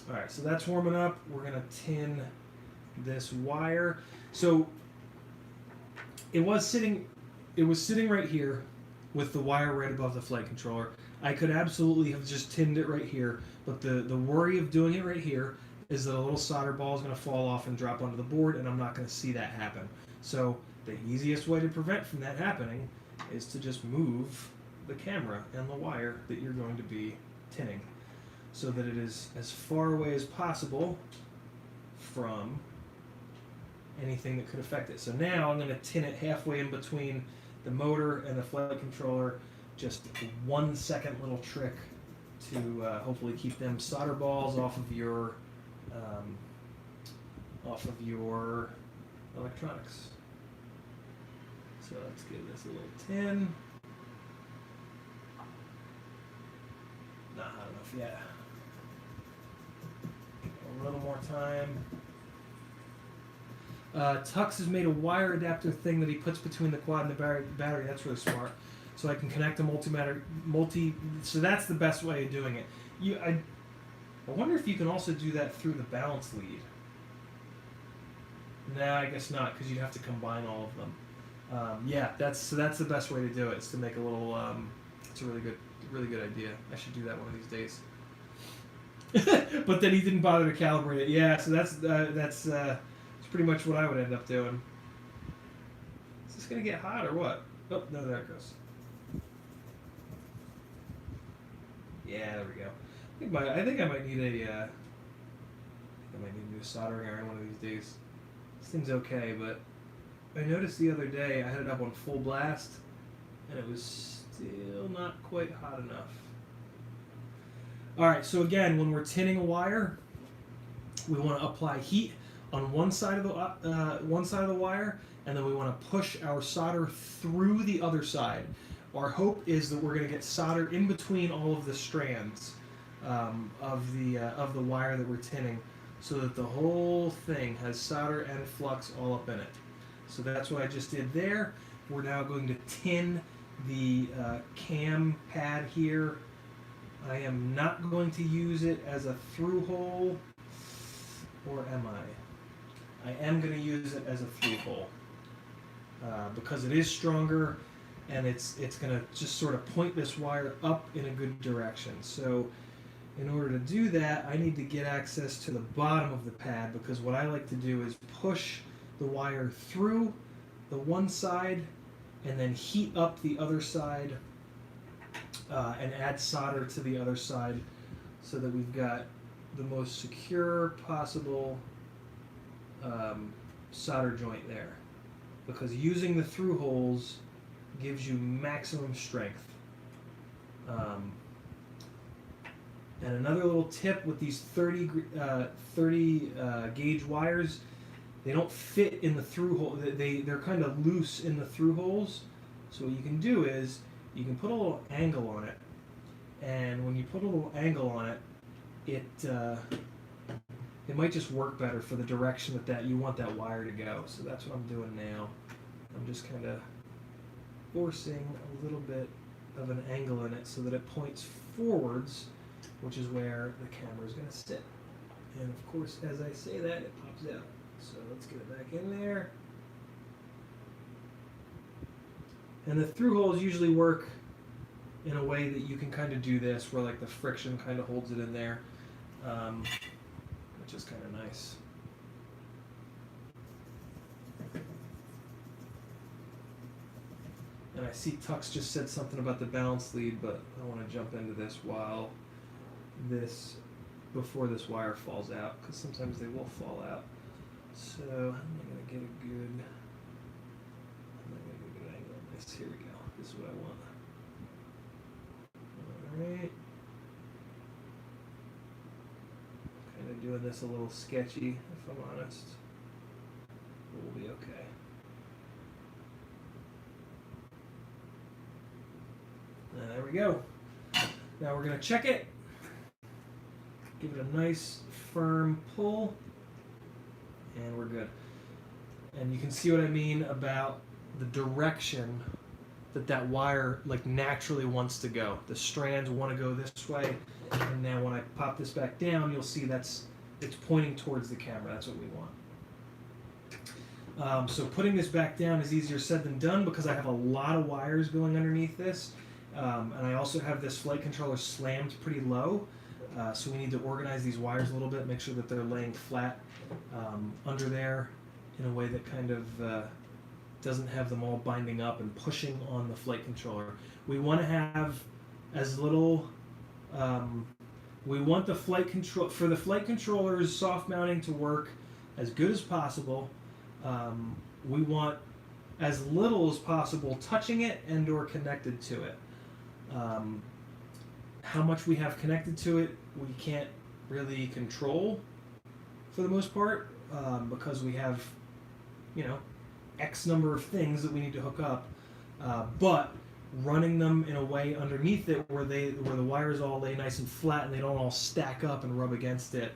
all right, so that's warming up. We're gonna tin this wire. So it was sitting right here with the wire right above the flight controller. I could absolutely have just tinned it right here, but the worry of doing it right here is that a little solder ball is going to fall off and drop onto the board, and I'm not going to see that happen. So the easiest way to prevent from that happening is to just move the camera and the wire that you're going to be tinning so that it is as far away as possible from anything that could affect it. So now I'm going to tin it halfway in between the motor and the flight controller. Just a 1 second little trick to hopefully keep them solder balls off of your electronics. So let's give this a little tin. Not hot enough yet. A little more time. Tux has made a wire adapter thing that he puts between the quad and the battery. That's really smart. So I can connect a so that's the best way of doing it. I wonder if you can also do that through the balance lead. Nah, I guess not, because you'd have to combine all of them. Yeah, that's the best way to do it. Is to make a little. It's a really good idea. I should do that one of these days. But then he didn't bother to calibrate it. Yeah, so that's pretty much what I would end up doing. Is this gonna get hot or what? Oh no, there it goes. Yeah, there we go. I think I might need a new soldering iron one of these days. This thing's okay, but I noticed the other day I had it up on full blast, and it was still not quite hot enough. All right, so again, when we're tinning a wire, we want to apply heat on one side of the wire, and then we want to push our solder through the other side. Our hope is that we're going to get solder in between all of the strands of the wire that we're tinning, so that the whole thing has solder and flux all up in it. So that's what I just did there. We're now going to tin the cam pad here. I am not going to use it as a through hole, or am I? I am going to use it as a through hole because it is stronger, and it's going to just sort of point this wire up in a good direction. So in order to do that, I need to get access to the bottom of the pad, because what I like to do is push the wire through the one side and then heat up the other side and add solder to the other side, so that we've got the most secure possible solder joint there, because using the through holes gives you maximum strength. And another little tip with these 30 gauge wires, they don't fit in the through hole. They're kind of loose in the through holes. So what you can do is you can put a little angle on it, and when you put a little angle on it, it might just work better for the direction that you want that wire to go. So that's what I'm doing now. I'm just kind of forcing a little bit of an angle in it so that it points forwards, which is where the camera is going to sit. And of course, as I say that, it pops out. So let's get it back in there. And the through holes usually work in a way that you can kind of do this, where like the friction kind of holds it in there, which is kind of nice. And I see Tux just said something about the balance lead, but I want to jump into this before this wire falls out, because sometimes they will fall out. So I'm not going to get a good angle on this. Here we go. This is what I want. Alright. Kind of doing this a little sketchy, if I'm honest. We'll be okay. And there we go. Now we're going to check it. Give it a nice firm pull, and we're good. And you can see what I mean about the direction that wire like naturally wants to go. The strands want to go this way, and now when I pop this back down, you'll see it's pointing towards the camera. That's what we want. So putting this back down is easier said than done because I have a lot of wires going underneath this, and I also have this flight controller slammed pretty low. So we need to organize these wires a little bit, make sure that they're laying flat under there in a way that kind of doesn't have them all binding up and pushing on the flight controller. We want to have as little. We want the flight controller's soft mounting to work as good as possible. We want as little as possible touching it and/or connected to it. How much we have connected to it, we can't really control for the most part because we have, X number of things that we need to hook up. But running them in a way underneath it where the wires all lay nice and flat and they don't all stack up and rub against it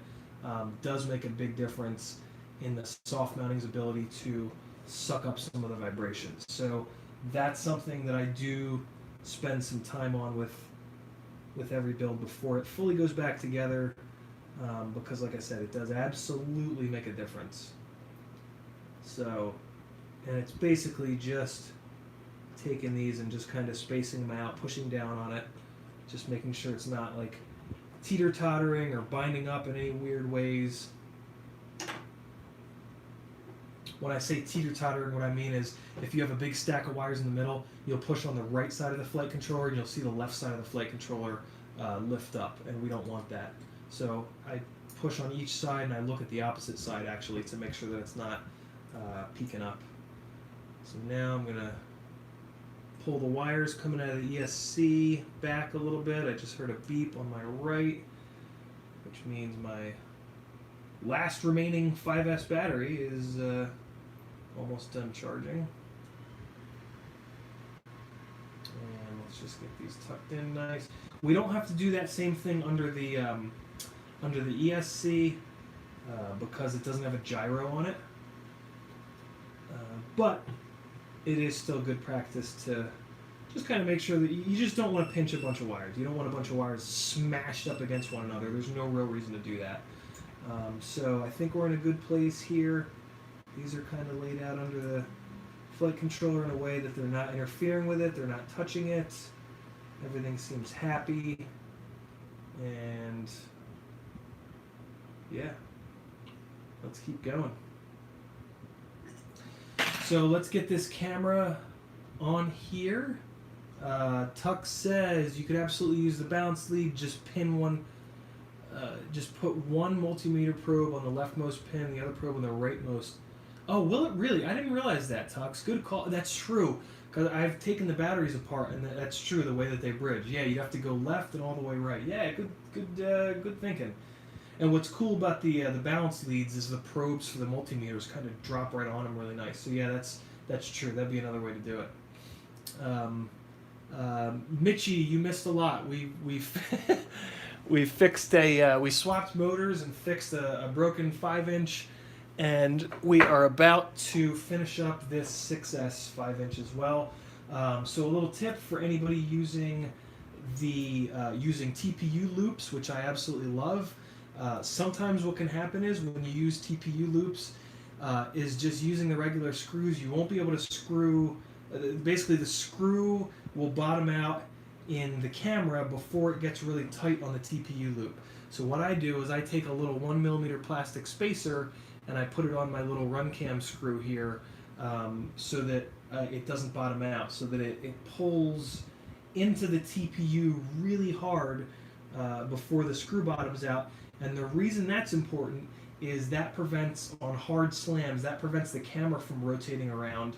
does make a big difference in the soft mounting's ability to suck up some of the vibrations. So that's something that I do spend some time on with every build before it fully goes back together because like I said, it does absolutely make a difference. So, and it's basically just taking these and just kind of spacing them out, pushing down on it, just making sure it's not like teeter-tottering or binding up in any weird ways. When I say teeter-tottering, what I mean is if you have a big stack of wires in the middle, you'll push on the right side of the flight controller and you'll see the left side of the flight controller lift up, and we don't want that. So I push on each side and I look at the opposite side actually to make sure that it's not peeking up. So now I'm going to pull the wires coming out of the ESC back a little bit. I just heard a beep on my right, which means my last remaining 5S battery is almost done charging. And let's just get these tucked in nice. We don't have to do that same thing under the ESC because it doesn't have a gyro on it. But it is still good practice to just kind of make sure that you just don't want to pinch a bunch of wires. You don't want a bunch of wires smashed up against one another. There's no real reason to do that. So I think we're in a good place here. These are kind of laid out under the flight controller in a way that they're not interfering with it, they're not touching it. Everything seems happy. And yeah, let's keep going. So let's get this camera on here. Tuck says you could absolutely use the balance lead, just pin one. Just put one multimeter probe on the leftmost pin, the other probe on the rightmost. Oh, will it really? I didn't realize that, Tux. Good call. That's true, because I've taken the batteries apart, and that's true, the way that they bridge. Yeah, you'd have to go left and all the way right. Yeah, good thinking. And what's cool about the balance leads is the probes for the multimeters kind of drop right on them really nice. So yeah, that's true. That'd be another way to do it. Mitchie, you missed a lot. We fixed we swapped motors and fixed a broken 5-inch, and we are about to finish up this 6S 5-inch as well. So a little tip for anybody using using TPU loops, which I absolutely love. Sometimes what can happen is when you use TPU loops, is just using the regular screws, you won't be able to screw. Basically, the screw will bottom out in the camera before it gets really tight on the TPU loop. So what I do is I take a little 1mm plastic spacer and I put it on my little run cam screw here so that it doesn't bottom out, so that it pulls into the TPU really hard before the screw bottoms out. And the reason that's important is that prevents, on hard slams, that prevents the camera from rotating around,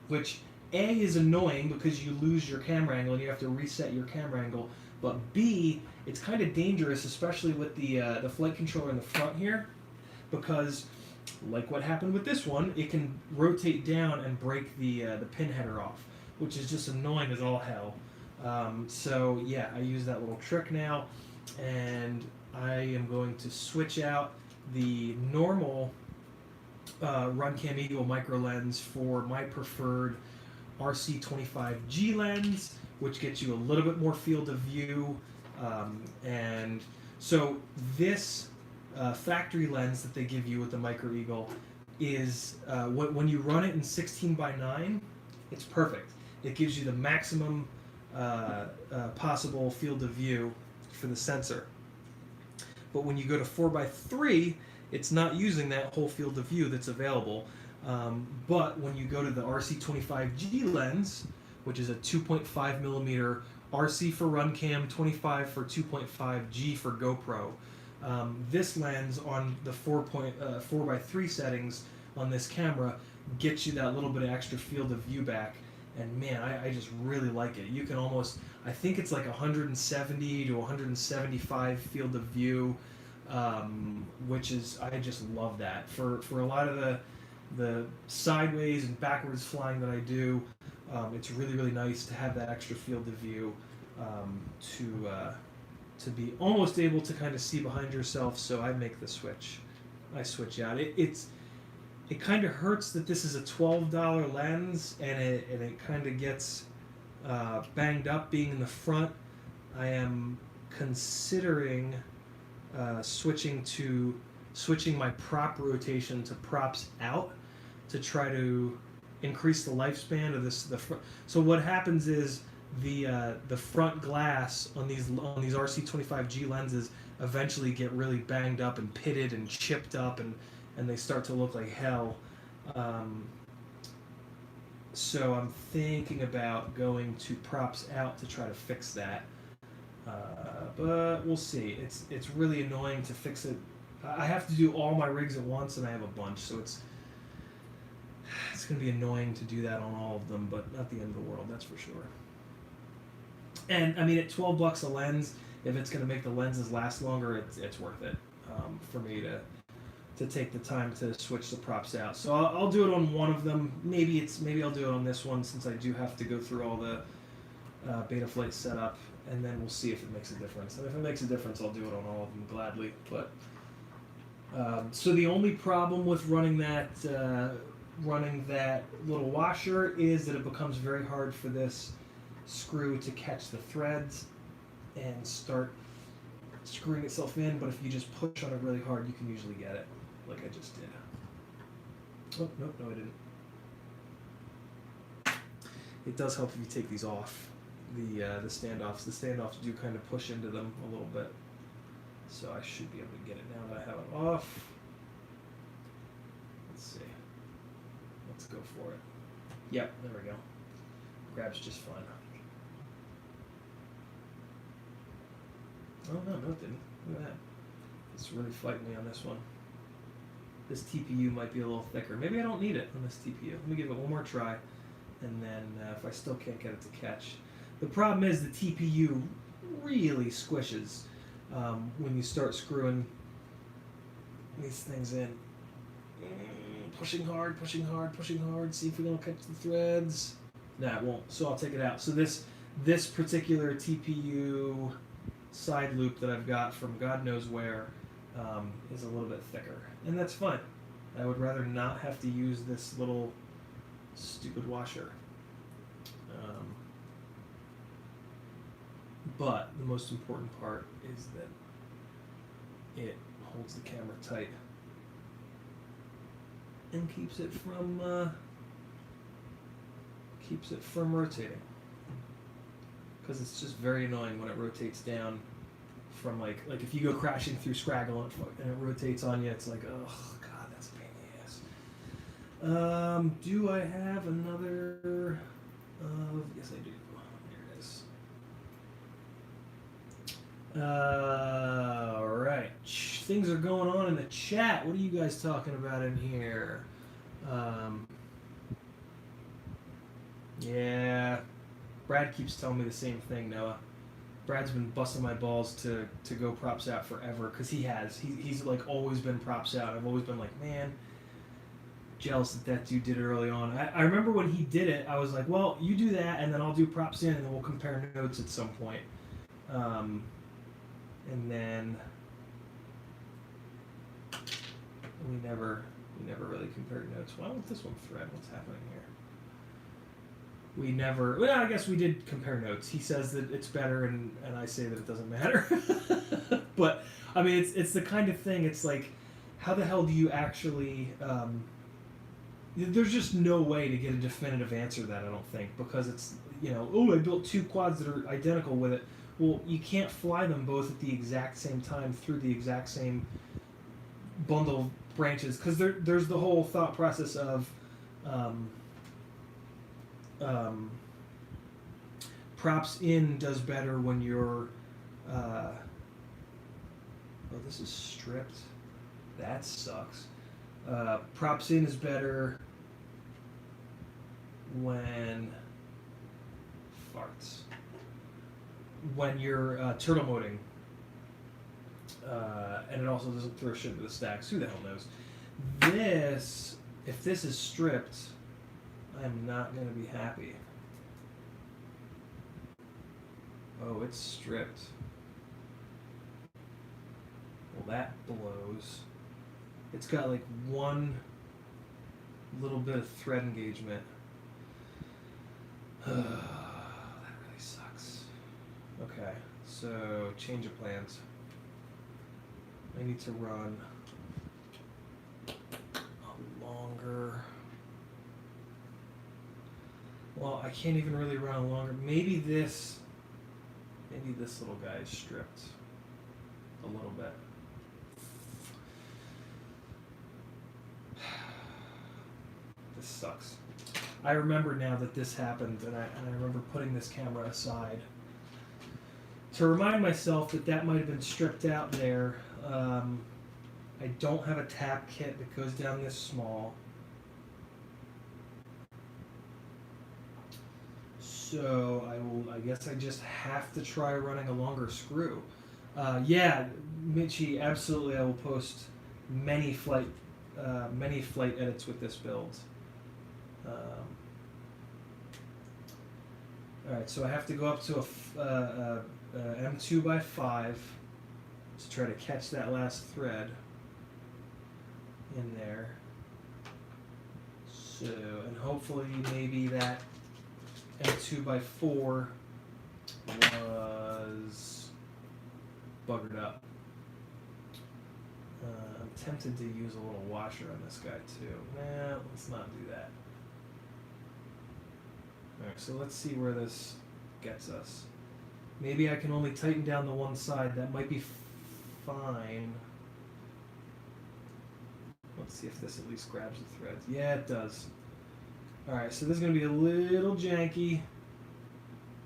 which A, is annoying because you lose your camera angle and you have to reset your camera angle, but B, it's kind of dangerous, especially with the flight controller in the front here, because like what happened with this one, it can rotate down and break the pin header off, which is just annoying as all hell. So yeah, I use that little trick now, and I am going to switch out the normal Runcam Eagle micro lens for my preferred RC25G lens, which gets you a little bit more field of view. And so this factory lens that they give you with the Micro Eagle is when you run it in 16:9, it's perfect. It gives you the maximum possible field of view for the sensor. But when you go to 4:3, it's not using that whole field of view that's available. But when you go to the RC25G lens, which is a 2.5 millimeter RC for RunCam, 25 for 2.5G for GoPro. This lens on the 4:3 settings on this camera gets you that little bit of extra field of view back. And man, I just really like it. You can almost, I think it's like 170 to 175 field of view, which is, I just love that. For a lot of the sideways and backwards flying that I do, it's really, really nice to have that extra field of view to be almost able to kind of see behind yourself. So I make the switch. I switch out. It kind of hurts that this is a $12 lens and it kind of gets banged up being in the front. I am considering switching my prop rotation to props out to try to increase the lifespan of the front. So what happens is the front glass on these RC25G lenses eventually get really banged up and pitted and chipped up and they start to look like hell. So I'm thinking about going to props out to try to fix that. But we'll see. It's really annoying to fix it. I have to do all my rigs at once, and I have a bunch, so it's going to be annoying to do that on all of them, but not the end of the world, that's for sure. And I mean, at $12 a lens, if it's going to make the lenses last longer, it's worth it for me to take the time to switch the props out. So I'll do it on one of them. Maybe I'll do it on this one, since I do have to go through all the Betaflight setup, and then we'll see if it makes a difference. And if it makes a difference, I'll do it on all of them gladly. But so the only problem with running that little washer is that it becomes very hard for this screw to catch the threads and start screwing itself in. But if you just push on it really hard, you can usually get it, like I just did. Oh, nope, no I didn't. It does help if you take these off, the standoffs. The standoffs do kind of push into them a little bit. So I should be able to get it now that I have it off. Let's see. Let's go for it. Yep, there we go. Grabs just fine. Oh, no, it didn't. Look at that. It's really fighting me on this one. This TPU might be a little thicker. Maybe I don't need it on this TPU. Let me give it one more try, and then if I still can't get it to catch. The problem is the TPU really squishes when you start screwing these things in. Pushing hard, pushing hard, pushing hard. See if we don't catch the threads. Nah, it won't. So I'll take it out. So this particular TPU side loop that I've got from God knows where is a little bit thicker, and that's fine. I would rather not have to use this little stupid washer. But the most important part is that it holds the camera tight and keeps it from rotating. Because it's just very annoying when it rotates down from like if you go crashing through Scraggle and it rotates on you, it's like, oh god, that's a pain in the ass. Do I have another? Yes, I do. Here it is. Alright. Things are going on in the chat. What are you guys talking about in here? Yeah. Brad keeps telling me the same thing, Noah. Brad's been busting my balls to go props out forever, because he's like always been props out. I've always been like, man, jealous that dude did it early on. I remember when he did it, I was like, well, you do that and then I'll do props in and then we'll compare notes at some point. And then we never really compared notes. Why won't this one thread? What's happening here? we never. Well, I guess we did compare notes. He says that it's better, and I say that it doesn't matter. But I mean, it's the kind of thing. It's like, how the hell do you actually? There's just no way to get a definitive answer to that, I don't think, because it's, oh, I built 2 quads that are identical with it. Well, you can't fly them both at the exact same time through the exact same bundle of branches, because there's the whole thought process of props in does better when you're oh, this is stripped. That sucks. Props in is better when when you're turtle moding, and it also doesn't throw shit to the stacks. Who the hell knows? If this is stripped, I'm not gonna be happy. Oh, it's stripped. Well, that blows. It's got like one little bit of thread engagement. That really sucks. Okay, so change of plans. I need to run a longer. Well, I can't even really run a longer. Maybe this little guy is stripped a little bit. This sucks. I remember now that this happened, and I remember putting this camera aside to remind myself that might have been stripped out there. I don't have a tap kit that goes down this small. So I guess I just have to try running a longer screw. Yeah, Mitchie, absolutely. I will post many flight edits with this build. All right, so I have to go up to a M2x5 to try to catch that last thread in there. So, and hopefully maybe that M2x4 was buggered up. I'm tempted to use a little washer on this guy too. Nah, let's not do that. Alright, so let's see where this gets us. Maybe I can only tighten down the one side. That might be fine. Let's see if this at least grabs the threads. Yeah, it does. Alright, so this is going to be a little janky.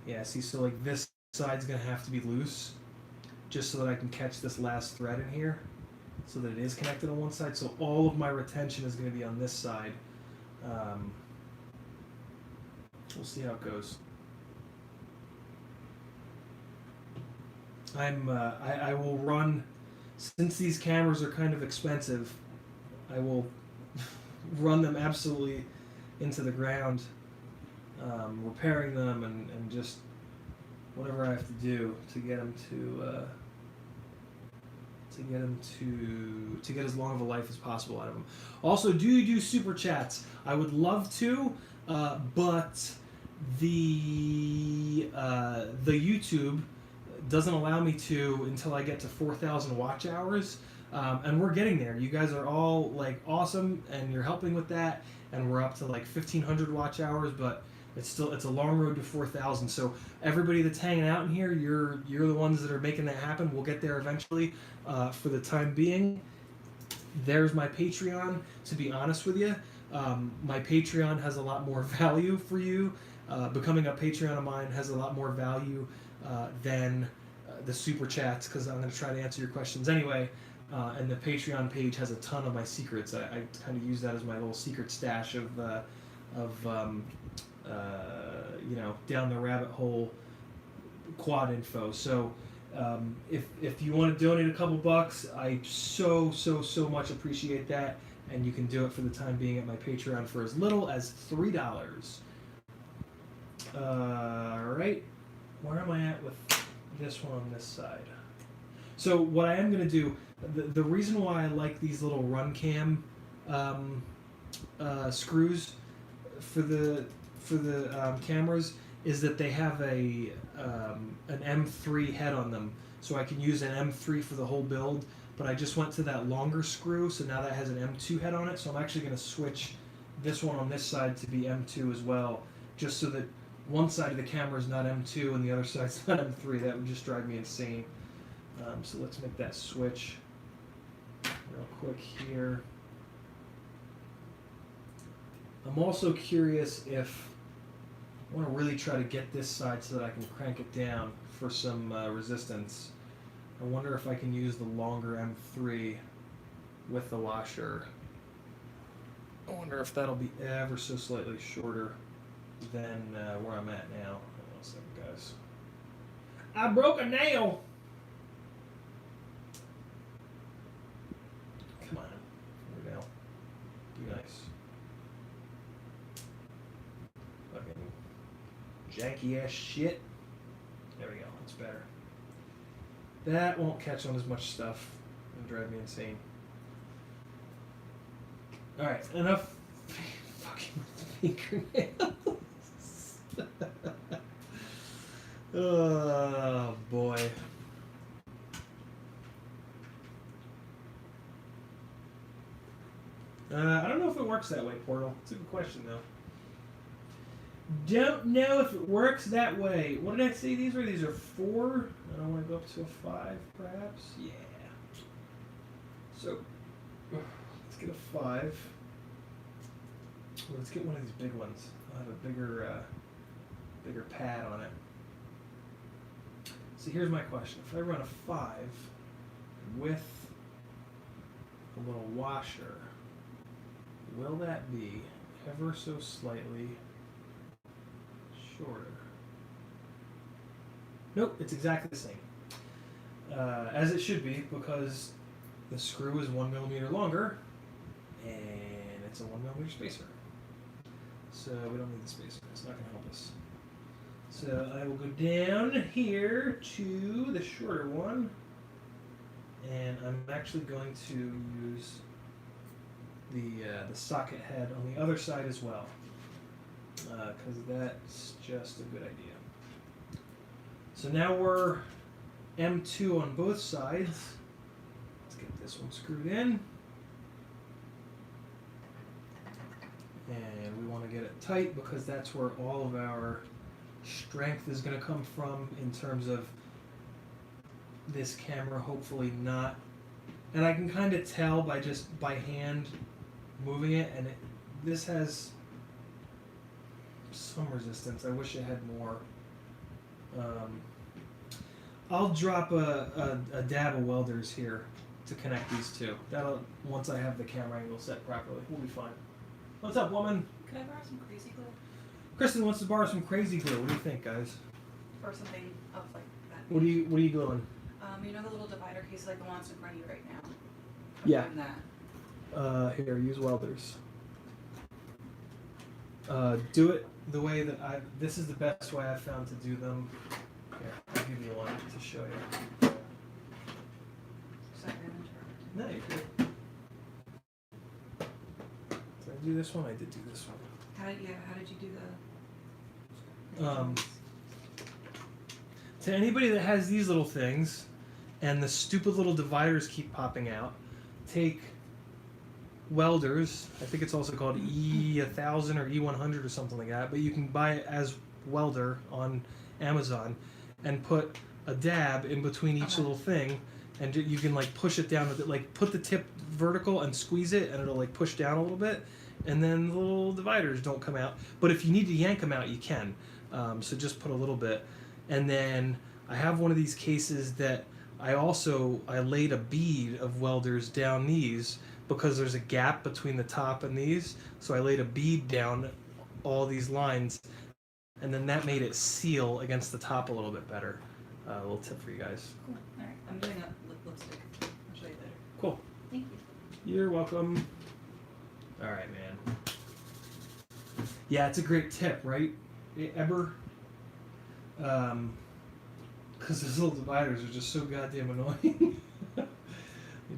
Yeah, see, so like this side's going to have to be loose just so that I can catch this last thread in here so that it is connected on one side. So all of my retention is going to be on this side. We'll see how it goes. I will run, since these cameras are kind of expensive, I will run them absolutely into the ground, repairing them and just whatever I have to do to get them to get as long of a life as possible out of them. Also, do you do super chats? I would love to, but the YouTube doesn't allow me to until I get to 4,000 watch hours, and we're getting there. You guys are all like awesome, and you're helping with that, and we're up to like 1,500 watch hours, but it's a long road to 4,000. So everybody that's hanging out in here, you're the ones that are making that happen. We'll get there eventually. For the time being, there's my Patreon. To be honest with you, my Patreon has a lot more value for you. Becoming a Patreon of mine has a lot more value than the super chats, because I'm going to try to answer your questions anyway. And the Patreon page has a ton of my secrets. I kind of use that as my little secret stash of down the rabbit hole quad info. So if you want to donate a couple bucks, I so much appreciate that, and you can do it for the time being at my Patreon for as little as $3. Alright, where am I at with this one on this side? So what I am going to do, the reason why I like these little run cam screws for for the cameras is that they have an M3 head on them, so I can use an M3 for the whole build. But I just went to that longer screw, so now that has an M2 head on it. So I'm actually going to switch this one on this side to be M2 as well, just so that one side of the camera is not M2 and the other side's not M3. That would just drive me insane. So let's make that switch real quick here. I'm also curious if I want to really try to get this side so that I can crank it down for some resistance. I wonder if I can use the longer M3 with the washer. I wonder if that'll be ever so slightly shorter than where I'm at now. Hold on a second, guys. I broke a nail! Come on. Here we go. Be nice. Fucking janky ass shit. There we go. That's better. That won't catch on as much stuff and drive me insane. Alright, enough fucking fingernails. Oh boy. I don't know if it works that way, Portal. It's a good question though. Don't know if it works that way. What did I say these were? These are 4. I don't want to go up to a 5, perhaps. Yeah. So, let's get a 5. Let's get one of these big ones. I'll have a bigger pad on it. So here's my question. If I run a 5 with a little washer, will that be ever so slightly shorter? Nope, it's exactly the same. As it should be, because the screw is 1 millimeter longer and it's a 1 millimeter spacer. So we don't need the spacer, it's not going to help us. So I will go down here to the shorter one, and I'm actually going to use the socket head on the other side as well, because that's just a good idea. So now we're M2 on both sides. Let's get this one screwed in. And we want to get it tight because that's where all of our strength is going to come from in terms of this camera hopefully not. And I can kind of tell by hand moving it, and this has some resistance. I wish it had more. I'll drop a dab of welders here to connect these two. That'll, once I have the camera angle set properly, we'll be fine. What's up, woman? Could I borrow some crazy glue? Kristen wants to borrow some crazy glue. What do you think, guys? Or something of like that. What are you gluing? You know the little divider case like the ones in front of you right now? Yeah. I'm that. Here, use welders. Do it the way that this is the best way I've found to do them. Here, I'll give you one to show you. Sorry, I'm interrupting. No, you're good. Did I do this one? I did do this one. How did you do the? To anybody that has these little things, and the stupid little dividers keep popping out, take welders. I think it's also called E1000 or E100 or something like that, but you can buy it as welder on Amazon, and put a dab in between each little thing, and you can like push it down with it, like put the tip vertical and squeeze it, and it'll like push down a little bit, and then the little dividers don't come out. But if you need to yank them out, you can. So just put a little bit. And then I have one of these cases that I laid a bead of welders down these because there's a gap between the top and these. So I laid a bead down all these lines, and then that made it seal against the top a little bit better. A little tip for you guys. Cool. All right. I'm doing a lipstick. I'll show you later. Cool. Thank you. You're welcome. All right, man. Yeah, it's a great tip, right, Eber? Because those little dividers are just so goddamn annoying. They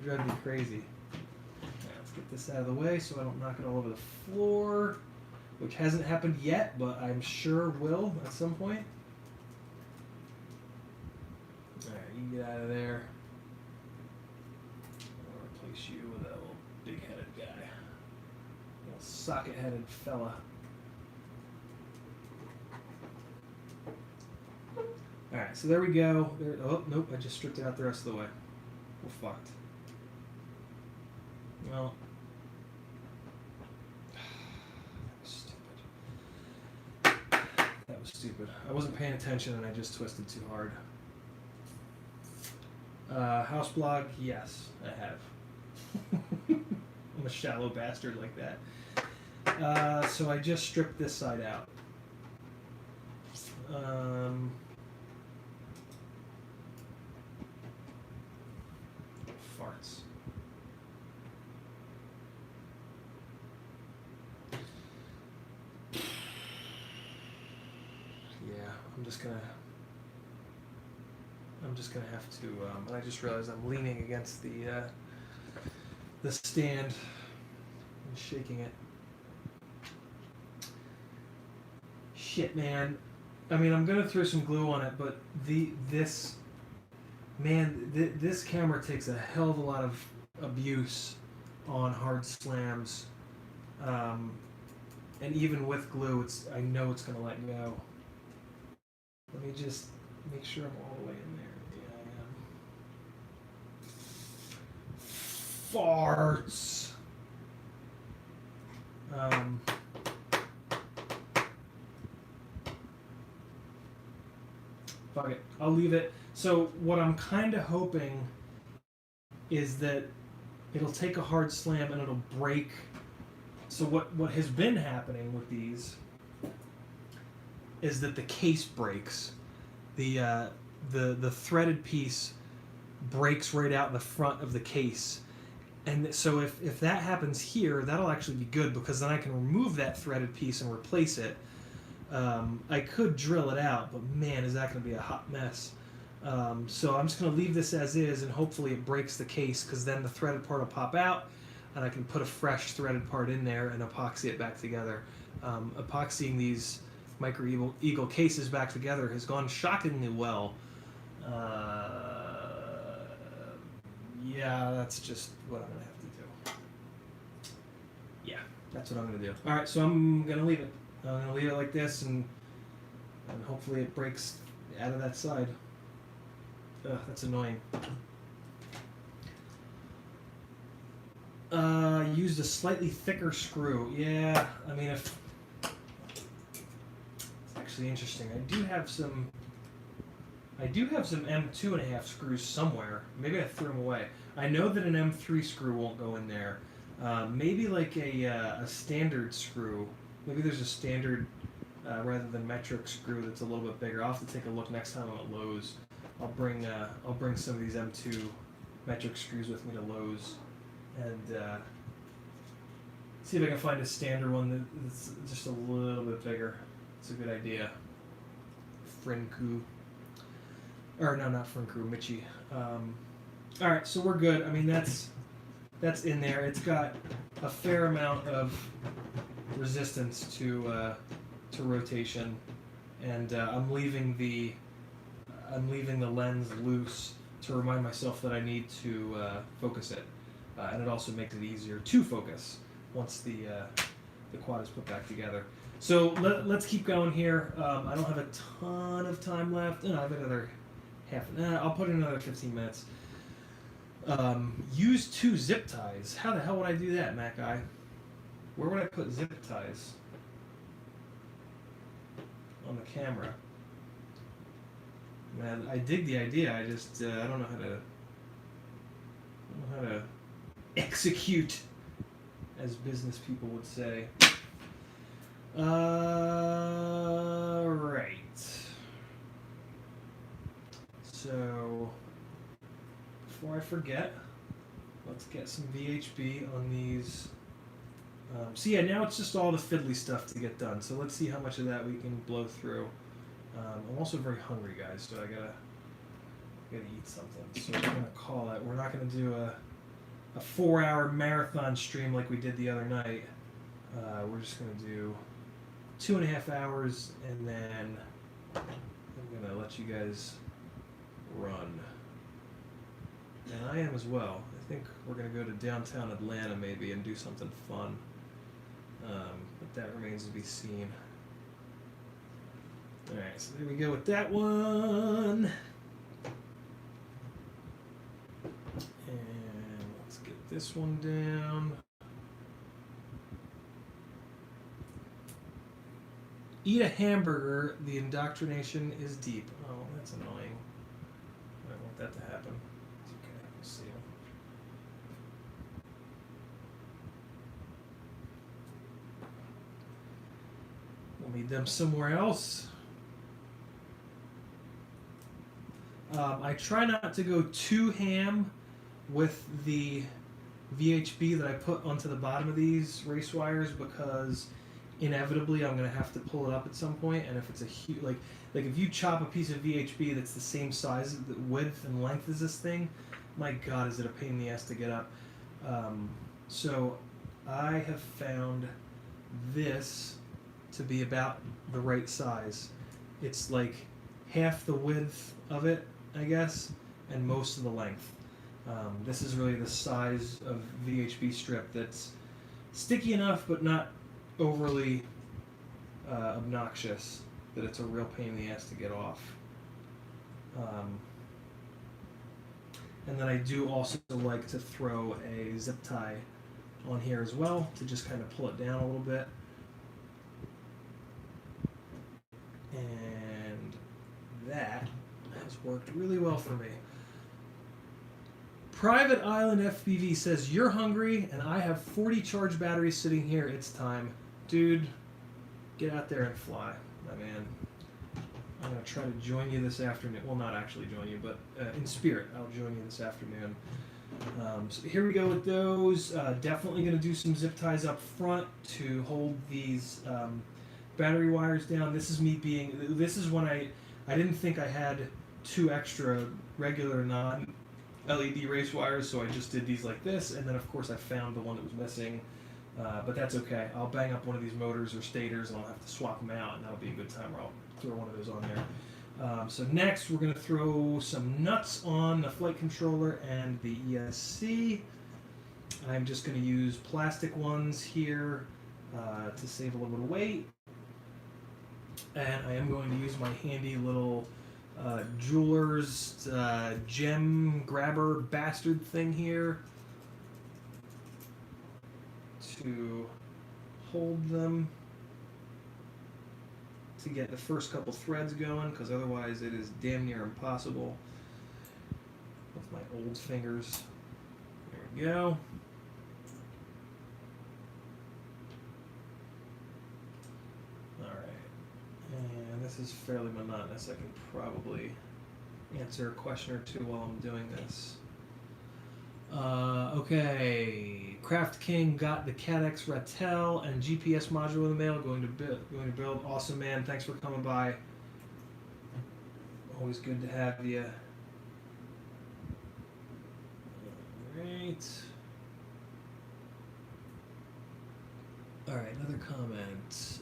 drive me crazy. All right, let's get this out of the way so I don't knock it all over the floor. which hasn't happened yet, but I'm sure will at some point. Alright, you get out of there. I'll replace you with that little big-headed guy. Little socket-headed fella. Alright, so there we go. There, oh, nope, I just stripped it out the rest of the way. We're fucked. Well. That was stupid. I wasn't paying attention and I just twisted too hard. House blog, yes, I have. I'm a shallow bastard like that. So I just stripped this side out. Farts. Yeah, I'm just gonna have to. And I just realized I'm leaning against the stand and shaking it. Shit, man. I mean, I'm gonna throw some glue on it, but this camera takes a hell of a lot of abuse on hard slams, and even with glue, I know it's gonna let go. Let me just make sure I'm all the way in there. Yeah, I am. Farts. Fuck it. I'll leave it. So what I'm kind of hoping is that it'll take a hard slam and it'll break. So what has been happening with these is that the case breaks. The threaded piece breaks right out in the front of the case. And so if that happens here, that'll actually be good because then I can remove that threaded piece and replace it. I could drill it out, but man, is that going to be a hot mess. So I'm just going to leave this as is, and hopefully it breaks the case, because then the threaded part will pop out, and I can put a fresh threaded part in there and epoxy it back together. Epoxying these Micro Eagle cases back together has gone shockingly well. Yeah, that's just what I'm going to have to do. Yeah, that's what I'm going to do. Alright, so I'm going to leave it. I'm going to leave it like this, and hopefully it breaks out of that side. Ugh, that's annoying. Used a slightly thicker screw. Yeah, I mean, it's actually interesting. I do have some M2.5 screws somewhere. Maybe I threw them away. I know that an M3 screw won't go in there. Maybe like a standard screw. Maybe there's a standard rather than metric screw that's a little bit bigger. I'll have to take a look next time I'm at Lowe's. I'll bring some of these M2 metric screws with me to Lowe's and see if I can find a standard one that's just a little bit bigger. It's a good idea. Frinku. Or no, not Frinku, Michi. Alright, so we're good. I mean, that's in there. It's got a fair amount of resistance to rotation, and I'm leaving the lens loose to remind myself that I need to focus it, and it also makes it easier to focus once the quad is put back together. So let's keep going here. I don't have a ton of time left. No, I have another I'll put in another 15 minutes. Use 2 zip ties. How the hell would I do that, Mac Guy? Where would I put zip ties? On the camera. Man, I dig the idea. I just I don't know how to execute, as business people would say. Right. So before I forget, let's get some VHB on these. So yeah, now it's just all the fiddly stuff to get done. So let's see how much of that we can blow through. I'm also very hungry, guys, so I gotta eat something. So we're gonna call it. We're not gonna do a 4-hour marathon stream like we did the other night. We're just gonna do 2.5 hours, and then I'm gonna let you guys run. And I am as well. I think we're gonna go to downtown Atlanta maybe and do something fun. But that remains to be seen. Alright, so there we go with that one. And let's get this one down. Eat a hamburger, the indoctrination is deep. Oh, that's annoying. I don't want that to happen. It's okay, we'll see. We'll need them somewhere else. I try not to go too ham with the VHB that I put onto the bottom of these race wires because inevitably I'm going to have to pull it up at some point, and if it's a huge, like if you chop a piece of VHB that's the same size, the width and length as this thing, my god, is it a pain in the ass to get up. So I have found this to be about the right size. It's like half the width of it, I guess, and most of the length. This is really the size of VHB strip that's sticky enough but not overly obnoxious that it's a real pain in the ass to get off. And then I do also like to throw a zip tie on here as well to just kind of pull it down a little bit. And that has worked really well for me. Private Island FPV says, you're hungry and I have 40 charged batteries sitting here. It's time. Dude, get out there and fly, my man. I'm going to try to join you this afternoon. Well, not actually join you, but in spirit, I'll join you this afternoon. So here we go with those. Definitely going to do some zip ties up front to hold these battery wires down. This is when I didn't think I had 2 extra regular non-LED race wires, so I just did these like this, and then of course I found the one that was missing. But that's okay. I'll bang up one of these motors or stators and I'll have to swap them out, and that'll be a good time where I'll throw one of those on there. So next we're going to throw some nuts on the flight controller and the ESC. I'm just going to use plastic ones here to save a little bit of weight. And I am going to use my handy little jeweler's gem grabber bastard thing here to hold them to get the first couple threads going, because otherwise it is damn near impossible with my old fingers. There we go. Alright, and this is fairly monotonous. I can probably answer a question or two while I'm doing this. Okay, Craft King got the CADX Ratel and GPS module in the mail. Going to build. Awesome, man. Thanks for coming by. Always good to have you. Alright. Alright, another comment.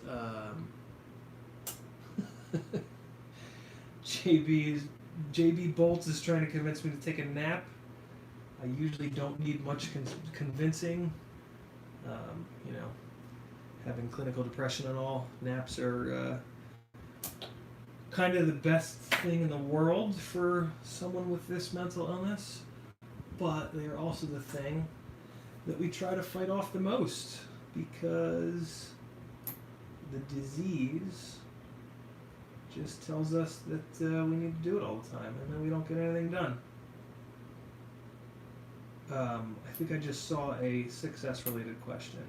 JB Bolts is trying to convince me to take a nap. I usually don't need much convincing. You know, having clinical depression and all, naps are kind of the best thing in the world for someone with this mental illness, but they are also the thing that we try to fight off the most, because the disease just tells us that we need to do it all the time, and then we don't get anything done. I think I just saw a success-related question.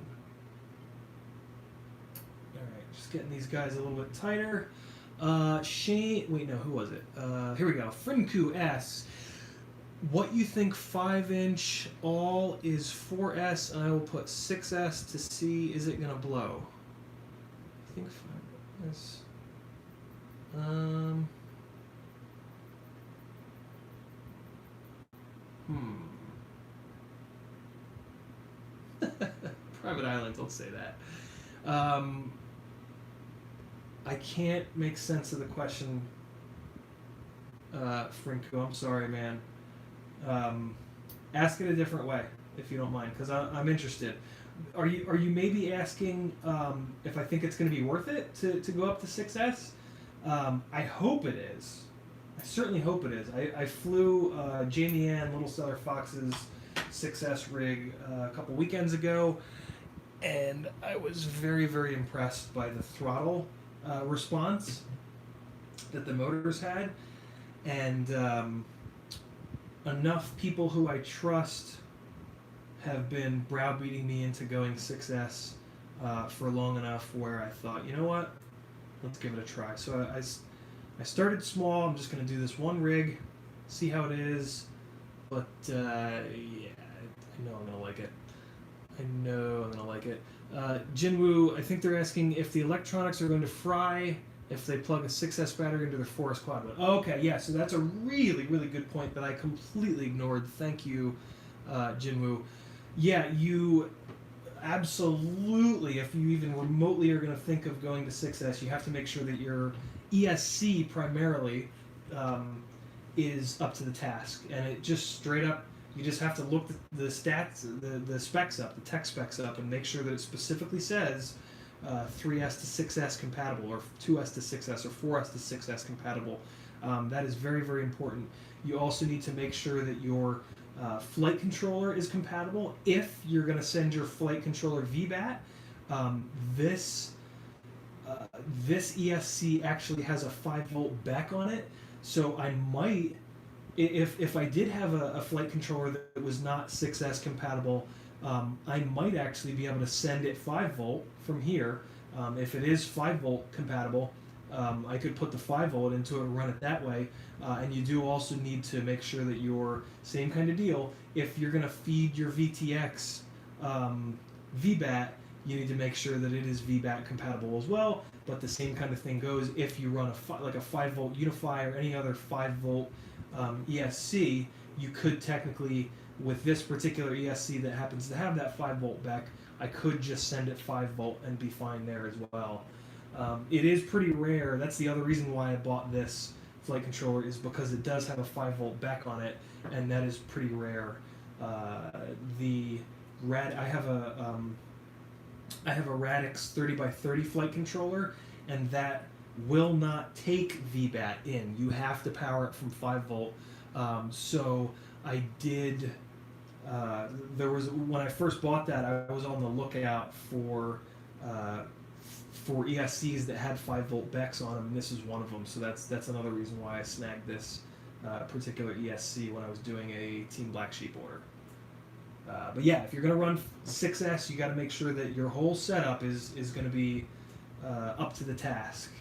Alright, just getting these guys a little bit tighter. Shane, wait, no, who was it? Here we go. Frinku asks, what you think 5-inch all is 4S, and I will put 6S to see, is it going to blow? I think 5S. Private Island, don't say that. I can't make sense of the question, Frinko. I'm sorry, man. Ask it a different way, if you don't mind, because I'm interested. Are you maybe asking if I think it's going to be worth it to go up to 6S? I hope it is. I certainly hope it is. I flew Jamie Ann Little Stellar Fox's 6S rig a couple weekends ago, and I was very, very impressed by the throttle response that the motors had, and enough people who I trust have been browbeating me into going 6S for long enough where I thought, you know what, let's give it a try. So I started small. I'm just going to do this one rig, see how it is, but yeah, I know I'm going to like it. I know I'm going to like it. Jinwoo, I think they're asking if the electronics are going to fry if they plug a 6S battery into their Forest Quad. Oh, okay, yeah, so that's a really, really good point that I completely ignored. Thank you, Jinwoo. Yeah, you absolutely, if you even remotely are going to think of going to 6S, you have to make sure that your ESC primarily is up to the task. And it just straight up, you just have to look the stats, the specs up, the tech specs up, and make sure that it specifically says 3S to 6S compatible, or 2S to 6S, or 4S to 6S compatible. That is very, very important. You also need to make sure that your flight controller is compatible. If you're going to send your flight controller VBAT, this ESC actually has a 5-volt BEC on it, so I might, if I did have a flight controller that was not 6S compatible, I might actually be able to send it 5-volt from here. If it is 5-volt compatible, I could put the 5-volt into it and run it that way. And you do also need to make sure that your same kind of deal, if you're going to feed your VTX VBAT, you need to make sure that it is VBAT compatible as well. But the same kind of thing goes if you run like a 5-volt Unify or any other 5-volt ESC. You could technically, with this particular ESC that happens to have that 5-volt BEC, I could just send it 5-volt and be fine there as well. It is pretty rare. That's the other reason why I bought this flight controller, is because it does have a 5-volt BEC on it, and that is pretty rare. I have a Radix 30x30 flight controller, and that will not take VBAT in. You have to power it from 5-volt. So I did. When I first bought that, I was on the lookout for ESCs that had 5-volt BECs on them, and this is one of them. So that's another reason why I snagged this particular ESC when I was doing a Team Black Sheep order. But yeah, if you're going to run 6S, you got to make sure that your whole setup is going to be up to the task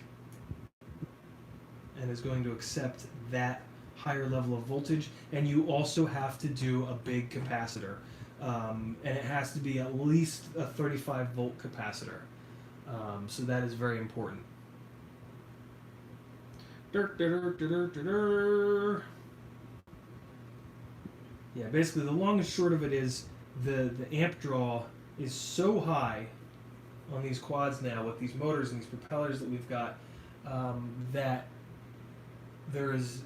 and is going to accept that higher level of voltage. And you also have to do a big capacitor, and it has to be at least a 35-volt capacitor. So that is very important. Yeah, basically the long and short of it is the amp draw is so high on these quads now with these motors and these propellers that we've got, that there is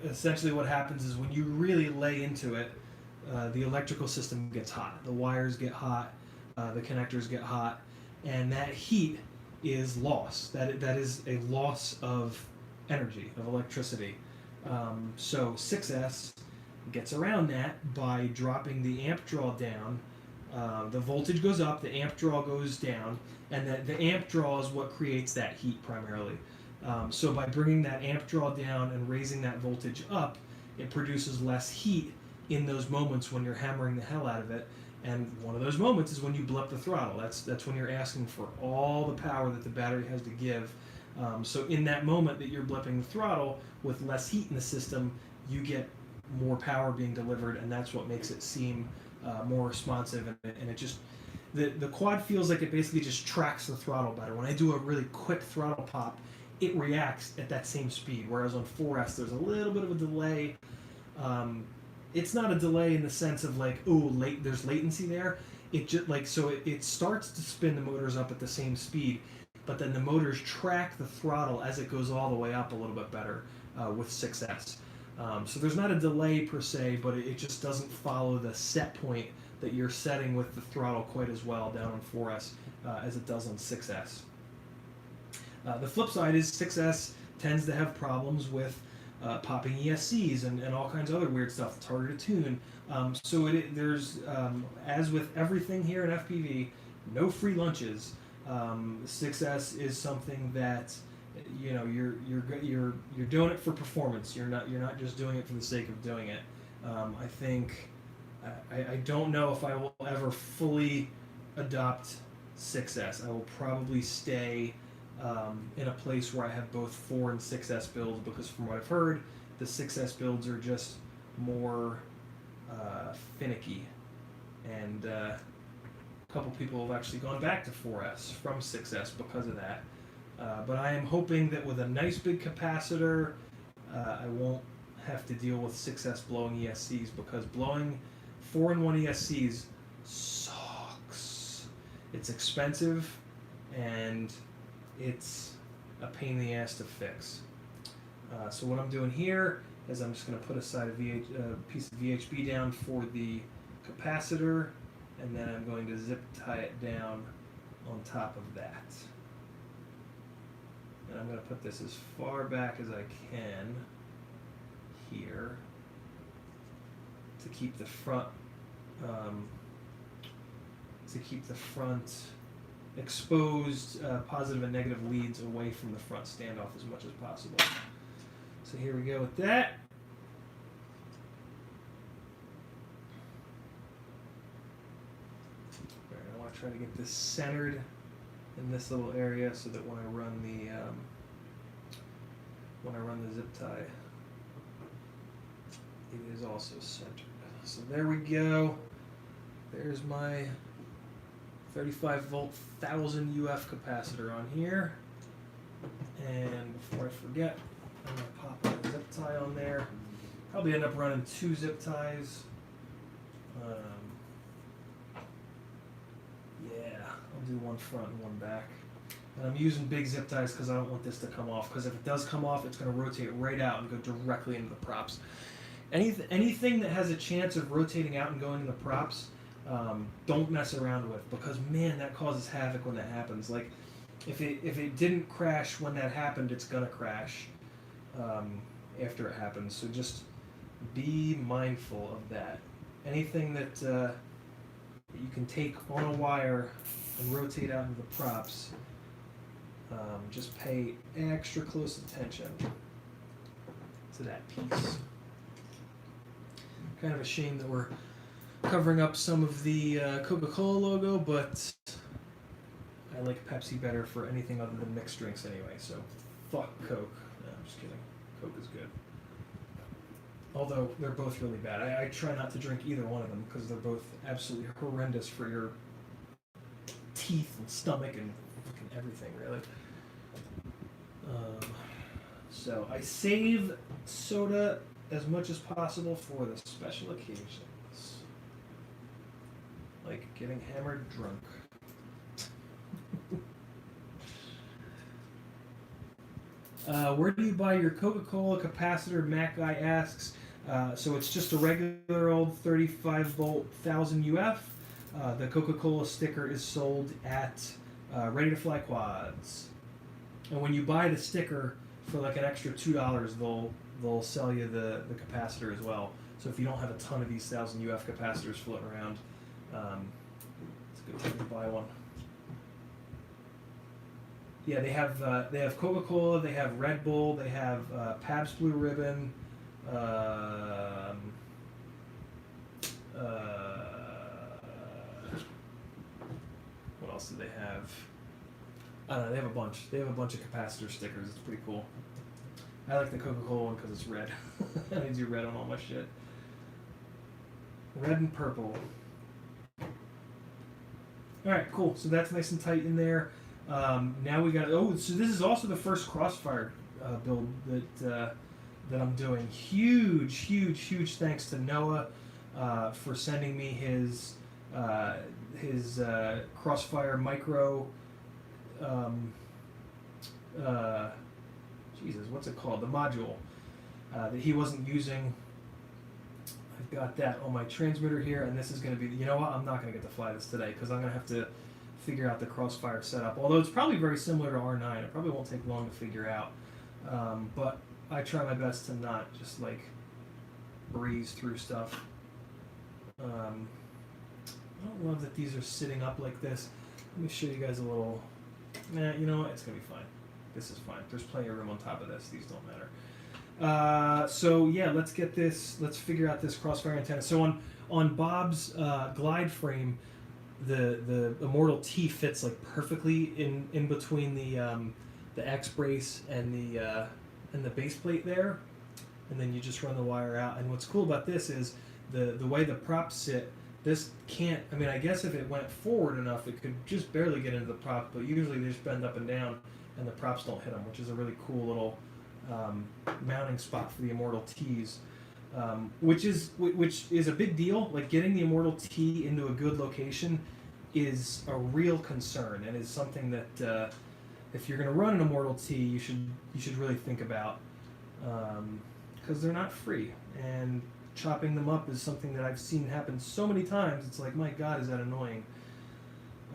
essentially what happens is when you really lay into it, the electrical system gets hot, the wires get hot, the connectors get hot, and that heat is loss. That is a loss of energy, of electricity. So 6S gets around that by dropping the amp draw down. The voltage goes up, the amp draw goes down, and the amp draw is what creates that heat primarily. So by bringing that amp draw down and raising that voltage up, it produces less heat in those moments when you're hammering the hell out of it. And one of those moments is when you blip the throttle. That's when you're asking for all the power that the battery has to give. So in that moment that you're blipping the throttle with less heat in the system, you get more power being delivered, and that's what makes it seem more responsive. And it just, the quad feels like it basically just tracks the throttle better. When I do a really quick throttle pop, it reacts at that same speed, whereas on 4S there's a little bit of a delay. It's not a delay in the sense of like, there's latency there. It just like, so it starts to spin the motors up at the same speed, but then the motors track the throttle as it goes all the way up a little bit better with 6S. So there's not a delay per se, but it just doesn't follow the set point that you're setting with the throttle quite as well down on 4S as it does on 6S. The flip side is 6S tends to have problems with popping ESCs and all kinds of other weird stuff. It's harder to tune. There's as with everything here in FPV, no free lunches. 6S is something that you're doing it for performance. You're not just doing it for the sake of doing it. I think I don't know if I will ever fully adopt 6S. I will probably stay in a place where I have both 4 and 6S builds, because from what I've heard, the 6S builds are just more finicky, and a couple people have actually gone back to 4S from 6S because of that. But I am hoping that with a nice big capacitor, I won't have to deal with 6S blowing ESCs, because blowing 4-in-1 ESCs sucks. It's expensive, and it's a pain in the ass to fix. So what I'm doing here is I'm just going to put aside a piece of VHB down for the capacitor, and then I'm going to zip tie it down on top of that. And I'm going to put this as far back as I can here to keep the front exposed positive and negative leads away from the front standoff as much as possible. So here we go with that. All right, I want to try to get this centered in this little area so that when I run the zip tie, it is also centered. So there we go. There's my 35 volt 1000 UF capacitor on here. And before I forget, I'm going to pop a zip tie on there. Probably end up running 2 zip ties. Yeah, I'll do one front and one back. And I'm using big zip ties because I don't want this to come off, because if it does come off, it's going to rotate right out and go directly into the props. Anything that has a chance of rotating out and going into the props, don't mess around with, because man, that causes havoc when that happens. Like if it didn't crash when that happened, it's gonna crash after it happens. So just be mindful of that. Anything that you can take on a wire and rotate out into the props, just pay extra close attention to that piece. Kind of a shame that we're covering up some of the Coca-Cola logo, but I like Pepsi better for anything other than mixed drinks anyway, so fuck Coke. No, I'm just kidding. Coke is good. Although they're both really bad. I try not to drink either one of them because they're both absolutely horrendous for your teeth and stomach and fucking everything, really. So I save soda as much as possible for the special occasions, like getting hammered drunk. Where do you buy your Coca-Cola capacitor? Mac Guy asks. So it's just a regular old 35 volt 1000 UF. The Coca-Cola sticker is sold at Ready to Fly Quads, and when you buy the sticker for like an extra $2, they'll sell you the capacitor as well. So if you don't have a ton of these 1000 UF capacitors floating around, it's a good time to buy one. Yeah, they have Coca-Cola, they have Red Bull, they have Pabst Blue Ribbon. What else do they have? I don't know. They have a bunch. They have a bunch of capacitor stickers. It's pretty cool. I like the Coca-Cola one because it's red. I need to do red on all my shit. Red and purple. All right, cool. So that's nice and tight in there. Now we got. Oh, so this is also the first Crossfire build that I'm doing. Huge thanks to Noah for sending me his Crossfire Micro Jesus, what's it called? The module that he wasn't using. I've got that on my transmitter here, and this is going to be, you know what, I'm not going to get to fly this today because I'm going to have to figure out the Crossfire setup. Although it's probably very similar to R9. It probably won't take long to figure out. But I try my best to not just like breeze through stuff. I don't love that these are sitting up like this. Let me show you guys a little. Nah, you know what? It's going to be fine. This is fine. There's plenty of room on top of this. These don't matter. So yeah, let's get this. Let's figure out this Crossfire antenna. So on Bob's glide frame, the Immortal T fits like perfectly in between the X brace and the base plate there, and then you just run the wire out. And what's cool about this is the way the props sit. This can't. I mean, I guess if it went forward enough, it could just barely get into the prop. But usually they just bend up and down, and the props don't hit them, which is a really cool little mounting spot for the Immortal T's, which is a big deal. Like getting the Immortal T into a good location is a real concern, and is something that if you're going to run an Immortal T, you should really think about, because they're not free, and chopping them up is something that I've seen happen so many times. It's like, my God, is that annoying?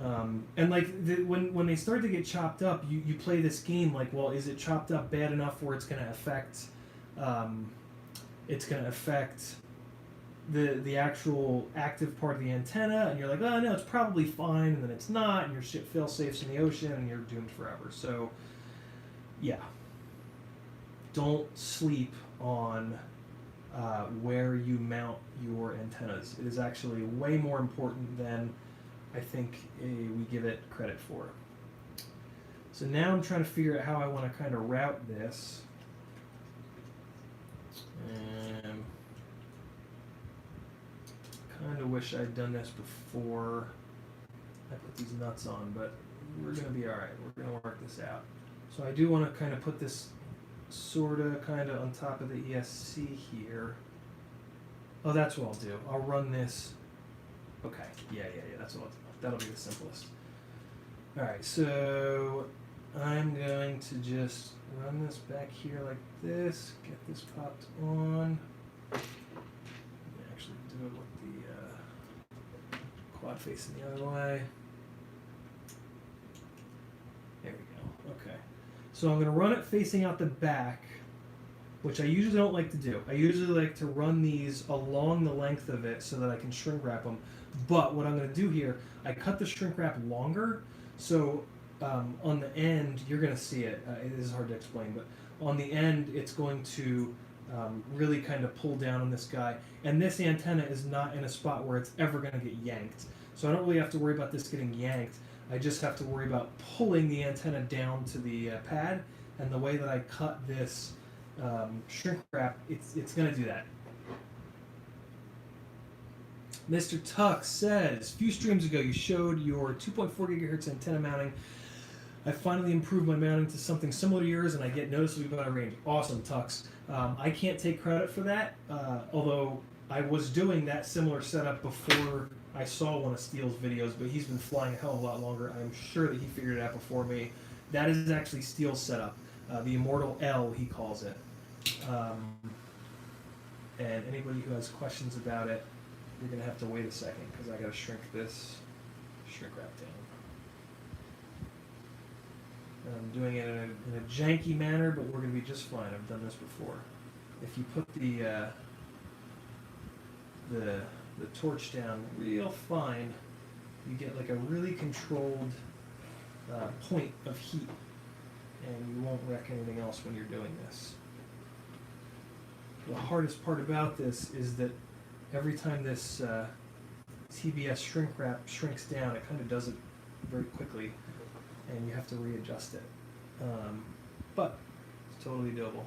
And like when they start to get chopped up, you play this game like, well, is it chopped up bad enough where it's going to affect the actual active part of the antenna? And you're like, oh no, it's probably fine, and then it's not, and your ship fail safes in the ocean, and you're doomed forever. So yeah, don't sleep on where you mount your antennas. It is actually way more important than I think we give it credit for. So now I'm trying to figure out how I want to kind of route this. Kind of wish I'd done this before I put these nuts on, but we're going to be alright. We're going to work this out. So I do want to kind of put this kind of on top of the ESC here. Oh, that's what I'll do. I'll run this. Okay, yeah, that's what I'll do. That'll be the simplest. Alright, so I'm going to just run this back here like this, get this popped on. Actually do it with the quad facing the other way. There we go, okay. So I'm going to run it facing out the back, which I usually don't like to do. I usually like to run these along the length of it so that I can shrink wrap them. But what I'm going to do here, I cut the shrink wrap longer, so on the end, you're going to see it. It is hard to explain, but on the end, it's going to really kind of pull down on this guy. And this antenna is not in a spot where it's ever going to get yanked. So I don't really have to worry about this getting yanked. I just have to worry about pulling the antenna down to the pad, and the way that I cut this shrink wrap, it's going to do that. Mr. Tuck says, a few streams ago you showed your 2.4 gigahertz antenna mounting. I finally improved my mounting to something similar to yours, and I get noticeably better range. Awesome, Tux. I can't take credit for that, although I was doing that similar setup before I saw one of Steele's videos, but he's been flying a hell of a lot longer. I'm sure that he figured it out before me. That is actually Steele's setup. The Immortal L, he calls it. And anybody who has questions about it, you're going to have to wait a second, because I got to shrink wrap down. I'm doing it in a janky manner, but we're going to be just fine. I've done this before. If you put the torch down real fine, you get like a really controlled point of heat, and you won't wreck anything else when you're doing this. The hardest part about this is that every time this TBS shrink wrap shrinks down, it kind of does it very quickly, and you have to readjust it. But it's totally doable.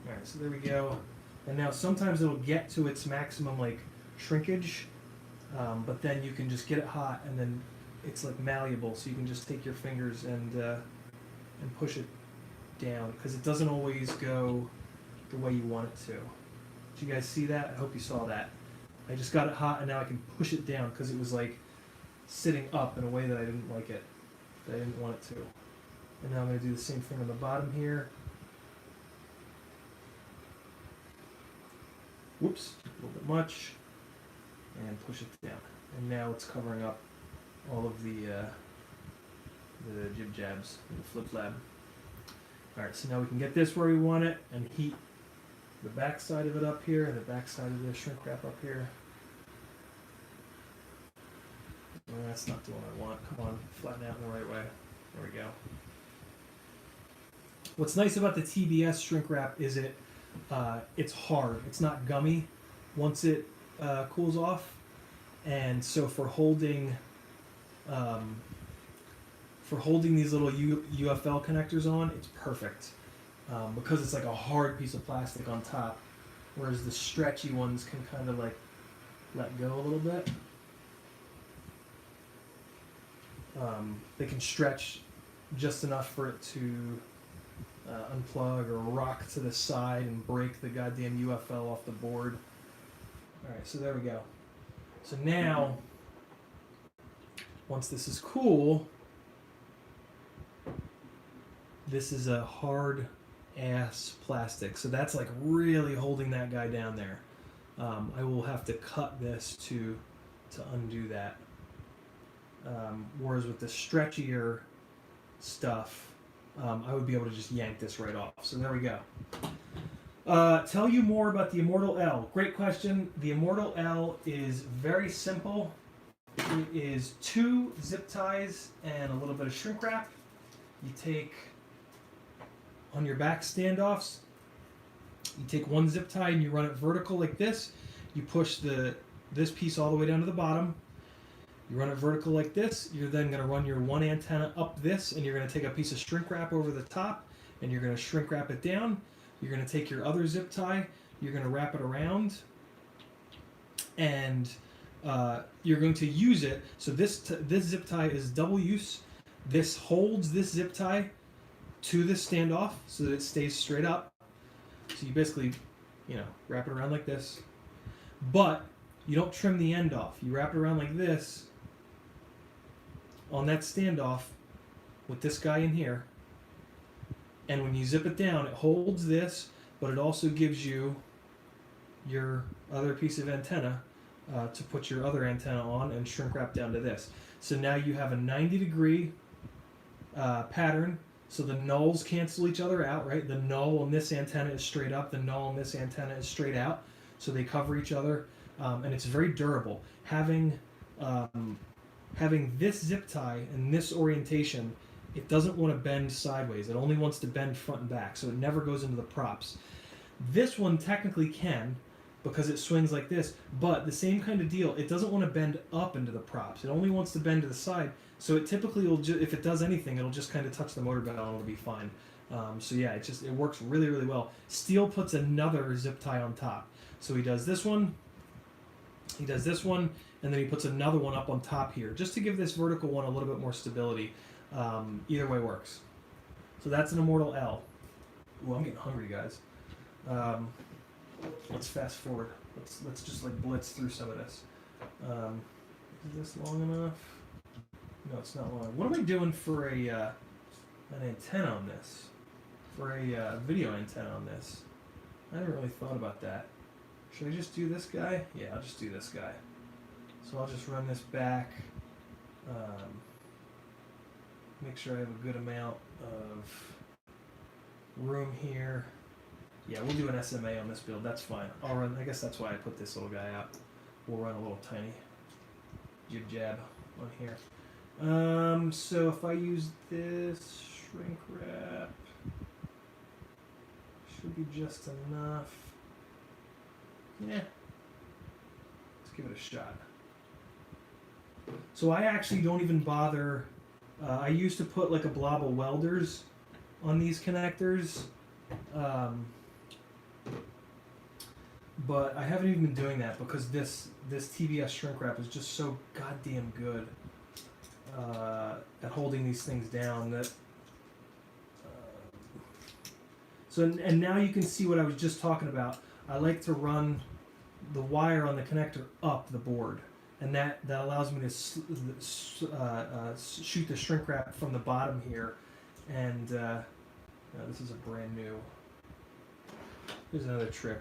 Alright, so there we go. And now sometimes it'll get to its maximum like shrinkage, but then you can just get it hot, and then it's like malleable, so you can just take your fingers and push it down, because it doesn't always go the way you want it to. Did you guys see that? I hope you saw that. I just got it hot, and now I can push it down, because it was like sitting up in a way that I didn't like it. but I didn't want it to. And now I'm going to do the same thing on the bottom here. Whoops, a little bit much. And push it down. And now it's covering up all of the jib jabs and the flip flab. Alright, so now we can get this where we want it and heat the back side of it up here and the back side of the shrink wrap up here. Oh, that's not the one I want. Come on, flatten out in the right way. There we go. What's nice about the TBS shrink wrap is it's hard. It's not gummy once it cools off, and so for holding these little UFL connectors on, it's perfect because it's like a hard piece of plastic on top, whereas the stretchy ones can kind of like let go a little bit. They can stretch just enough for it to unplug or rock to the side and break the goddamn UFL off the board. Alright, so there we go. So now, once this is cool, this is a hard ass plastic. So that's like really holding that guy down there. I will have to cut this to undo that. Whereas with the stretchier stuff, I would be able to just yank this right off. So there we go. Tell you more about the Immortal L. Great question. The Immortal L is very simple. It is 2 zip ties and a little bit of shrink wrap. You take, on your back standoffs, you take 1 zip tie and you run it vertical like this. You push this piece all the way down to the bottom. You run it vertical like this. You're then going to run your 1 antenna up this, and you're going to take a piece of shrink wrap over the top, and you're going to shrink wrap it down. You're going to take your other zip tie, you're going to wrap it around, and you're going to use it. So this zip tie is double use. This holds this zip tie to this standoff so that it stays straight up. So you basically, wrap it around like this, but you don't trim the end off. You wrap it around like this on that standoff with this guy in here, and when you zip it down, it holds this, but it also gives you your other piece of antenna to put your other antenna on and shrink wrap down to this. So now you have a 90-degree pattern, so the nulls cancel each other out, right? The null on this antenna is straight up, the null on this antenna is straight out, so they cover each other, and it's very durable. Having this zip tie and this orientation, it doesn't want to bend sideways. It only wants to bend front and back, so it never goes into the props. This one technically can, because it swings like this, but the same kind of deal, it doesn't want to bend up into the props. It only wants to bend to the side, so it typically will, if it does anything, it'll just kind of touch the motor bell and it'll be fine. So yeah, it works really, really well. Steel puts another zip tie on top. So he does this one, and then he puts another one up on top here, just to give this vertical one a little bit more stability. Either way works. So that's an Immortal L. Ooh, I'm getting hungry, guys. Let's fast forward. Let's just like blitz through some of this. Is this long enough? No, it's not long. What am I doing for an antenna on this? For a video antenna on this? I haven't really thought about that. Should I just do this guy? Yeah, I'll just do this guy. So I'll just run this back. Make sure I have a good amount of room here. Yeah, we'll do an SMA on this build. That's fine. I'll run. I guess that's why I put this little guy out. We'll run a little tiny jib jab on here. So if I use this shrink wrap, should be just enough. Yeah. Let's give it a shot. So I actually don't even bother. I used to put like a blob of welders on these connectors, but I haven't even been doing that because this TBS shrink wrap is just so goddamn good at holding these things down. That and now you can see what I was just talking about. I like to run the wire on the connector up the board, and that allows me to shoot the shrink wrap from the bottom here. And now this is a brand new. Here's another trick.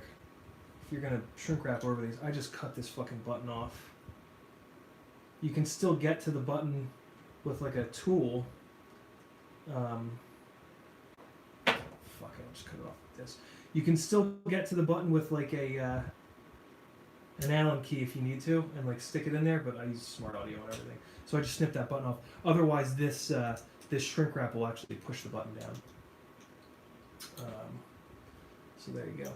If you're gonna shrink wrap over these, I just cut this fucking button off. You can still get to the button with like a tool. Fuck it, I'll just cut it off with this. You can still get to the button with like a an Allen key if you need to, and like stick it in there. But I use smart audio and everything, so I just snip that button off. Otherwise, this this shrink wrap will actually push the button down. So there you go.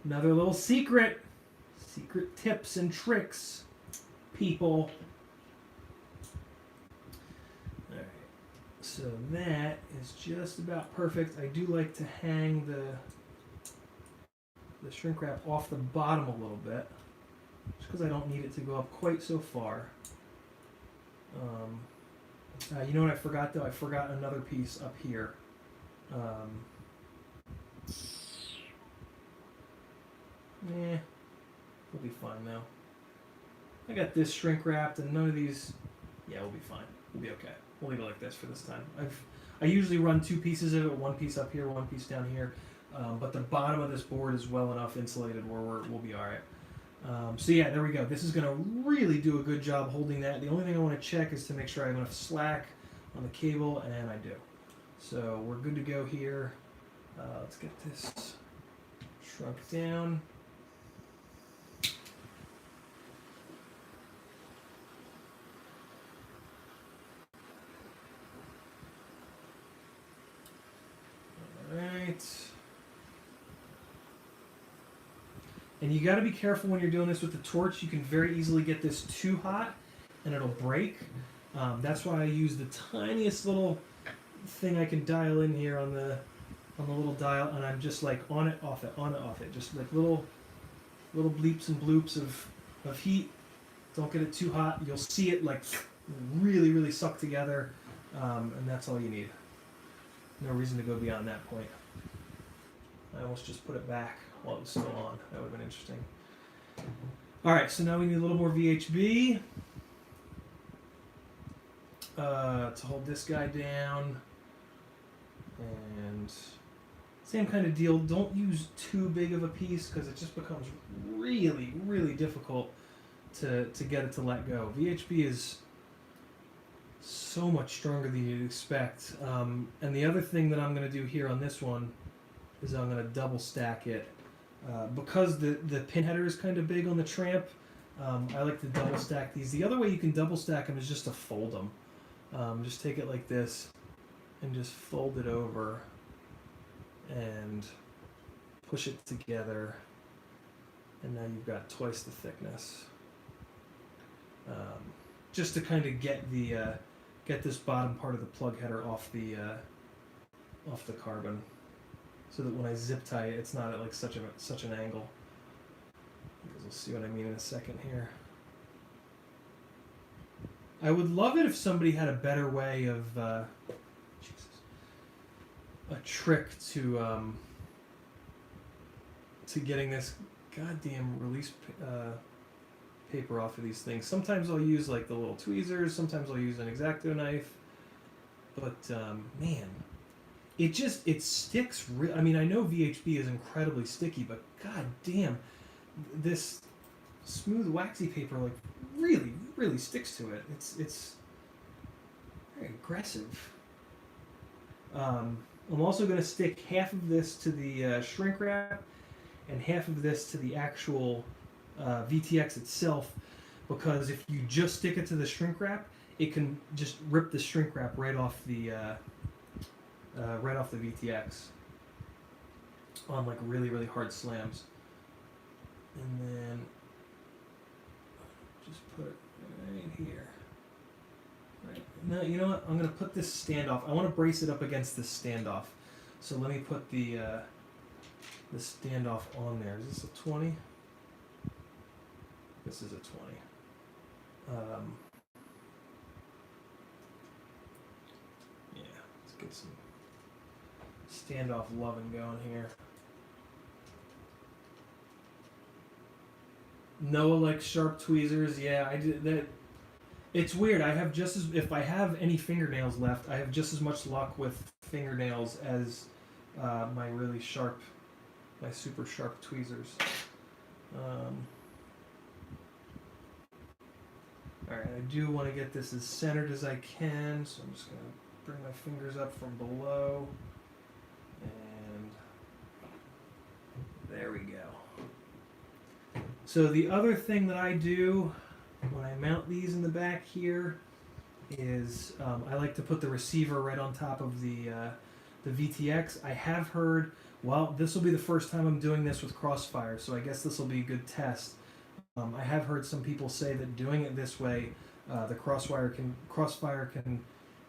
Another little secret tips and tricks, people. All right, so that is just about perfect. I do like to hang the shrink wrap off the bottom a little bit, just because I don't need it to go up quite so far. You know what I forgot though? I forgot another piece up here. We'll be fine now. I got this shrink wrapped, and none of these. Yeah, we'll be fine. We'll be okay. We'll leave it like this for this time. I usually run two pieces of it, one piece up here, one piece down here. But the bottom of this board is well enough insulated where we'll be all right. So yeah, there we go. This is gonna really do a good job holding that. The only thing I want to check is to make sure I have enough slack on the cable, and I do. So we're good to go here. Let's get this shrunk down. Alright. And you got to be careful when you're doing this with the torch. You can very easily get this too hot and it'll break. That's why I use the tiniest little thing I can dial in here on the little dial, and I'm just like on it, off it, on it, off it. Just like little bleeps and bloops of heat. Don't get it too hot. You'll see it like really, really suck together, and that's all you need. No reason to go beyond that point. I almost just put it back while it was still on. That would have been interesting. Alright, so now we need a little more VHB to hold this guy down. And same kind of deal. Don't use too big of a piece because it just becomes really, really difficult to get it to let go. VHB is so much stronger than you'd expect. And the other thing that I'm going to do here on this one is I'm going to double stack it. Because the pin header is kind of big on the Tramp, I like to double stack these. The other way you can double stack them is just to fold them. Just take it like this and just fold it over and push it together, and now you've got twice the thickness. Just to kind of get this bottom part of the plug header off the carbon, so that when I zip tie it, it's not at like such an angle. You guys will see what I mean in a second here. I would love it if somebody had a better way of a trick to getting this goddamn release paper off of these things. Sometimes I'll use like the little tweezers, sometimes I'll use an X-Acto knife, but man, it sticks. I mean, I know VHB is incredibly sticky, but god damn, this smooth waxy paper like really, really sticks to it. It's very aggressive. I'm also going to stick half of this to the shrink wrap and half of this to the actual VTX itself, because if you just stick it to the shrink wrap, it can just rip the shrink wrap right off the VTX on like really, really hard slams. And then just put it right here. Right. Now, you know what? I'm going to put this standoff. I want to brace it up against this standoff. So let me put the standoff on there. Is this a 20? This is a 20. Yeah, let's get some standoff loving going here. Noah likes sharp tweezers. Yeah, I did that. It's weird. I have just as if I have any fingernails left, I have just as much luck with fingernails as my really sharp, my super sharp tweezers. All right, I do want to get this as centered as I can, so I'm just gonna bring my fingers up from below, and there we go. So the other thing that I do when I mount these in the back here is I like to put the receiver right on top of the VTX. I have heard, well, this will be the first time I'm doing this with Crossfire, so I guess this will be a good test. I have heard some people say that doing it this way, the Crossfire can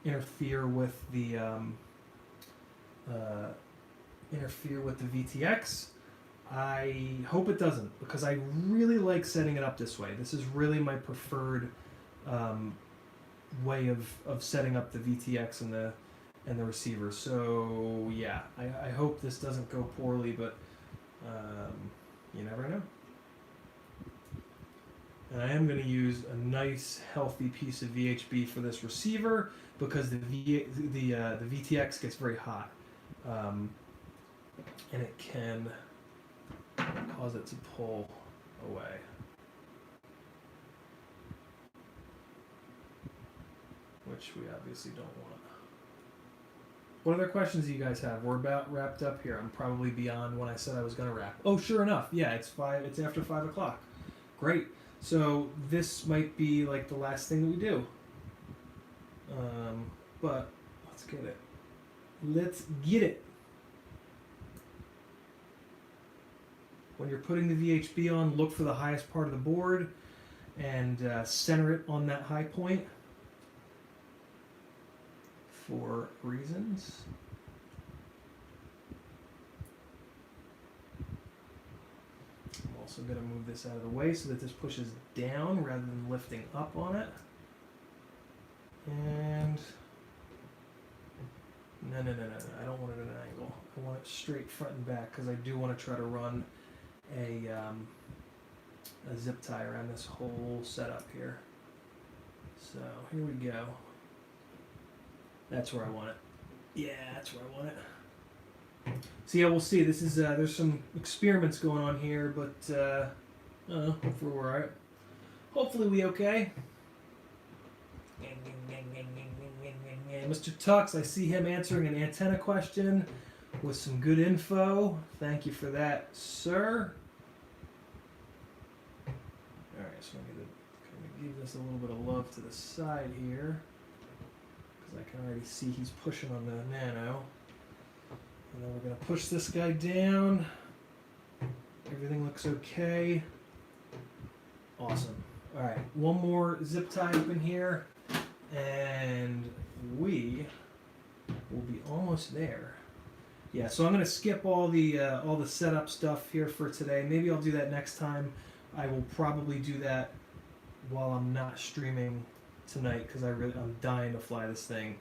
interfere with the VTX. I hope it doesn't, because I really like setting it up this way. This is really my preferred way of setting up the VTX and the receiver. So yeah, I hope this doesn't go poorly, but you never know. And I am going to use a nice, healthy piece of VHB for this receiver because the VTX gets very hot, and it can cause it to pull away. Which we obviously don't want. What other questions do you guys have? We're about wrapped up here. I'm probably beyond when I said I was going to wrap. Oh, sure enough. Yeah, it's after 5 o'clock. Great. So this might be like the last thing that we do. But let's get it. Let's get it. When you're putting the VHB on, look for the highest part of the board and center it on that high point for reasons. I'm also going to move this out of the way so that this pushes down rather than lifting up on it. And no, I don't want it at an angle. I want it straight front and back because I do want to try to run a zip tie around this whole setup here. So here we go. That's where I want it. Yeah, that's where I want it. So yeah, we'll see. This is there's some experiments going on here, but hopefully we're alright. Hopefully we okay. Mr. Tux, I see him answering an antenna question with some good info. Thank you for that, sir. Alright, so I'm gonna give this a little bit of love to the side here, because I can already see he's pushing on the nano. And then we're going to push this guy down. Everything looks okay. Awesome. Alright, one more zip tie up in here, and we will be almost there. Yeah, so I'm going to skip all the setup stuff here for today. Maybe I'll do that next time. I will probably do that while I'm not streaming tonight because I'm dying to fly this thing.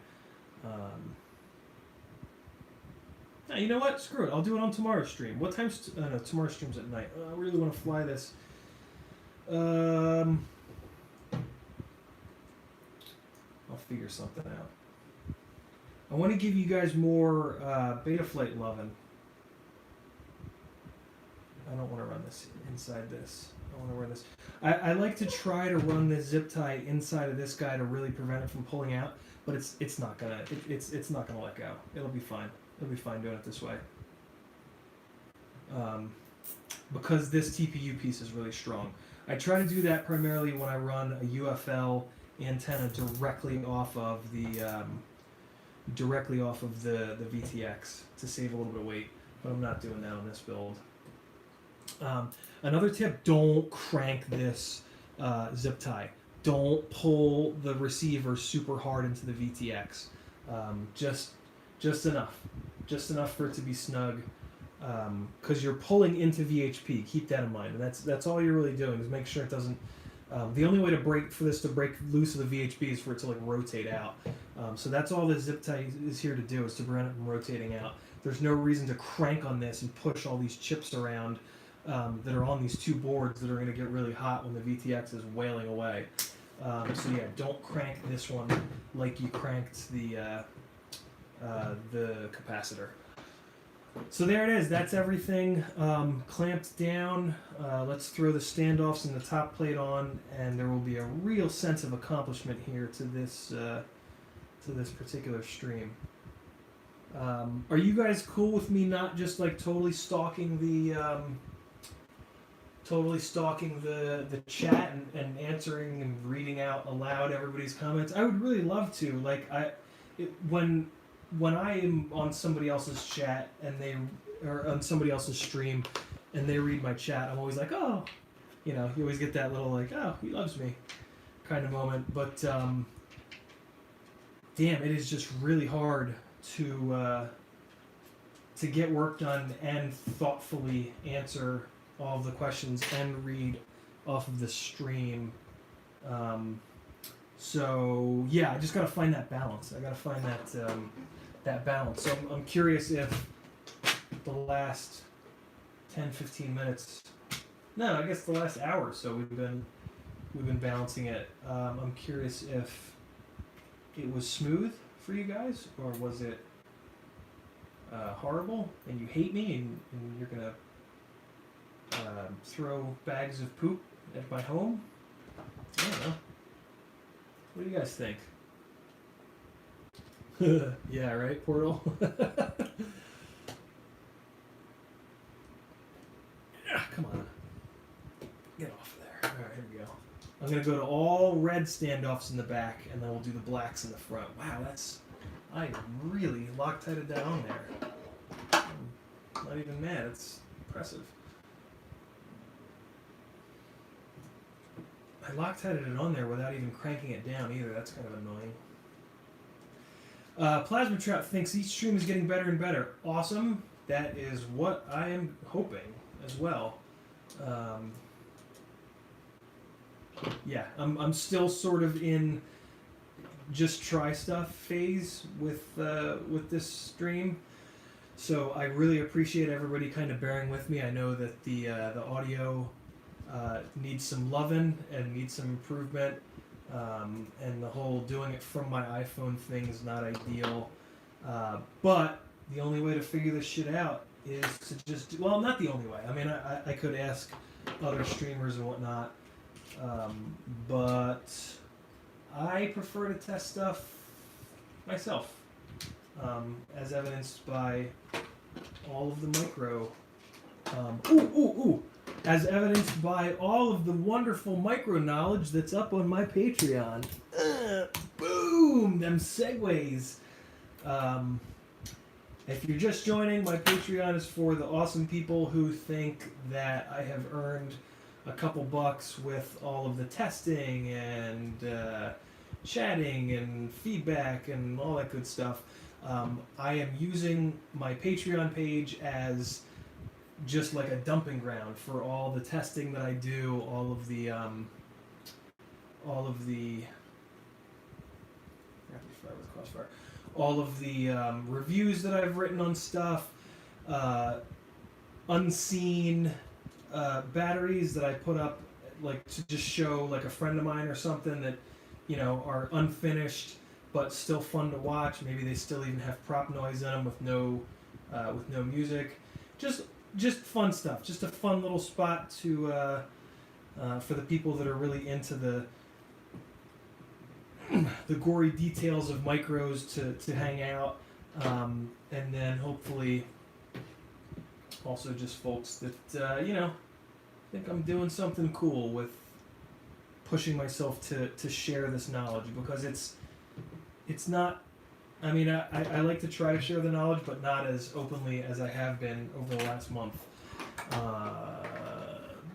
You know what? Screw it. I'll do it on tomorrow's stream. What time's... no, tomorrow's stream's at night. I really want to fly this. I'll figure something out. I want to give you guys more Betaflight loving. I don't want to run this inside this. I want to run this. I like to try to run this zip tie inside of this guy to really prevent it from pulling out, but it's not gonna it's not gonna let go. It'll be fine. It'll be fine doing it this way. Because this TPU piece is really strong. I try to do that primarily when I run a UFL antenna directly off of the VTX to save a little bit of weight, but I'm not doing that on this build. Another tip: don't crank this zip tie. Don't pull the receiver super hard into the VTX. Just enough for it to be snug. Because you're pulling into VHP. Keep that in mind, and that's all you're really doing is make sure it doesn't. The only way to break loose of the VHP is for it to like rotate out. So that's all this zip tie is here to do, is to prevent it from rotating out. There's no reason to crank on this and push all these chips around that are on these two boards that are going to get really hot when the VTX is wailing away. So yeah, don't crank this one like you cranked the capacitor. So there it is. That's everything clamped down. Let's throw the standoffs and the top plate on, and there will be a real sense of accomplishment here to this particular stream. Are you guys cool with me not just like totally stalking the chat and answering and reading out aloud everybody's comments? I would really love to. Like when I am on somebody else's chat or on somebody else's stream and they read my chat, I'm always like, oh, you always get that little like, oh, he loves me kind of moment. But damn, it is just really hard to get work done and thoughtfully answer all of the questions and read off of the stream. So yeah, I just gotta find that balance. I gotta find that balance. So I'm curious if the last 10-15 minutes, no, I guess the last hour or so we've been balancing it. I'm curious if it was smooth for you guys, or was it horrible and you hate me and you're gonna throw bags of poop at my home? I don't know. What do you guys think? Yeah, right, Portal? Yeah, come on. Get off of there. Alright, here we go. I'm going to go to all red standoffs in the back, and then we'll do the blacks in the front. Wow, I really Loctited that on there. I'm not even mad. It's impressive. I Loctited it on there without even cranking it down either. That's kind of annoying. Plasma Trout thinks each stream is getting better and better. Awesome. That is what I am hoping as well. Yeah, I'm still sort of in just try stuff phase with this stream. So I really appreciate everybody kind of bearing with me. I know that the audio needs some loving and needs some improvement. And the whole doing it from my iPhone thing is not ideal. But the only way to figure this shit out is to just... Well, not the only way. I mean, I could ask other streamers and whatnot. But I prefer to test stuff myself. As evidenced by all of the micro... As evidenced by all of the wonderful micro knowledge that's up on my Patreon. Boom! Them segues. If you're just joining, my Patreon is for the awesome people who think that I have earned a couple bucks with all of the testing and chatting and feedback and all that good stuff. I am using my Patreon page as just like a dumping ground for all the testing that I do, all of the reviews that I've written on stuff, unseen batteries that I put up like to just show like a friend of mine or something that are unfinished but still fun to watch. Maybe they still even have prop noise in them with no music. Just fun stuff. Just a fun little spot to for the people that are really into the gory details of micros to hang out, and then hopefully also just folks that think I'm doing something cool with pushing myself to share this knowledge, because it's not. I mean, I like to try to share the knowledge, but not as openly as I have been over the last month.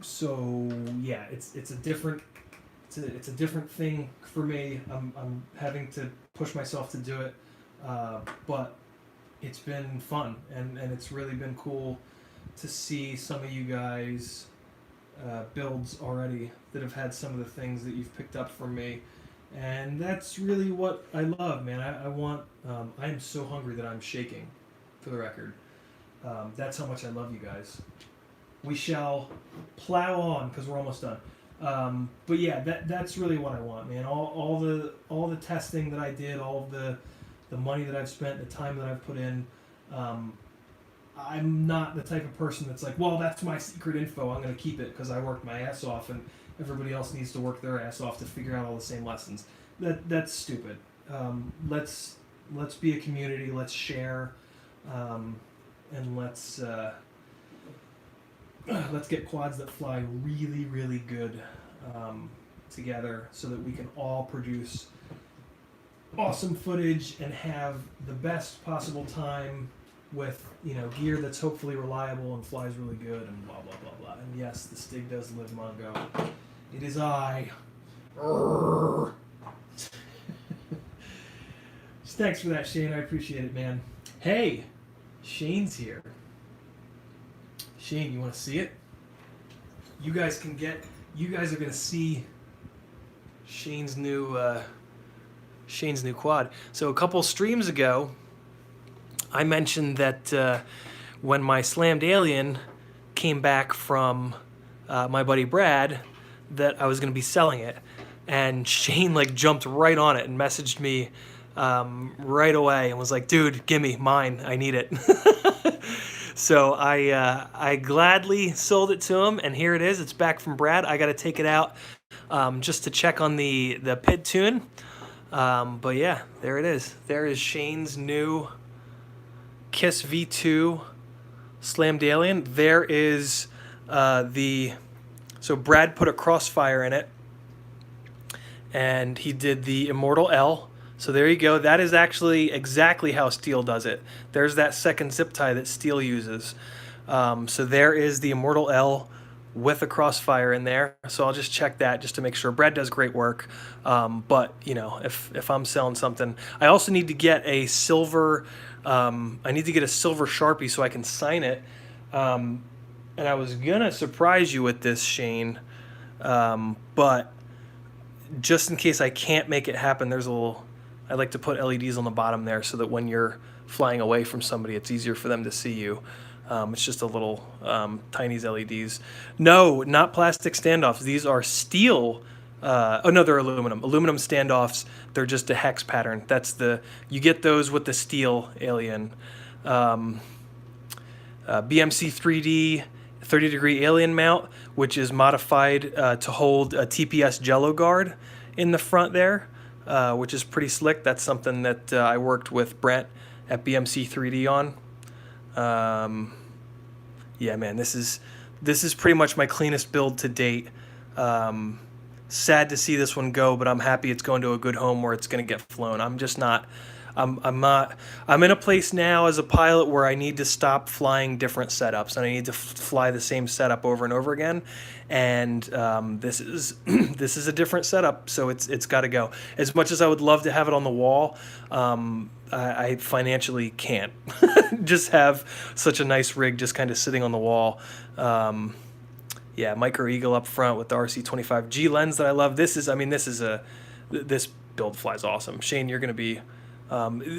So yeah, it's a different thing for me. I'm having to push myself to do it, but it's been fun, and it's really been cool to see some of you guys builds already that have had some of the things that you've picked up from me. And that's really what I love, man. I am so hungry that I'm shaking, for the record. That's how much I love you guys. we shall plow on because we're almost done. But yeah, that's really what I want, man. All the testing that I did, all of the money that I've spent, the time that I've put in. I'm not the type of person that's like, well, that's my secret info. I'm going to keep it because I worked my ass off, and everybody else needs to work their ass off to figure out all the same lessons. That's stupid. Let's be a community. Let's share, and let's get quads that fly really, really good together, so that we can all produce awesome footage and have the best possible time with, you know, gear that's hopefully reliable and flies really good and blah blah blah blah. And yes, the Stig does live, Mongo. It is I. Thanks for that, Shane. I appreciate it, man. Hey, Shane's here. Shane, you want to see it? You guys are gonna see Shane's new quad. So a couple streams ago, I mentioned that when my Slammed Alien came back from my buddy Brad, that I was going to be selling it, and Shane like jumped right on it and messaged me right away and was like, "Dude, gimme mine. I need it." So I gladly sold it to him, and here it is. It's back from Brad. I got to take it out just to check on the PID tune. But yeah, there it is. There is Shane's new KISS V2 Slammed Alien. There is so Brad put a Crossfire in it, and he did the Immortal L. So there you go. That is actually exactly how Steel does it. There's that second zip tie that Steel uses. So there is the Immortal L with a Crossfire in there. So I'll just check that just to make sure. Brad does great work. But, you know, if I'm selling something, I also need to get a silver, I need to get a silver Sharpie so I can sign it. And I was going to surprise you with this, Shane. But just in case I can't make it happen, there's a little, I like to put LEDs on the bottom there so that when you're flying away from somebody, it's easier for them to see you. It's just a little tiny LEDs. No, not plastic standoffs. These are steel. Oh no, they're aluminum. Aluminum standoffs. They're just a hex pattern. You get those with the Steel Alien. BMC 3D 30-degree Alien mount, which is modified to hold a TPS Jello guard in the front there, which is pretty slick. That's something that I worked with Brent at BMC 3D on. Yeah, man, this is pretty much my cleanest build to date. Sad to see this one go, but I'm happy it's going to a good home where it's going to get flown. I'm in a place now as a pilot where I need to stop flying different setups, and I need to fly the same setup over and over again. And this is this is a different setup, so it's got to go. As much as I would love to have it on the wall, I financially can't just have such a nice rig just kind of sitting on the wall. Yeah, Micro Eagle up front with the RC25G lens that I love. This build flies awesome. Shane, you're going to be...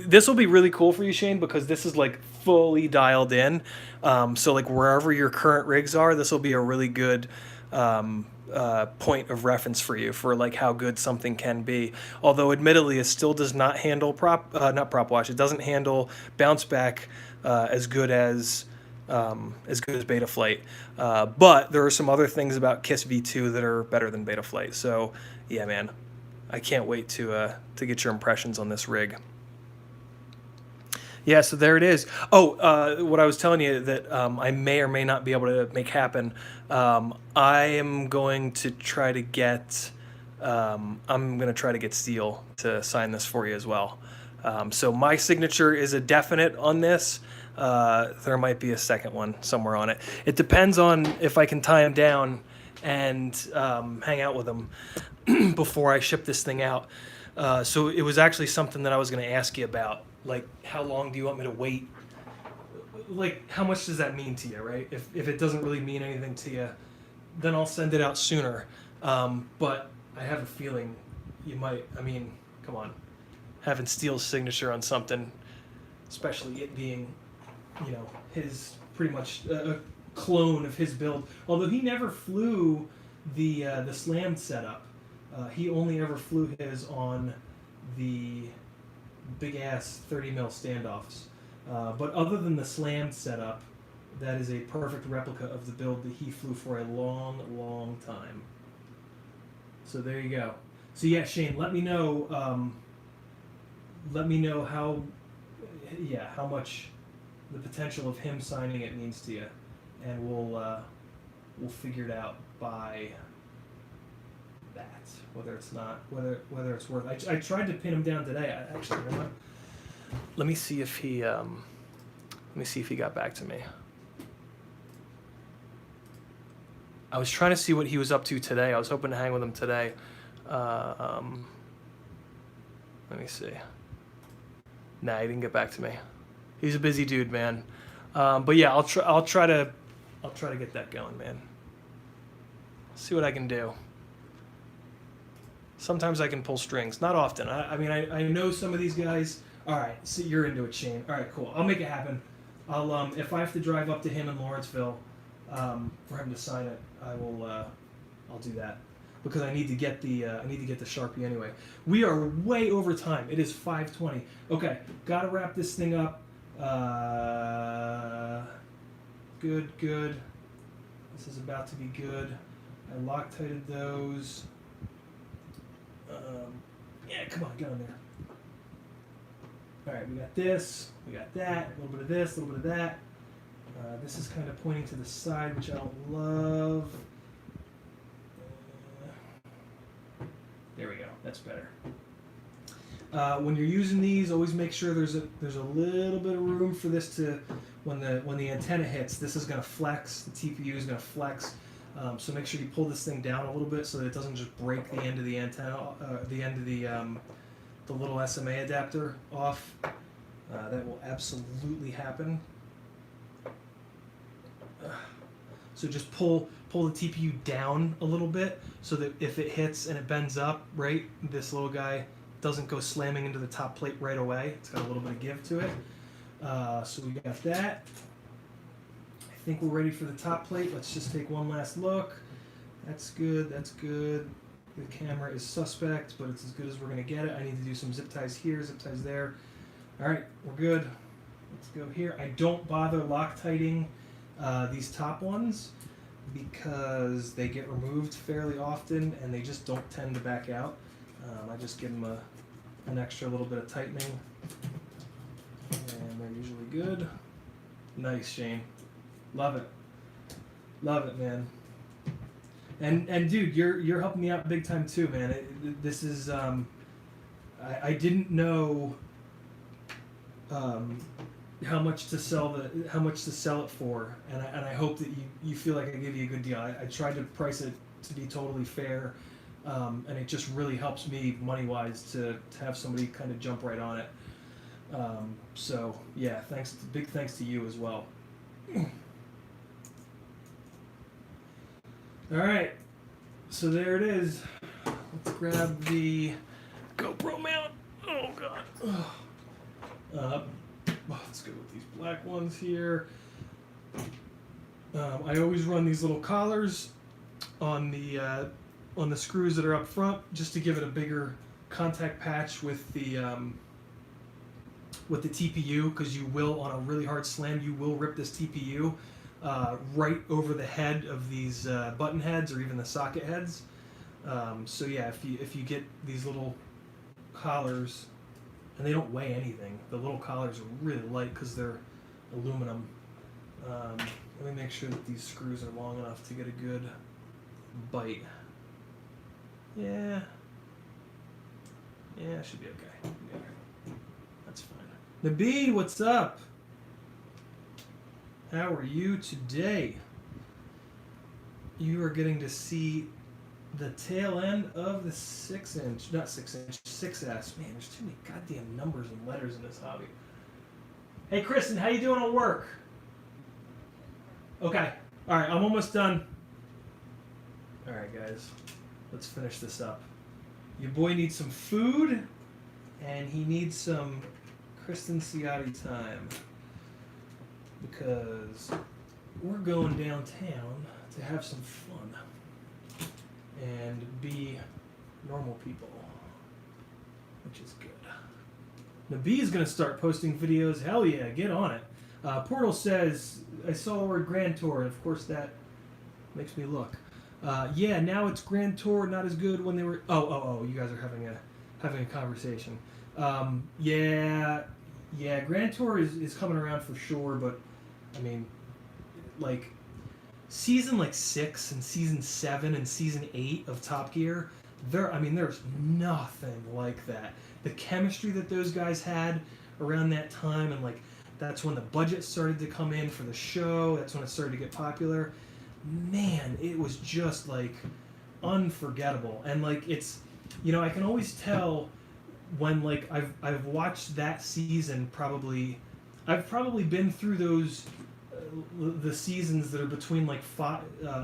this will be really cool for you, Shane, because this is like fully dialed in. So like wherever your current rigs are, this will be a really good point of reference for you for like how good something can be. Although admittedly, it still does not handle not prop wash. It doesn't handle bounce back as good as Betaflight. But there are some other things about KISS V2 that are better than Betaflight. So yeah, man, I can't wait to get your impressions on this rig. Yeah, so there it is. Oh, what I was telling you that I may or may not be able to make happen. I am going to try to get. I'm going to try to get Steel to sign this for you as well. So my signature is a definite on this. There might be a second one somewhere on it. It depends on if I can tie him down and hang out with him before I ship this thing out. So it was actually something that I was going to ask you about. Like, how long do you want me to wait? Like, how much does that mean to you, right? If it doesn't really mean anything to you, then I'll send it out sooner. But I have a feeling you might. I mean, come on. Having Steel's signature on something, especially it being, you know, his pretty much clone of his build. Although he never flew the slammed setup. He only ever flew his on the big ass 30 mil standoffs. But other than the slammed setup, that is a perfect replica of the build that he flew for a long, long time. So there you go. So yeah, Shane, let me know. Let me know how much the potential of him signing it means to you, and we'll figure it out by that. Whether it's worth. I tried to pin him down today. Actually, you know what? Let me see if he got back to me. I was trying to see what he was up to today. I was hoping to hang with him today. Let me see. Nah, he didn't get back to me. He's a busy dude, man. But yeah, I'll try to get that going, man. See what I can do. Sometimes I can pull strings. Not often. I know some of these guys. All right, so you're into it, Shane. All right, cool. I'll make it happen. I'll if I have to drive up to him in Lawrenceville for him to sign it, I will. I'll do that because I need to get the Sharpie anyway. We are way over time. It is 5:20. Okay, gotta wrap this thing up. Good. This is about to be good. I Loctited those. Yeah, come on, get on there. All right, we got this, we got that, a little bit of this, a little bit of that. This is kind of pointing to the side, which I don't love. There we go. That's better. When you're using these, always make sure there's a little bit of room for this to, when the antenna hits, this is going to flex. The TPU is going to flex. So make sure you pull this thing down a little bit so that it doesn't just break the end of the antenna, the end of the little SMA adapter off. That will absolutely happen. So just pull the TPU down a little bit so that if it hits and it bends up, right, this little guy doesn't go slamming into the top plate right away. It's got a little bit of give to it. So we got that. I think we're ready for the top plate. Let's just take one last look. That's good. That's good. The camera is suspect, but it's as good as we're going to get it. I need to do some zip ties here, zip ties there. All right, we're good. Let's go here. I don't bother Loctiting these top ones because they get removed fairly often and they just don't tend to back out. I just give them an extra little bit of tightening, and they're usually good. Nice, Shane. Love it. Love it, man. And dude, you're helping me out big time too, man. This is I didn't know how much to sell it for, and I hope that you feel like I give you a good deal. I tried to price it to be totally fair, and it just really helps me money wise to have somebody kind of jump right on it. So yeah, big thanks to you as well. All right, so there it is. Let's grab the GoPro mount. Oh god. Let's go with these black ones here. I always run these little collars on the screws that are up front, just to give it a bigger contact patch with the TPU, because you will, on a really hard slam, you will rip this TPU right over the head of these button heads or even the socket heads. So yeah, if you get these little collars, and they don't weigh anything, the little collars are really light because they're aluminum. Let me make sure that these screws are long enough to get a good bite. Yeah, it should be okay. Yeah. That's fine. Nabeed, what's up? How are you today? You are getting to see the tail end of the 6-inch, not 6-inch, 6S. Man, there's too many goddamn numbers and letters in this hobby. Hey, Kristen, how you doing at work? Okay. All right, I'm almost done. All right, guys. Let's finish this up. Your boy needs some food, and he needs some Kristen Ciotti time. Because we're going downtown to have some fun and be normal people, which is good. Nabi is going to start posting videos. Hell yeah, get on it. Portal says, I saw the word Grand Tour, and of course that makes me look. Yeah, now it's Grand Tour, not as good when they were... Oh, you guys are having a conversation. Yeah, Grand Tour is coming around for sure, but, I mean, like, season, 6 and season 7 and season 8 of Top Gear, there's nothing like that. The chemistry that those guys had around that time, and, like, that's when the budget started to come in for the show, that's when it started to get popular. Man, it was just, like, unforgettable. And, like, it's, I can always tell when, like, I've watched that season I've probably been through those, the seasons that are between, like,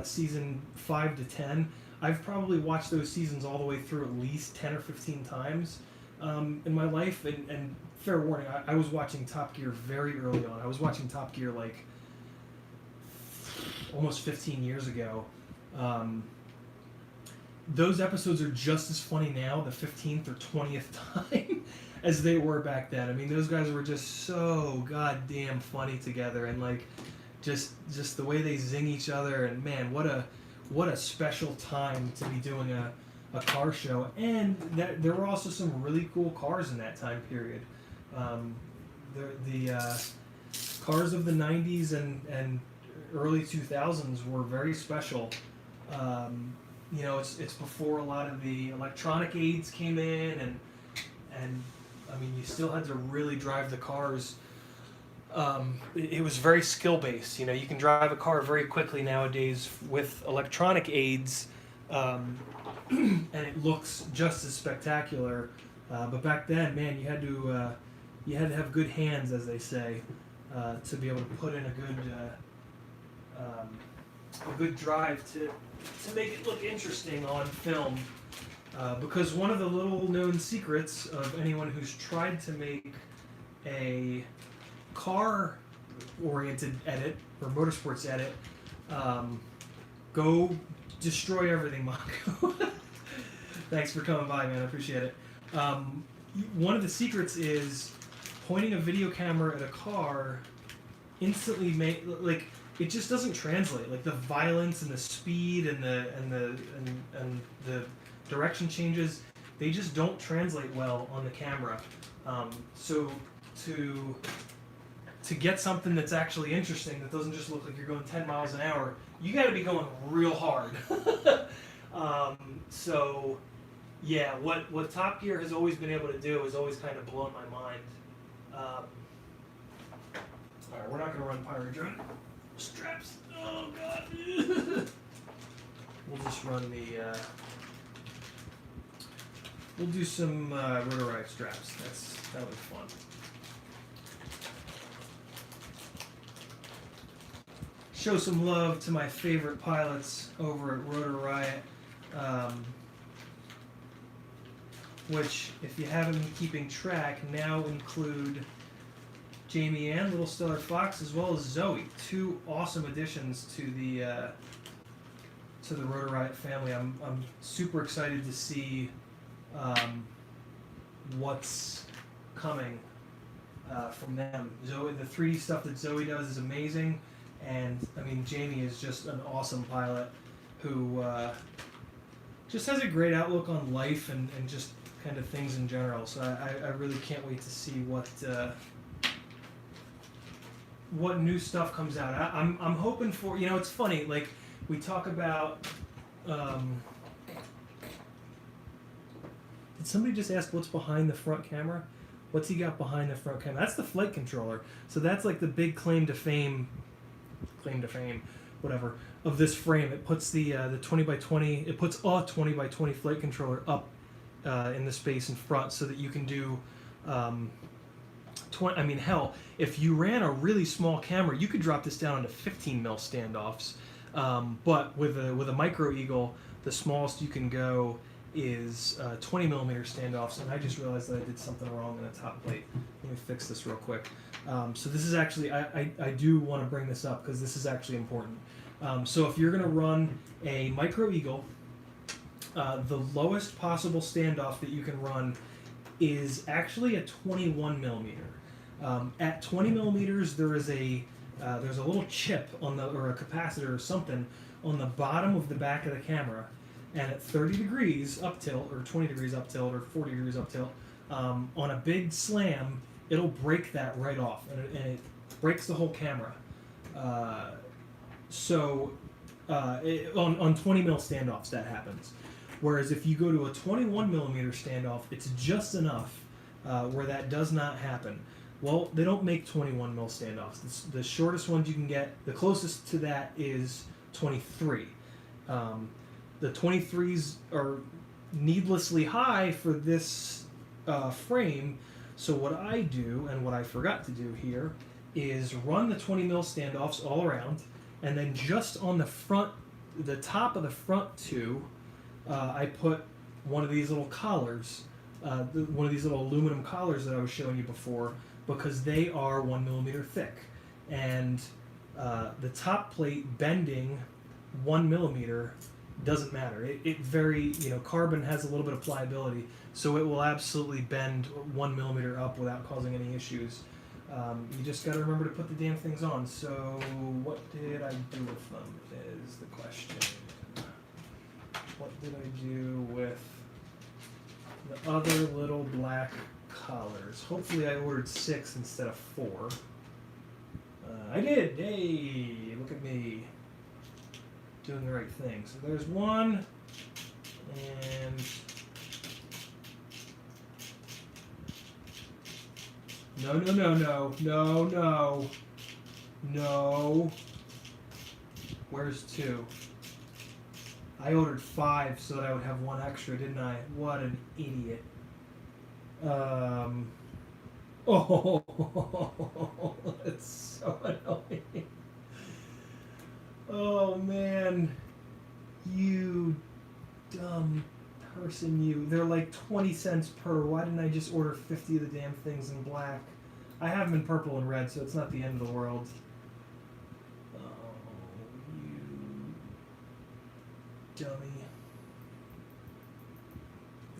season 5 to 10. I've probably watched those seasons all the way through at least 10 or 15 times in my life. And fair warning, I was watching Top Gear very early on. I was watching Top Gear, like, almost 15 years ago. Those episodes are just as funny now, the 15th or 20th time, as they were back then. I mean, those guys were just so goddamn funny together, and, like, just the way they zing each other, and man, what a special time to be doing a car show. And there were also some really cool cars in that time period. The cars of the 90s and early 2000s were very special. It's before a lot of the electronic aids came in, and I mean, you still had to really drive the cars. It was very skill based. You can drive a car very quickly nowadays with electronic aids, and it looks just as spectacular. But back then, man, you had to have good hands, as they say, to be able to put in a good drive to make it look interesting on film. Because one of the little known secrets of anyone who's tried to make a car-oriented edit or motorsports edit, go destroy everything, Mako. Thanks for coming by, man. I appreciate it. One of the secrets is pointing a video camera at a car instantly it just doesn't translate. Like, the violence and the speed and the direction changes, they just don't translate well on the camera. So to get something that's actually interesting, that doesn't just look like you're going 10 miles an hour, you got to be going real hard. So yeah, what Top Gear has always been able to do has always kind of blown my mind. All right, we're not going to run Pirate Drone straps. Oh god. We'll just run we'll do some Rotor straps. That'll be fun. Show some love to my favorite pilots over at Rotor Riot, which, if you haven't been keeping track, now include Jamie Ann, Little Stellar Fox, as well as Zoe. Two awesome additions to the Rotor Riot family. I'm super excited to see what's coming from them. Zoe, the 3D stuff that Zoe does is amazing, and I mean, Jamie is just an awesome pilot who just has a great outlook on life and just kind of things in general. So I really can't wait to see what new stuff comes out. I'm hoping for, it's funny, like, we talk about, did somebody just ask what's behind the front camera? What's he got behind the front camera? That's the flight controller. So that's like the big claim to fame, whatever, of this frame. It puts the 20x20, it puts a 20x20 flight controller up in the space in front so that you can do, hell, if you ran a really small camera, you could drop this down into 15 mil standoffs. But with a Micro Eagle, the smallest you can go is 20 millimeter standoffs, and I just realized that I did something wrong in the top plate. Let me fix this real quick. So this is actually, I do want to bring this up because this is actually important. So if you're going to run a Micro Eagle, the lowest possible standoff that you can run is actually a 21 millimeter. At 20 millimeters, there's a little chip on the, or a capacitor or something on the bottom of the back of the camera, and at 30 degrees up tilt, or 20 degrees up tilt, or 40 degrees up tilt, on a big slam, it'll break that right off, and it breaks the whole camera. On 20 mil standoffs, that happens. Whereas if you go to a 21 millimeter standoff, it's just enough where that does not happen. Well, they don't make 21 mil standoffs. The shortest ones you can get, the closest to that is 23. The 23s are needlessly high for this frame, so what I do, and what I forgot to do here, is run the 20 mil standoffs all around, and then just on the front, the top of the front two, I put one of these little collars, one of these little aluminum collars that I was showing you before, because they are 1 millimeter thick, and the top plate bending 1 millimeter doesn't matter. Carbon has a little bit of pliability, so it will absolutely bend 1 millimeter up without causing any issues. You just got to remember to put the damn things on. So what did I do with them is the question. What did I do with the other little black collars? Hopefully I ordered 6 instead of 4. I did! Hey, look at me. Doing the right thing. So there's one, and no. Where's 2? I ordered 5 so that I would have 1 extra, didn't I? What an idiot. Oh, it's so annoying. Oh man, you dumb person, you. They're like 20 cents per. Why didn't I just order 50 of the damn things in black? I have them in purple and red, so it's not the end of the world. Oh, you dummy.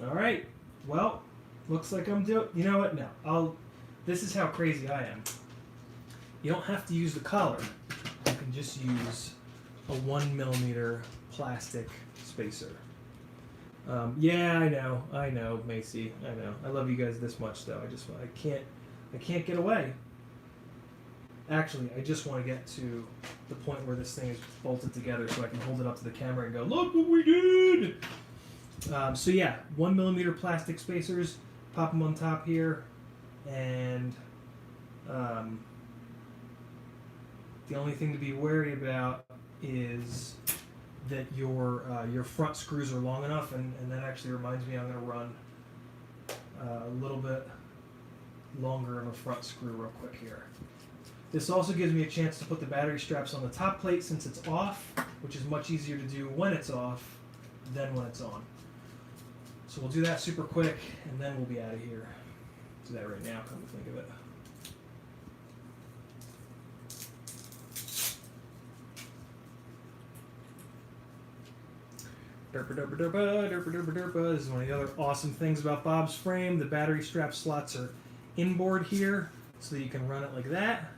Alright, well, looks like I'm doing. You know what? No, this is how crazy I am. You don't have to use the collar. You can just use a 1 millimeter plastic spacer. Yeah, I know, Macy, I know. I love you guys this much, though. I can't get away. Actually, I just want to get to the point where this thing is bolted together so I can hold it up to the camera and go, look what we did! So yeah, 1 millimeter plastic spacers, pop them on top here, and the only thing to be wary about is that your front screws are long enough, and that actually reminds me I'm going to run a little bit longer of a front screw real quick here. This also gives me a chance to put the battery straps on the top plate since it's off, which is much easier to do when it's off than when it's on. So we'll do that super quick, and then we'll be out of here. Do that right now, come to think of it. Derpa derpa derpa, derpa derpa derpa. This is one of the other awesome things about Bob's frame. The battery strap slots are inboard here, so that you can run it like that.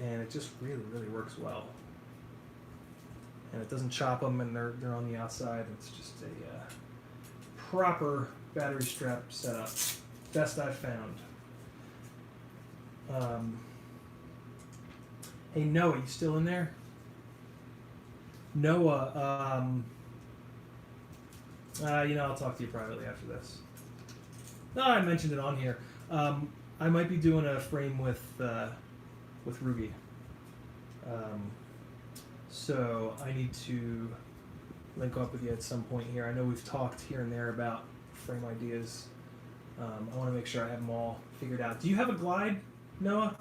And it just really, really works well. And it doesn't chop them, and they're on the outside. It's just a proper battery strap setup. Best I've found. Hey Noah, you still in there? Noah, I'll talk to you privately after this. No, I mentioned it on here. I might be doing a frame with Ruby. So I need to link up with you at some point here. I know we've talked here and there about frame ideas. I want to make sure I have them all figured out. Do you have a glide, Noah?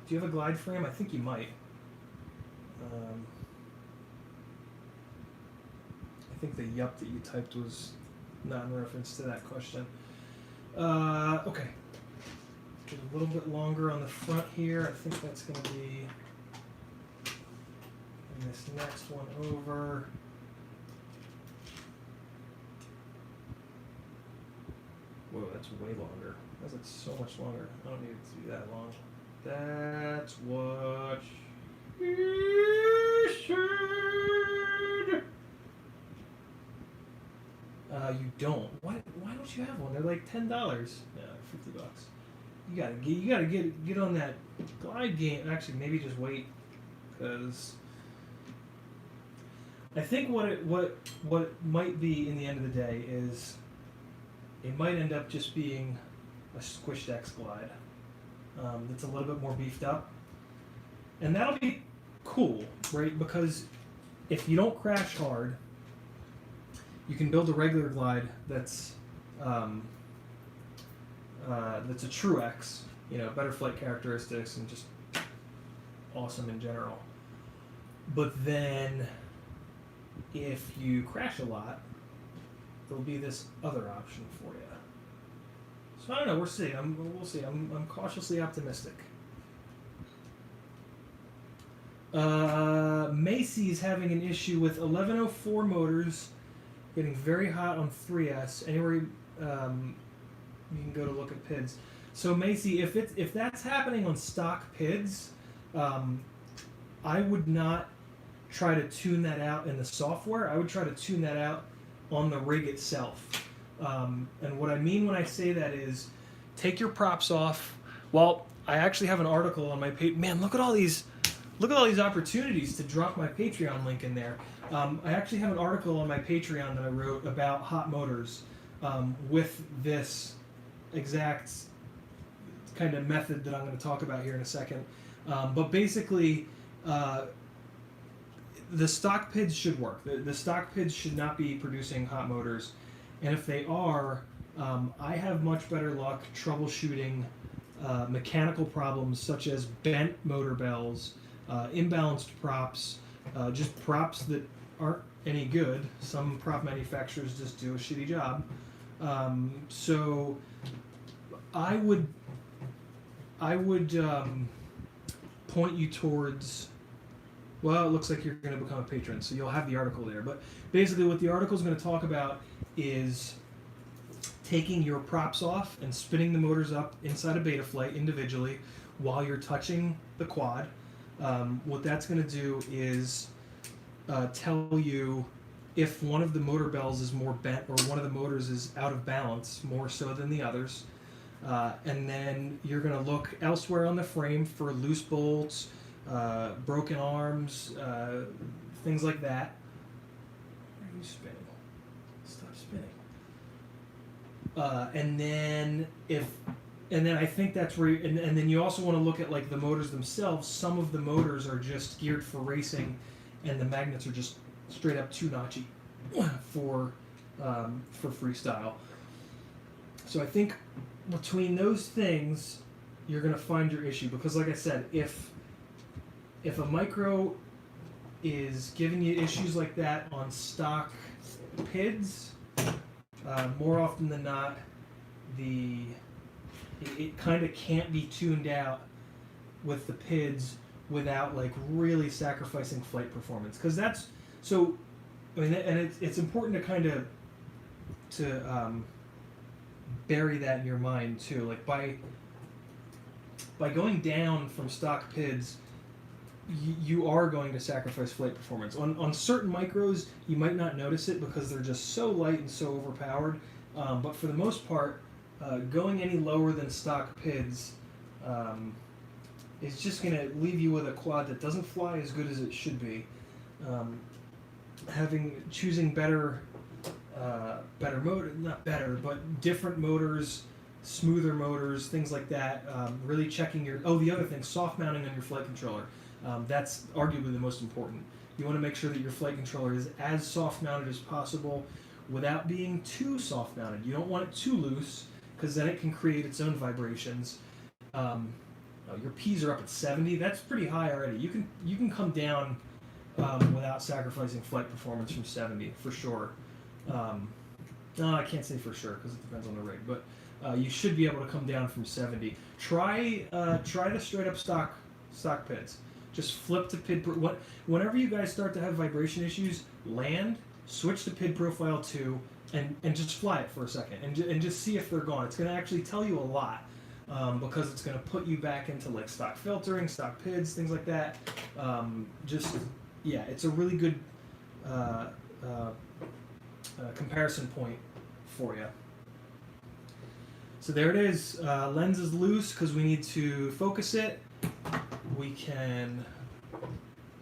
Do you have a glide frame? I think you might. I think the yup that you typed was not in reference to that question. Okay. Get a little bit longer on the front here. I think that's going to be. And this next one over. Whoa, that's way longer. That's like so much longer. I don't need it to be that long. That's what you said. You don't. Why don't you have one? They're like $10. Yeah, $50. You gotta get on that glide game. Actually, maybe just wait, because I think what might be in the end of the day is it might end up just being a Squished X glide that's a little bit more beefed up, and that'll be cool, right? Because if you don't crash hard, you can build a regular glide that's a true X, better flight characteristics and just awesome in general. But then, if you crash a lot, there'll be this other option for you. So I don't know. We'll see. We'll see. I'm cautiously optimistic. Macy's having an issue with 1104 motors getting very hot on 3S. Anywhere you can go to look at PIDs. So Macy, if that's happening on stock PIDs, I would not try to tune that out in the software. I would try to tune that out on the rig itself. And what I mean when I say that is, take your props off. Well, I actually have an article on my page. Man, look at all these opportunities to drop my Patreon link in there. I actually have an article on my Patreon that I wrote about hot motors with this exact kind of method that I'm going to talk about here in a second. But basically, the stock PIDs should work. The stock PIDs should not be producing hot motors. And if they are, I have much better luck troubleshooting mechanical problems such as bent motor bells, imbalanced props, just props that aren't any good. Some prop manufacturers just do a shitty job. So I would point you towards. Well, it looks like you're going to become a patron, so you'll have the article there. But basically, what the article is going to talk about is taking your props off and spinning the motors up inside a Betaflight individually while you're touching the quad. What that's going to do is tell you if one of the motor bells is more bent or one of the motors is out of balance more so than the others. And then you're going to look elsewhere on the frame for loose bolts, broken arms, things like that. Why are you spinning? Stop spinning. And then I think that's where, and then you also want to look at like the motors themselves. Some of the motors are just geared for racing, and the magnets are just straight up too notchy for freestyle. So I think between those things, you're going to find your issue, because like I said, if a micro is giving you issues like that on stock PIDs, more often than not, it kind of can't be tuned out with the PIDs without like really sacrificing flight performance, because that's so. I mean, and it's important to kind of bury that in your mind too. Like by going down from stock PIDs, you are going to sacrifice flight performance. On certain micros, you might not notice it because they're just so light and so overpowered. But for the most part, going any lower than stock PIDs is just going to leave you with a quad that doesn't fly as good as it should be. Choosing better motor, not better, but different motors, smoother motors, things like that. Really checking the other thing, soft mounting on your flight controller. That's arguably the most important. You want to make sure that your flight controller is as soft mounted as possible without being too soft mounted. You don't want it too loose, because then it can create its own vibrations. Your P's are up at 70. That's pretty high already. You can come down without sacrificing flight performance from 70 for sure. No, I can't say for sure because it depends on the rig, but you should be able to come down from 70. Try the straight up stock PIDs. Just flip to PID. Whenever you guys start to have vibration issues, land, switch to PID profile 2, and just fly it for a second, and just see if they're gone. It's going to actually tell you a lot. Because it's going to put you back into like stock filtering, stock PIDs, things like that. It's a really good comparison point for you. So there it is. Lens is loose because we need to focus it. We can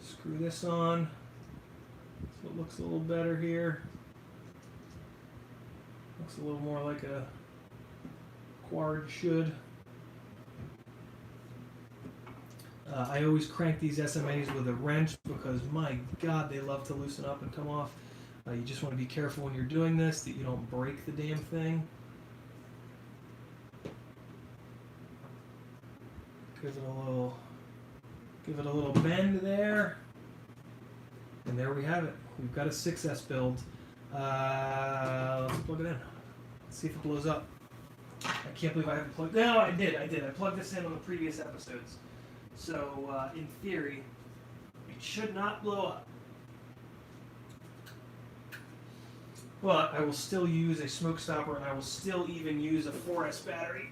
screw this on so it looks a little better here. Looks a little more like a quad should. I always crank these SMAs with a wrench because, my God, they love to loosen up and come off. You just want to be careful when you're doing this that you don't break the damn thing. Give it a little bend there. And there we have it. We've got a 6S build. Let's plug it in. Let's see if it blows up. I can't believe I haven't plugged. No, I did. I plugged this in on the previous episodes. So, in theory, it should not blow up. But I will still use a smoke stopper, and I will still even use a 4S battery,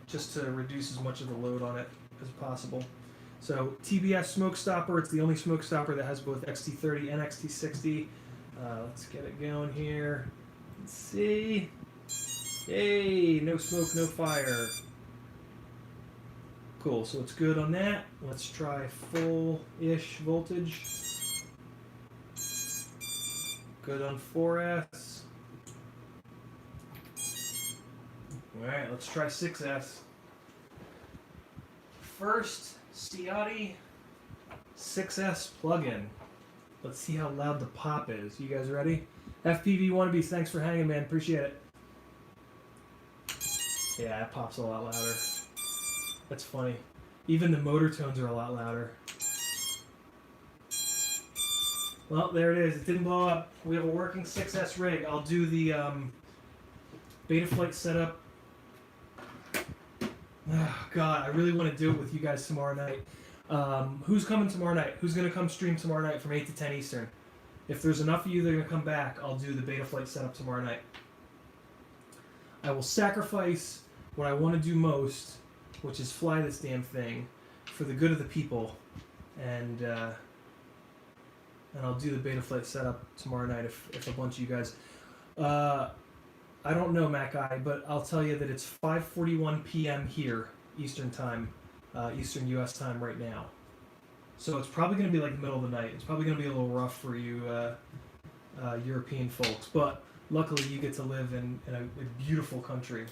just to reduce as much of the load on it as possible. So, TBS smoke stopper, it's the only smoke stopper that has both XT30 and XT60. Let's get it going here. Let's see. Hey, no smoke, no fire. Cool, so it's good on that. Let's try full-ish voltage. Good on 4S. Alright, let's try 6S. First, Ciotti 6S plug-in. Let's see how loud the pop is. You guys ready? FPV Wannabes, thanks for hanging, man. Appreciate it. Yeah, it pops a lot louder. That's funny. Even the motor tones are a lot louder. Well, there it is. It didn't blow up. We have a working 6S rig. I'll do the Betaflight setup. Oh, God, I really want to do it with you guys tomorrow night. Who's coming tomorrow night? Who's going to come stream tomorrow night from 8 to 10 Eastern? If there's enough of you that are going to come back, I'll do the Betaflight setup tomorrow night. I will sacrifice what I want to do most, which is fly this damn thing for the good of the people, and I'll do the Betaflight setup tomorrow night if a bunch of you guys. I don't know, Mac Guy, but I'll tell you that it's 5:41 p.m. here, Eastern time, Eastern U.S. time right now. So it's probably going to be like the middle of the night. It's probably going to be a little rough for you European folks, but luckily you get to live in a beautiful country.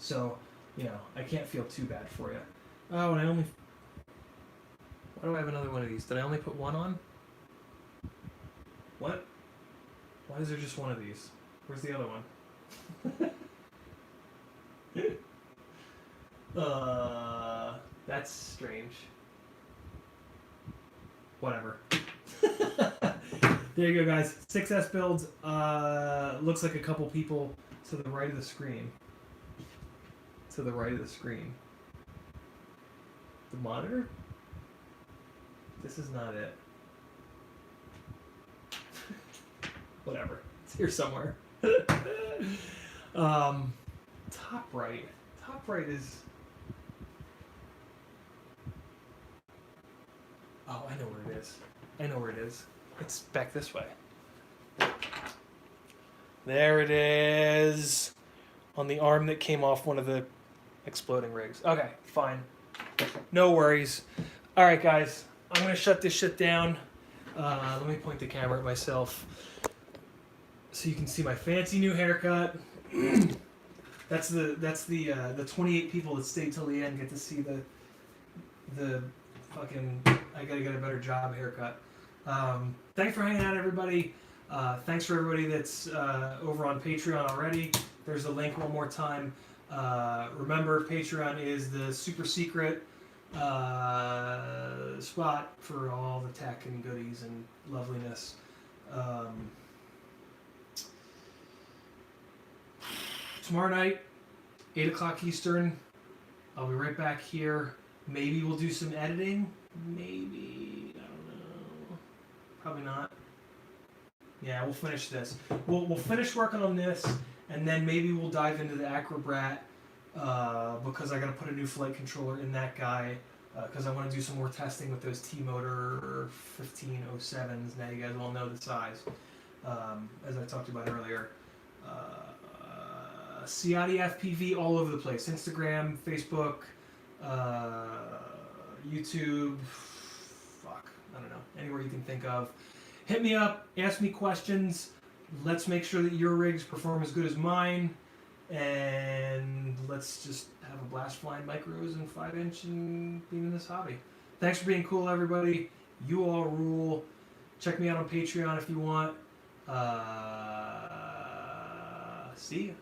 So, you know, I can't feel too bad for you. Oh, and why do I have another one of these? Did I only put one on? What? Why is there just one of these? Where's the other one? That's strange. Whatever. There you go, guys. 6S builds. Looks like a couple people to the right of the screen. To the right of the screen. The monitor? This is not it. Whatever. It's here somewhere. Top right. Top right is... Oh, I know where it is. I know where it is. It's back this way. There it is. On the arm that came off one of the exploding rigs. Okay, fine. No worries. Alright, guys. I'm going to shut this shit down. Let me point the camera at myself so you can see my fancy new haircut. That's the 28 people that stayed till the end get to see the fucking I gotta get a better job haircut. Thanks for hanging out, everybody. Thanks for everybody that's over on Patreon already. There's the link one more time. Remember, Patreon is the super secret spot for all the tech and goodies and loveliness. Tomorrow night, 8 o'clock Eastern, I'll be right back here. Maybe we'll do some editing. Maybe, I don't know. Probably not. Yeah, we'll finish this. We'll finish working on this, and then maybe we'll dive into the Acrobrat, because I got to put a new flight controller in that guy, because I want to do some more testing with those T-Motor 1507s. Now you guys all know the size, as I talked about earlier. Ciotti FPV all over the place. Instagram, Facebook, YouTube, I don't know, anywhere you can think of. Hit me up, ask me questions. Let's make sure that your rigs perform as good as mine, and let's just have a blast flying micros and 5-inch and being in this hobby. Thanks for being cool, everybody. You all rule. Check me out on Patreon if you want. See ya.